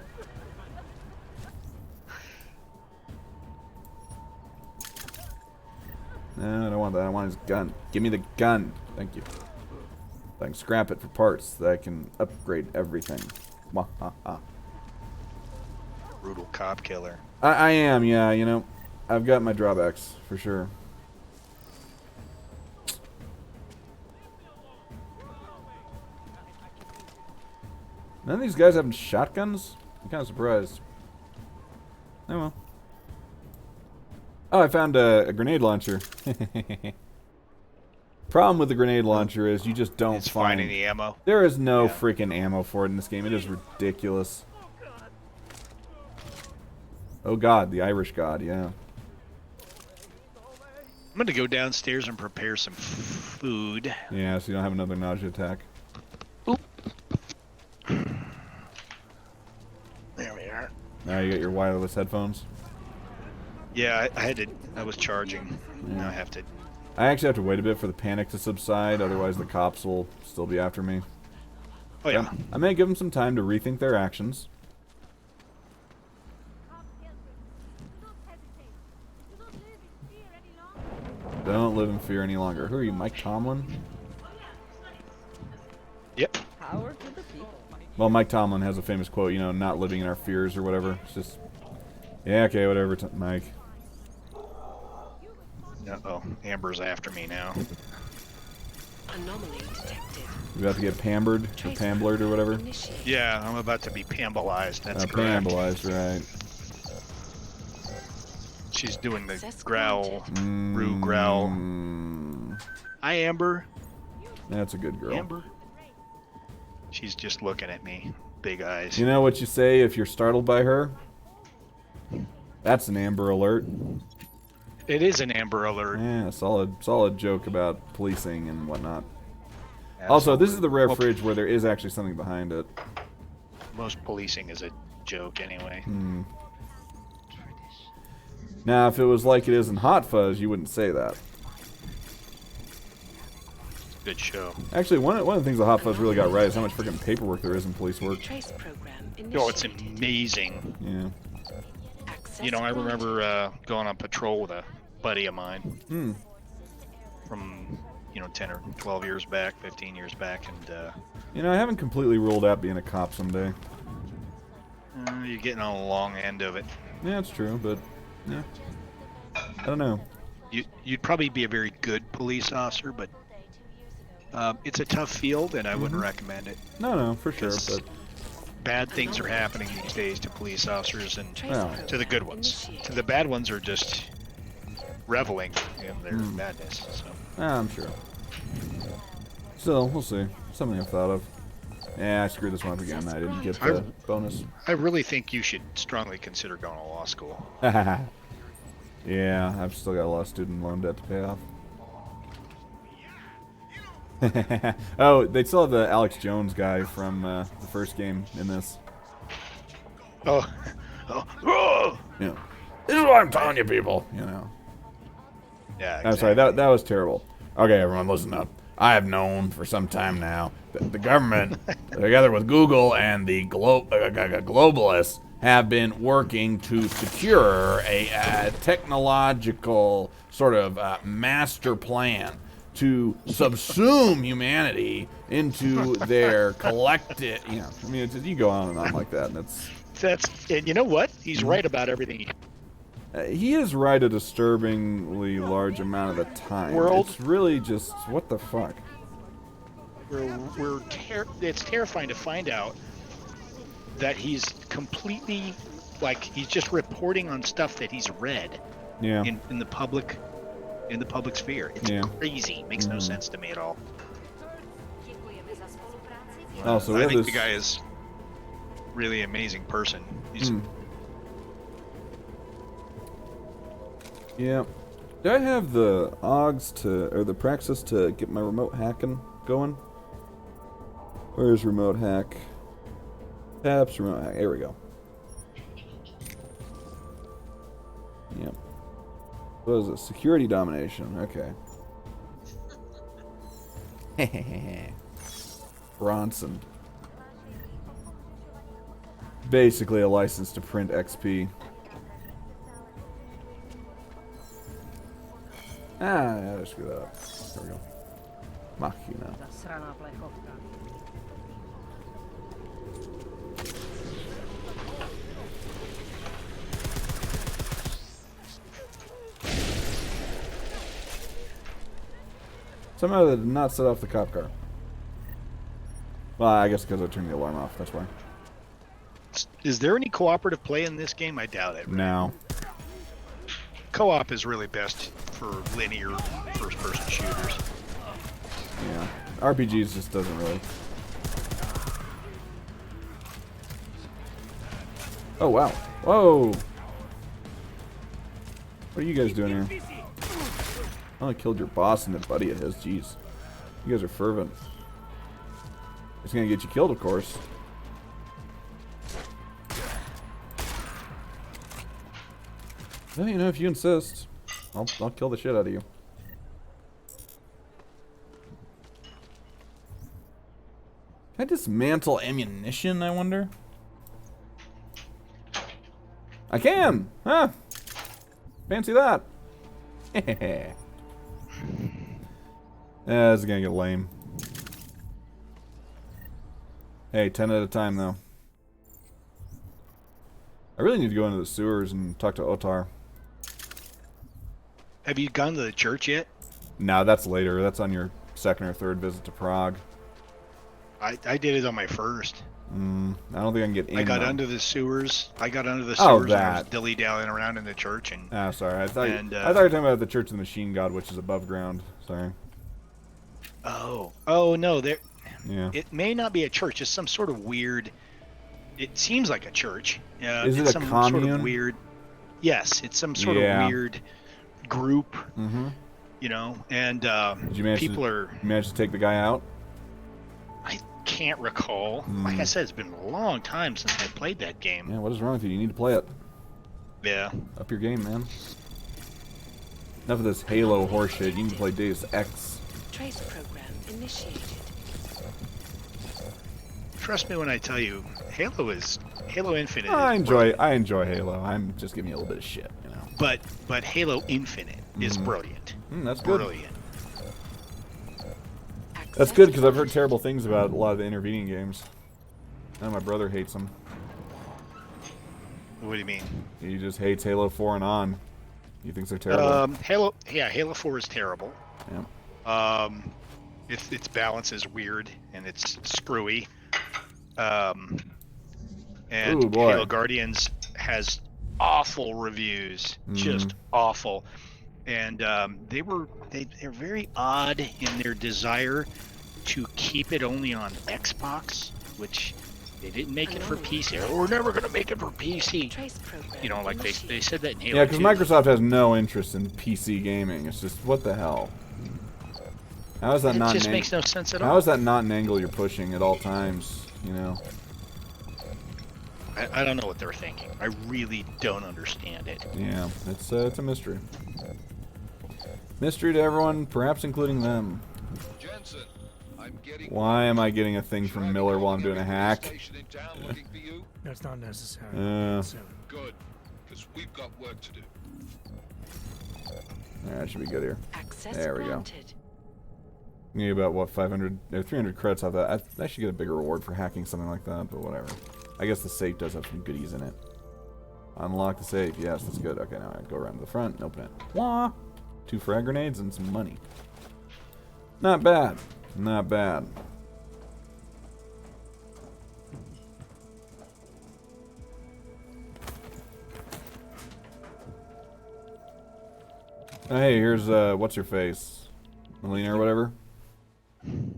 No, I don't want that. I want his gun. Give me the gun. Thank you. I can scrap it for parts that I can upgrade everything. Mwahaha. Brutal cop killer. I am, yeah, you know. I've got my drawbacks, for sure. None of these guys having shotguns? I'm kind of surprised. Oh well. Oh, I found a grenade launcher. Problem with the grenade launcher is you just don't find any ammo. There is no freaking ammo for it in this game. It is ridiculous. Oh god, the Irish god, yeah. I'm going to go downstairs and prepare some food. Yeah, so you don't have another nausea attack. There we are. Now you got your wireless headphones. Yeah, I was charging. Now I have to. I actually have to wait a bit for the panic to subside, otherwise the cops will still be after me. Oh yeah. I may give them some time to rethink their actions. Don't live in fear any longer. Who are you, Mike Tomlin? Yep. Power to the people. Well, Mike Tomlin has a famous quote, you know, not living in our fears or whatever. It's just, yeah, okay, whatever, Mike. Uh-oh, Amber's after me now. Anomaly detected. We have to get pambered, or pamblered, or whatever. Yeah, I'm about to be pambolized. That's correct. Pambolized, right. She's doing the growl, Rue growl. Hi, Amber. That's a good girl. Amber. She's just looking at me, big eyes. You know what you say if you're startled by her? That's an Amber Alert. It is an Amber Alert. Yeah, solid joke about policing and whatnot. Also, this is the rare fridge where there is actually something behind it. Most policing is a joke anyway. Now, if it was like it is in Hot Fuzz, you wouldn't say that. Good show. Actually, one of the things that Hot Fuzz really got right is how much freaking paperwork there is in police work. Oh, it's amazing. Yeah. You know, I remember going on patrol with a buddy of mine from, 10 or 12 years back, 15 years back, and I haven't completely ruled out being a cop someday. you're getting on the long end of it. Yeah, it's true, but yeah, I don't know. You'd probably be a very good police officer, but it's a tough field, and I wouldn't recommend it. No, for sure. But bad things are happening these days to police officers and to the good ones. To the bad ones are just reveling in their madness. So. I'm sure. Still, we'll see. Something I've thought of. Yeah, I screwed this one up again. I didn't get the bonus. I really think you should strongly consider going to law school. Yeah, I've still got a lot of student loan debt to pay off. Oh, they still have the Alex Jones guy from the first game in this. Oh. Yeah. This is what I'm telling you, people. Yeah, exactly. I'm sorry, that was terrible. Okay, everyone, listen up. I have known for some time now that the government, together with Google and the globalists, have been working to secure a technological sort of master plan to subsume humanity into their collective. You go on and on like that, and and you know what? He's right about everything. He is right a disturbingly large amount of the time. It's really just, what the fuck? It's terrifying to find out that he's completely, he's just reporting on stuff that he's read in the public sphere. It's crazy. It makes no sense to me at all. Oh, so I think the guy is really an amazing person. He's Yeah. Do I have the OGs or the Praxis to get my remote hacking going? Where's remote hack? Tabs, remote hack. There we go. Yep. What is it? Security domination. Okay. Bronson. Basically a license to print XP. Yeah, I screwed that up. There we go. Machina. Somehow they did not set off the cop car. Well, I guess because I turned the alarm off, that's why. Is there any cooperative play in this game? I doubt it. Right? No. Co-op is really best for linear first-person shooters. Yeah. RPGs just doesn't really. Oh, wow. Whoa! What are you guys doing here? I only killed your boss and the buddy of his. Jeez. You guys are fervent. It's gonna get you killed, of course. Well, if you insist, I'll kill the shit out of you. Can I dismantle ammunition, I wonder? I can! Huh! Fancy that! Yeah, this is gonna get lame. Hey, 10 at a time, though. I really need to go into the sewers and talk to Otar. Have you gone to the church yet? No, that's later. That's on your second or third visit to Prague. I did it on my first. I don't think I can get in. I got though. under the sewers. I got under the sewers and I was that. dilly-dallying around in the church. And sorry. I thought you were talking about the Church of the Machine God, which is above ground. Sorry. Oh no, there. Yeah. It may not be a church. It's some sort of weird. It seems like a church. Is it's it a some commune? Sort of weird. Yes, it's some sort of weird group. Mm-hmm. And Did you manage people You managed to take the guy out? I can't recall. Like I said, it's been a long time since I played that game. Yeah, what is wrong with you? You need to play it. Yeah. Up your game, man. Enough of this Halo horseshit. You need to play Deus Ex. Trace program initiated. Trust me when I tell you, Halo Infinite. I enjoy Halo. I'm just giving you a little bit of shit, you know. But Halo Infinite is brilliant. That's good. Brilliant. That's good because I've heard terrible things about a lot of the intervening games. And my brother hates them. What do you mean? He just hates Halo 4 and on. He thinks they're terrible. Halo 4 is terrible. Yeah. Its balance is weird and it's screwy. And Ooh, boy. Halo Guardians has awful reviews, just awful. And they're very odd in their desire to keep it only on Xbox, which they didn't make it for PC. We're never going to make it for PC. You know, like they said that in Halo. Yeah, because 2. Microsoft has no interest in PC gaming. It's just, what the hell? How is that not? It just makes no sense at all. How is that not an angle you're pushing at all times? You know. I don't know what they're thinking. I really don't understand it. Yeah, it's a mystery. Mystery to everyone, perhaps including them. Jensen, I'm getting. Why am I getting a thing from Miller while I'm doing a hack? That's not necessary. Good, because we've got work to do. That should be good here. Access there we granted. go. Need about what 500 or 300 credits off that. I should get a bigger reward for hacking something like that, but whatever. I guess the safe does have some goodies in it. Unlock the safe. Yes, that's good. Okay, now I go around to the front and open it. Wah! 2 frag grenades and some money. Not bad. Not bad. Hey, here's what's your face? Melina or whatever?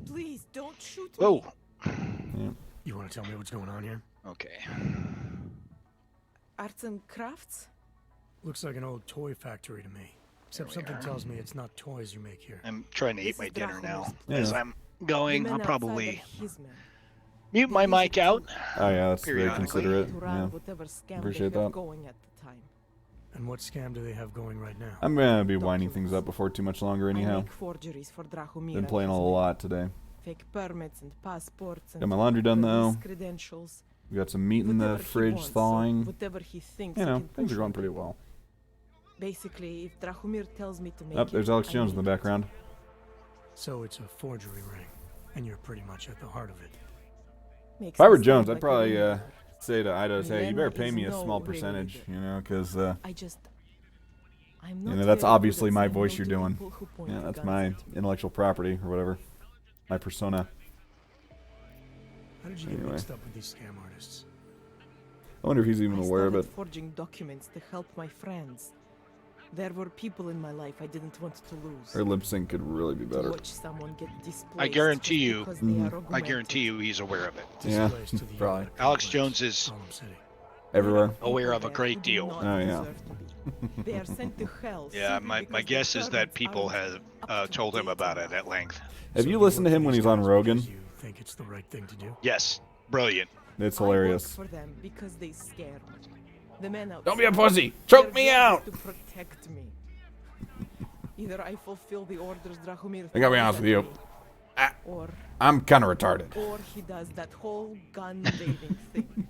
Please don't shoot me. Whoa. Yeah. You want to tell me what's going on here? Okay. Arts and crafts? Looks like an old toy factory to me. Except something tells me it's not toys you make here. I'm trying to eat my dinner now. Yeah. As I'm going, The men I'll probably outside are his men. mute my mic out. Oh yeah, that's very periodically. considerate. To Yeah. run whatever scam Appreciate they have that. going at the time. And what scam do they have going right now? I'm gonna be winding things up before too much longer I anyhow. make forgeries for Drahomir. Been playing a and his men. lot today. Fake permits and passports and Got my laundry done though. police credentials. We got some meat in the Whatever he fridge wants, so thawing. whatever he thinks You he know, can things push are going on pretty people. well. Basically, if Drahomir tells me to make Oh, it, there's Alex I Jones in the make it. background. So it's a forgery ring, and you're pretty much at the heart of it. Makes If I were me Jones, sound I'd like a probably ringleader. say to Idos, hey, you Lena better pay is me a no small percentage, ringleader. you know, because I just... I'm you not know that's very obviously good at my saying voice no you're to doing. people who point Yeah, their that's guns my at me. intellectual property or whatever, my persona. How did you get Anyway. mixed up with these scam artists? I wonder if he's even I aware of started it. forging documents to help my friends. There were people in my life I didn't want to lose. Her lip sync could really be To better. watch someone get displaced I guarantee just you. because they are I augmented. guarantee you, he's aware of it. Yeah, Displaced to the probably. United Alex Complex, Jones is Solemn City. Everywhere. aware of a People there great who do deal. not Oh, yeah. deserve to be. They are sent to hell. Yeah, simply my because guess their is that permits people aren't have up to told him date about it enough. at length. Have So you you listened to work him for when these he's on guys Rogan? because You think it's the right thing to do? Yes, brilliant. It's I work hilarious. for them because they scare me. The men outside, Don't be a pussy! Choke their me job out! is to protect me. Either I fulfill the orders Drahomir I gotta be throws honest at with you. me, or I'm kind of retarded. or he does that whole gun waving thing.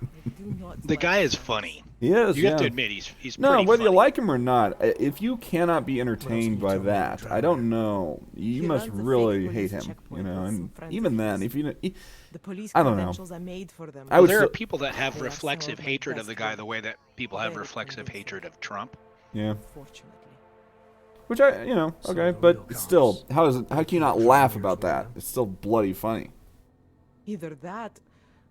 I do not The like guy is guns. funny. He is, You have to yeah. admit, he's No, pretty whether you funny. like him or not, if you cannot be entertained you by tell me that, you're I don't know. You He must runs a fake really police hate him, checkpoint you know. with And some friends even of then, his. if you, The police I don't know. credentials I made for them. I Well, would there say- are people that have They are some reflexive of my hatred of best the guy friends. the way that people have Very reflexive convincing. hatred of Trump. yeah. Fortunately. Which I, you know, So okay, the but real still, cops. how can you not laugh about that? It's still bloody funny. Either that,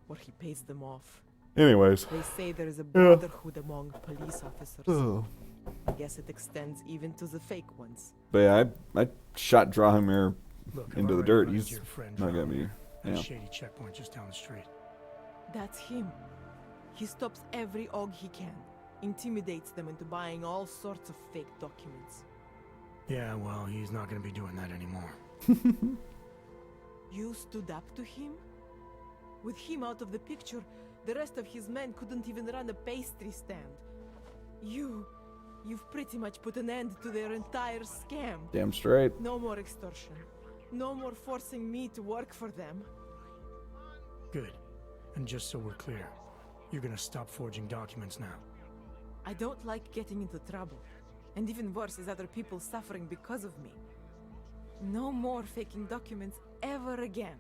or he pays them off. Anyways. They say there is a brotherhood among police officers. Oh. I guess it extends even to the fake ones. But yeah, I shot Drahomir Look, I've into the already dirt. run He's into your friend not gonna Drahomir be. at a Yeah. shady checkpoint just down the street. That's him. He stops every AUG he can, intimidates them into buying all sorts of fake documents. Yeah, well, he's not going to be doing that anymore. You stood up to him? With him out of the picture, the rest of his men couldn't even run a pastry stand. You've pretty much put an end to their entire scam. Damn straight. No more extortion. No more forcing me to work for them. Good. And just so we're clear, you're gonna stop forging documents now. I don't like getting into trouble. And even worse is other people suffering because of me. No more faking documents ever again.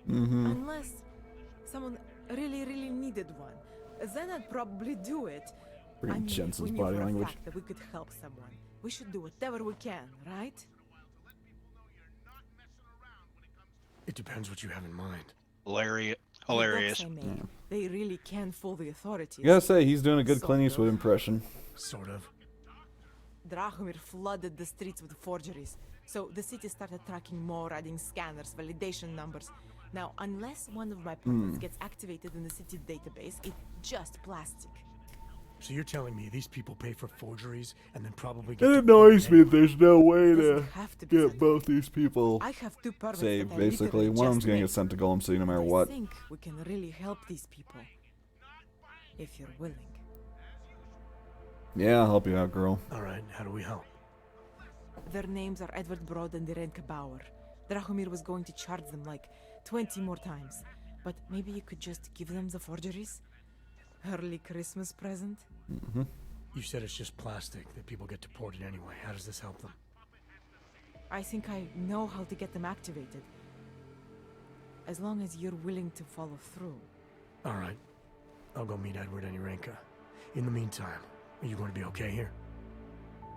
Unless someone really needed one. Then I'd probably do it. Bring I mean, Jensen's we knew body for a language. fact that we could help someone. We should do whatever we can, right? It depends what you have in mind. Hilarious. The docs I made, they really can fool the authorities. You gotta say, he's doing a good Sort Clint of. Eastwood impression. Sort of. Drahomir flooded the streets with forgeries, so the city started tracking more, adding scanners, validation numbers. Now, unless one of my products gets activated in the city database, it's just plastic. So you're telling me these people pay for forgeries and then probably get It annoys me that there's no way to have to be get both these people I have two permits saved, that I basically. literally One of them's just gonna made. get sent to Golem City no matter I what. think we can really help these people. If you're willing. Yeah, I'll help you out, girl. Alright, how do we help? Their names are Edward Brod and Irenka Bauer. Drahomir was going to charge them like 20 more times. But maybe you could just give them the forgeries? Early Christmas present? You said it's just plastic that people get deported anyway. How does this help them? I think I know how to get them activated. As long as you're willing to follow through. Alright. I'll go meet Edward and Irenka. In the meantime, are you going to be okay here?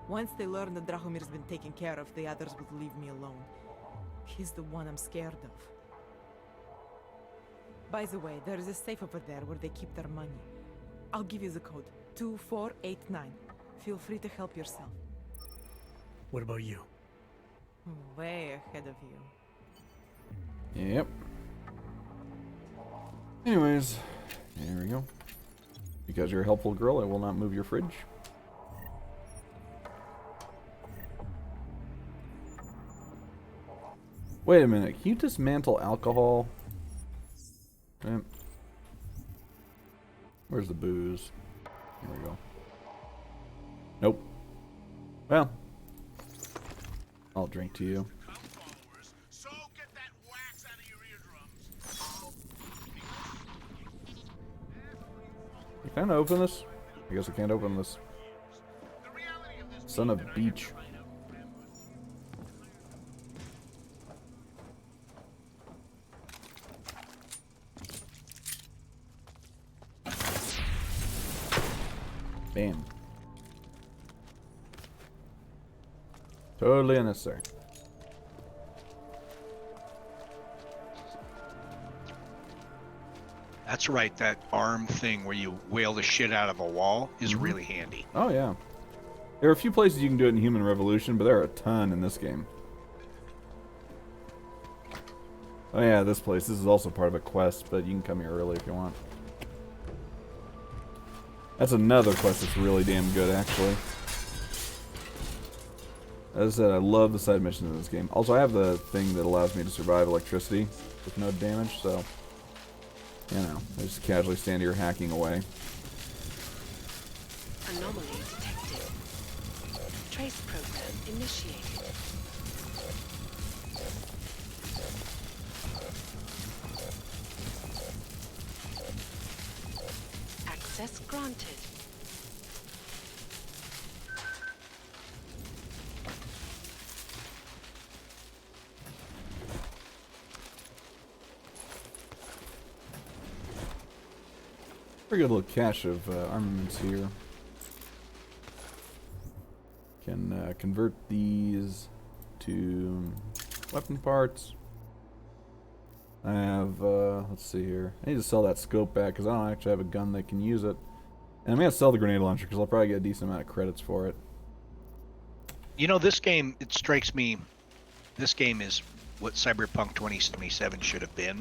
Once they learn that Drahomir's been taken care of, the others would leave me alone. He's the one I'm scared of. By the way, there is a safe over there where they keep their money. I'll give you the code. 2489. Feel free to help yourself. What about you? Way ahead of you. Yep. Anyways, there we go. Because you're a helpful girl, I will not move your fridge. Wait a minute, can you dismantle alcohol? Where's the booze? Here we go. Nope. Well, I'll drink to you. Can I open this? I guess I can't open this. Son of Beach. Bam. Totally unnecessary. That's right, that arm thing where you whale the shit out of a wall is really handy. Oh yeah. There are a few places you can do it in Human Revolution, but there are a ton in this game. Oh yeah, this place. This is also part of a quest, but you can come here early if you want. That's another quest that's really damn good, actually. As I said, I love the side missions in this game. Also, I have the thing that allows me to survive electricity with no damage, so... You know, I just casually stand here hacking away. Anomaly detected. Trace program initiated. Access granted. Pretty good little cache of armaments here. Can convert these to weapon parts. I have, let's see here. I need to sell that scope back because I don't actually have a gun that can use it. And I'm going to sell the grenade launcher because I'll probably get a decent amount of credits for it. You know, this game, it strikes me, this game is what Cyberpunk 2077 should have been.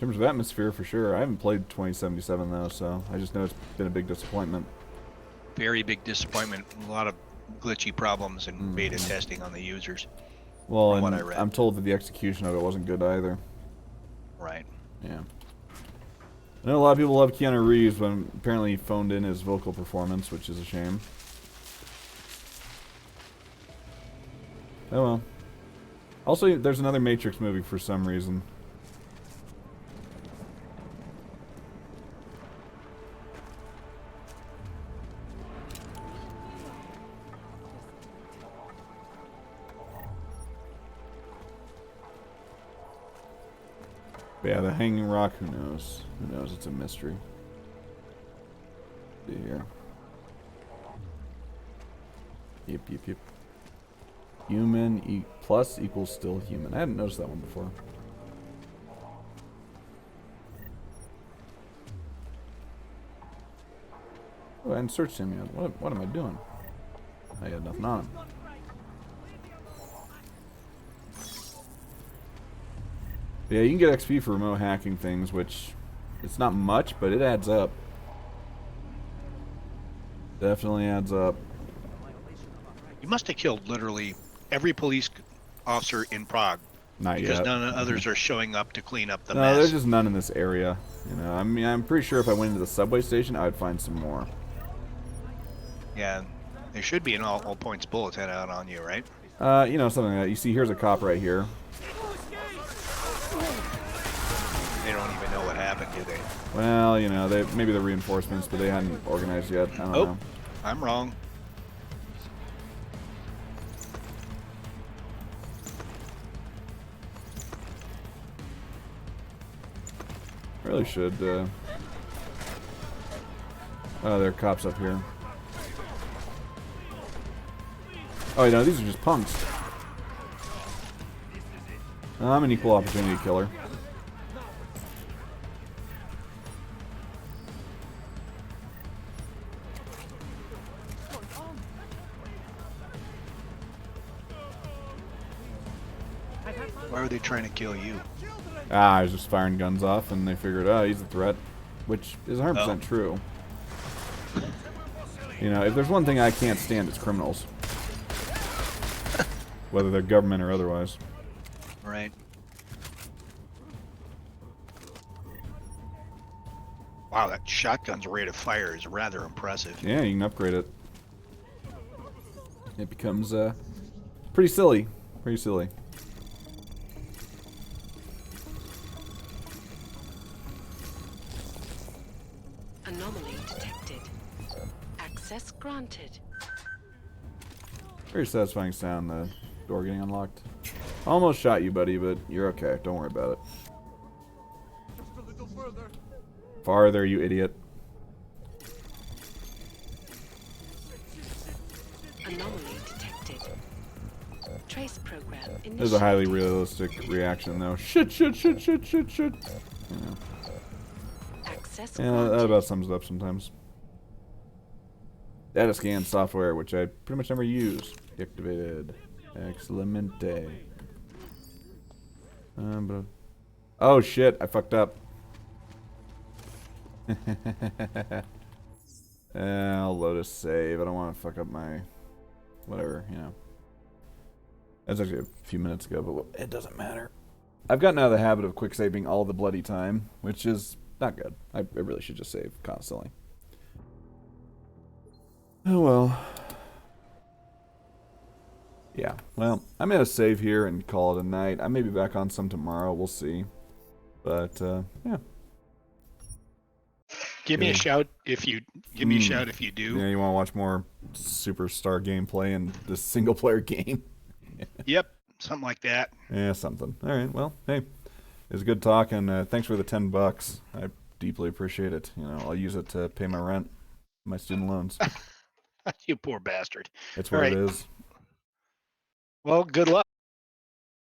In terms of atmosphere, for sure. I haven't played 2077 though, so I just know it's been a big disappointment. Very big disappointment. A lot of glitchy problems and beta testing on the users. Well, from what and I read. I'm told that the execution of it wasn't good either. Right. Yeah. I know a lot of people love Keanu Reeves, but apparently he phoned in his vocal performance, which is a shame. Oh well. Also, there's another Matrix movie for some reason. But yeah, the Hanging Rock, who knows? Who knows? It's a mystery. See here. Yep. Human plus equals still human. I hadn't noticed that one before. Oh, I hadn't searched him yet. What am I doing? I had nothing on him. Yeah, you can get XP for remote hacking things, which it's not much, but it adds up. Definitely adds up. You must have killed literally every police officer in Prague. Not because yet. None of the others are showing up to clean up the No, mess. there's just none in this area. You know, I mean, I'm pretty sure if I went into the subway station, I would find some more. Yeah, there should be an all points bulletin out on you, right? You know, something like that. You see, here's a cop right here. They don't even know what happened, do they? Well, you know, maybe the reinforcements, but they hadn't organized yet. I don't know. I'm wrong. Really should. Oh, there are cops up here. Oh, you know, these are just punks. I'm an equal opportunity killer. Why are they trying to kill you? I was just firing guns off, and they figured, oh, he's a threat, which is 100% true. You know, if there's one thing I can't stand, it's criminals. Whether they're government or otherwise. Right. Wow, that shotgun's rate of fire is rather impressive. Yeah, you can upgrade it. It becomes, pretty silly. Pretty silly. Anomaly detected. Access granted. Very satisfying sound, the door getting unlocked. Almost shot you, buddy, but you're okay. Don't worry about it. Just a little further. Farther, you idiot. Anomaly detected. Trace program initiated. This is a highly realistic reaction, though. Shit. You know. Access Yeah, that about sums it up sometimes. Data scan software, which I pretty much never use. Deactivated. Excelente. Oh shit, I fucked up. I'll load a save. I don't want to fuck up my... whatever, you know. That's actually a few minutes ago, but it doesn't matter. I've gotten out of the habit of quick saving all the bloody time, which is not good. I really should just save constantly. Oh well. Yeah, well, I'm going to save here and call it a night. I may be back on some tomorrow. We'll see. But, yeah. Give me a shout if you do. Yeah, you want to watch more Superstar gameplay in this single-player game? Yep, something like that. Yeah, something. All right, well, hey, it was a good talk, and thanks for the $10. I deeply appreciate it. You know, I'll use it to pay my rent, my student loans. You poor bastard. It's what it is. Well, good luck.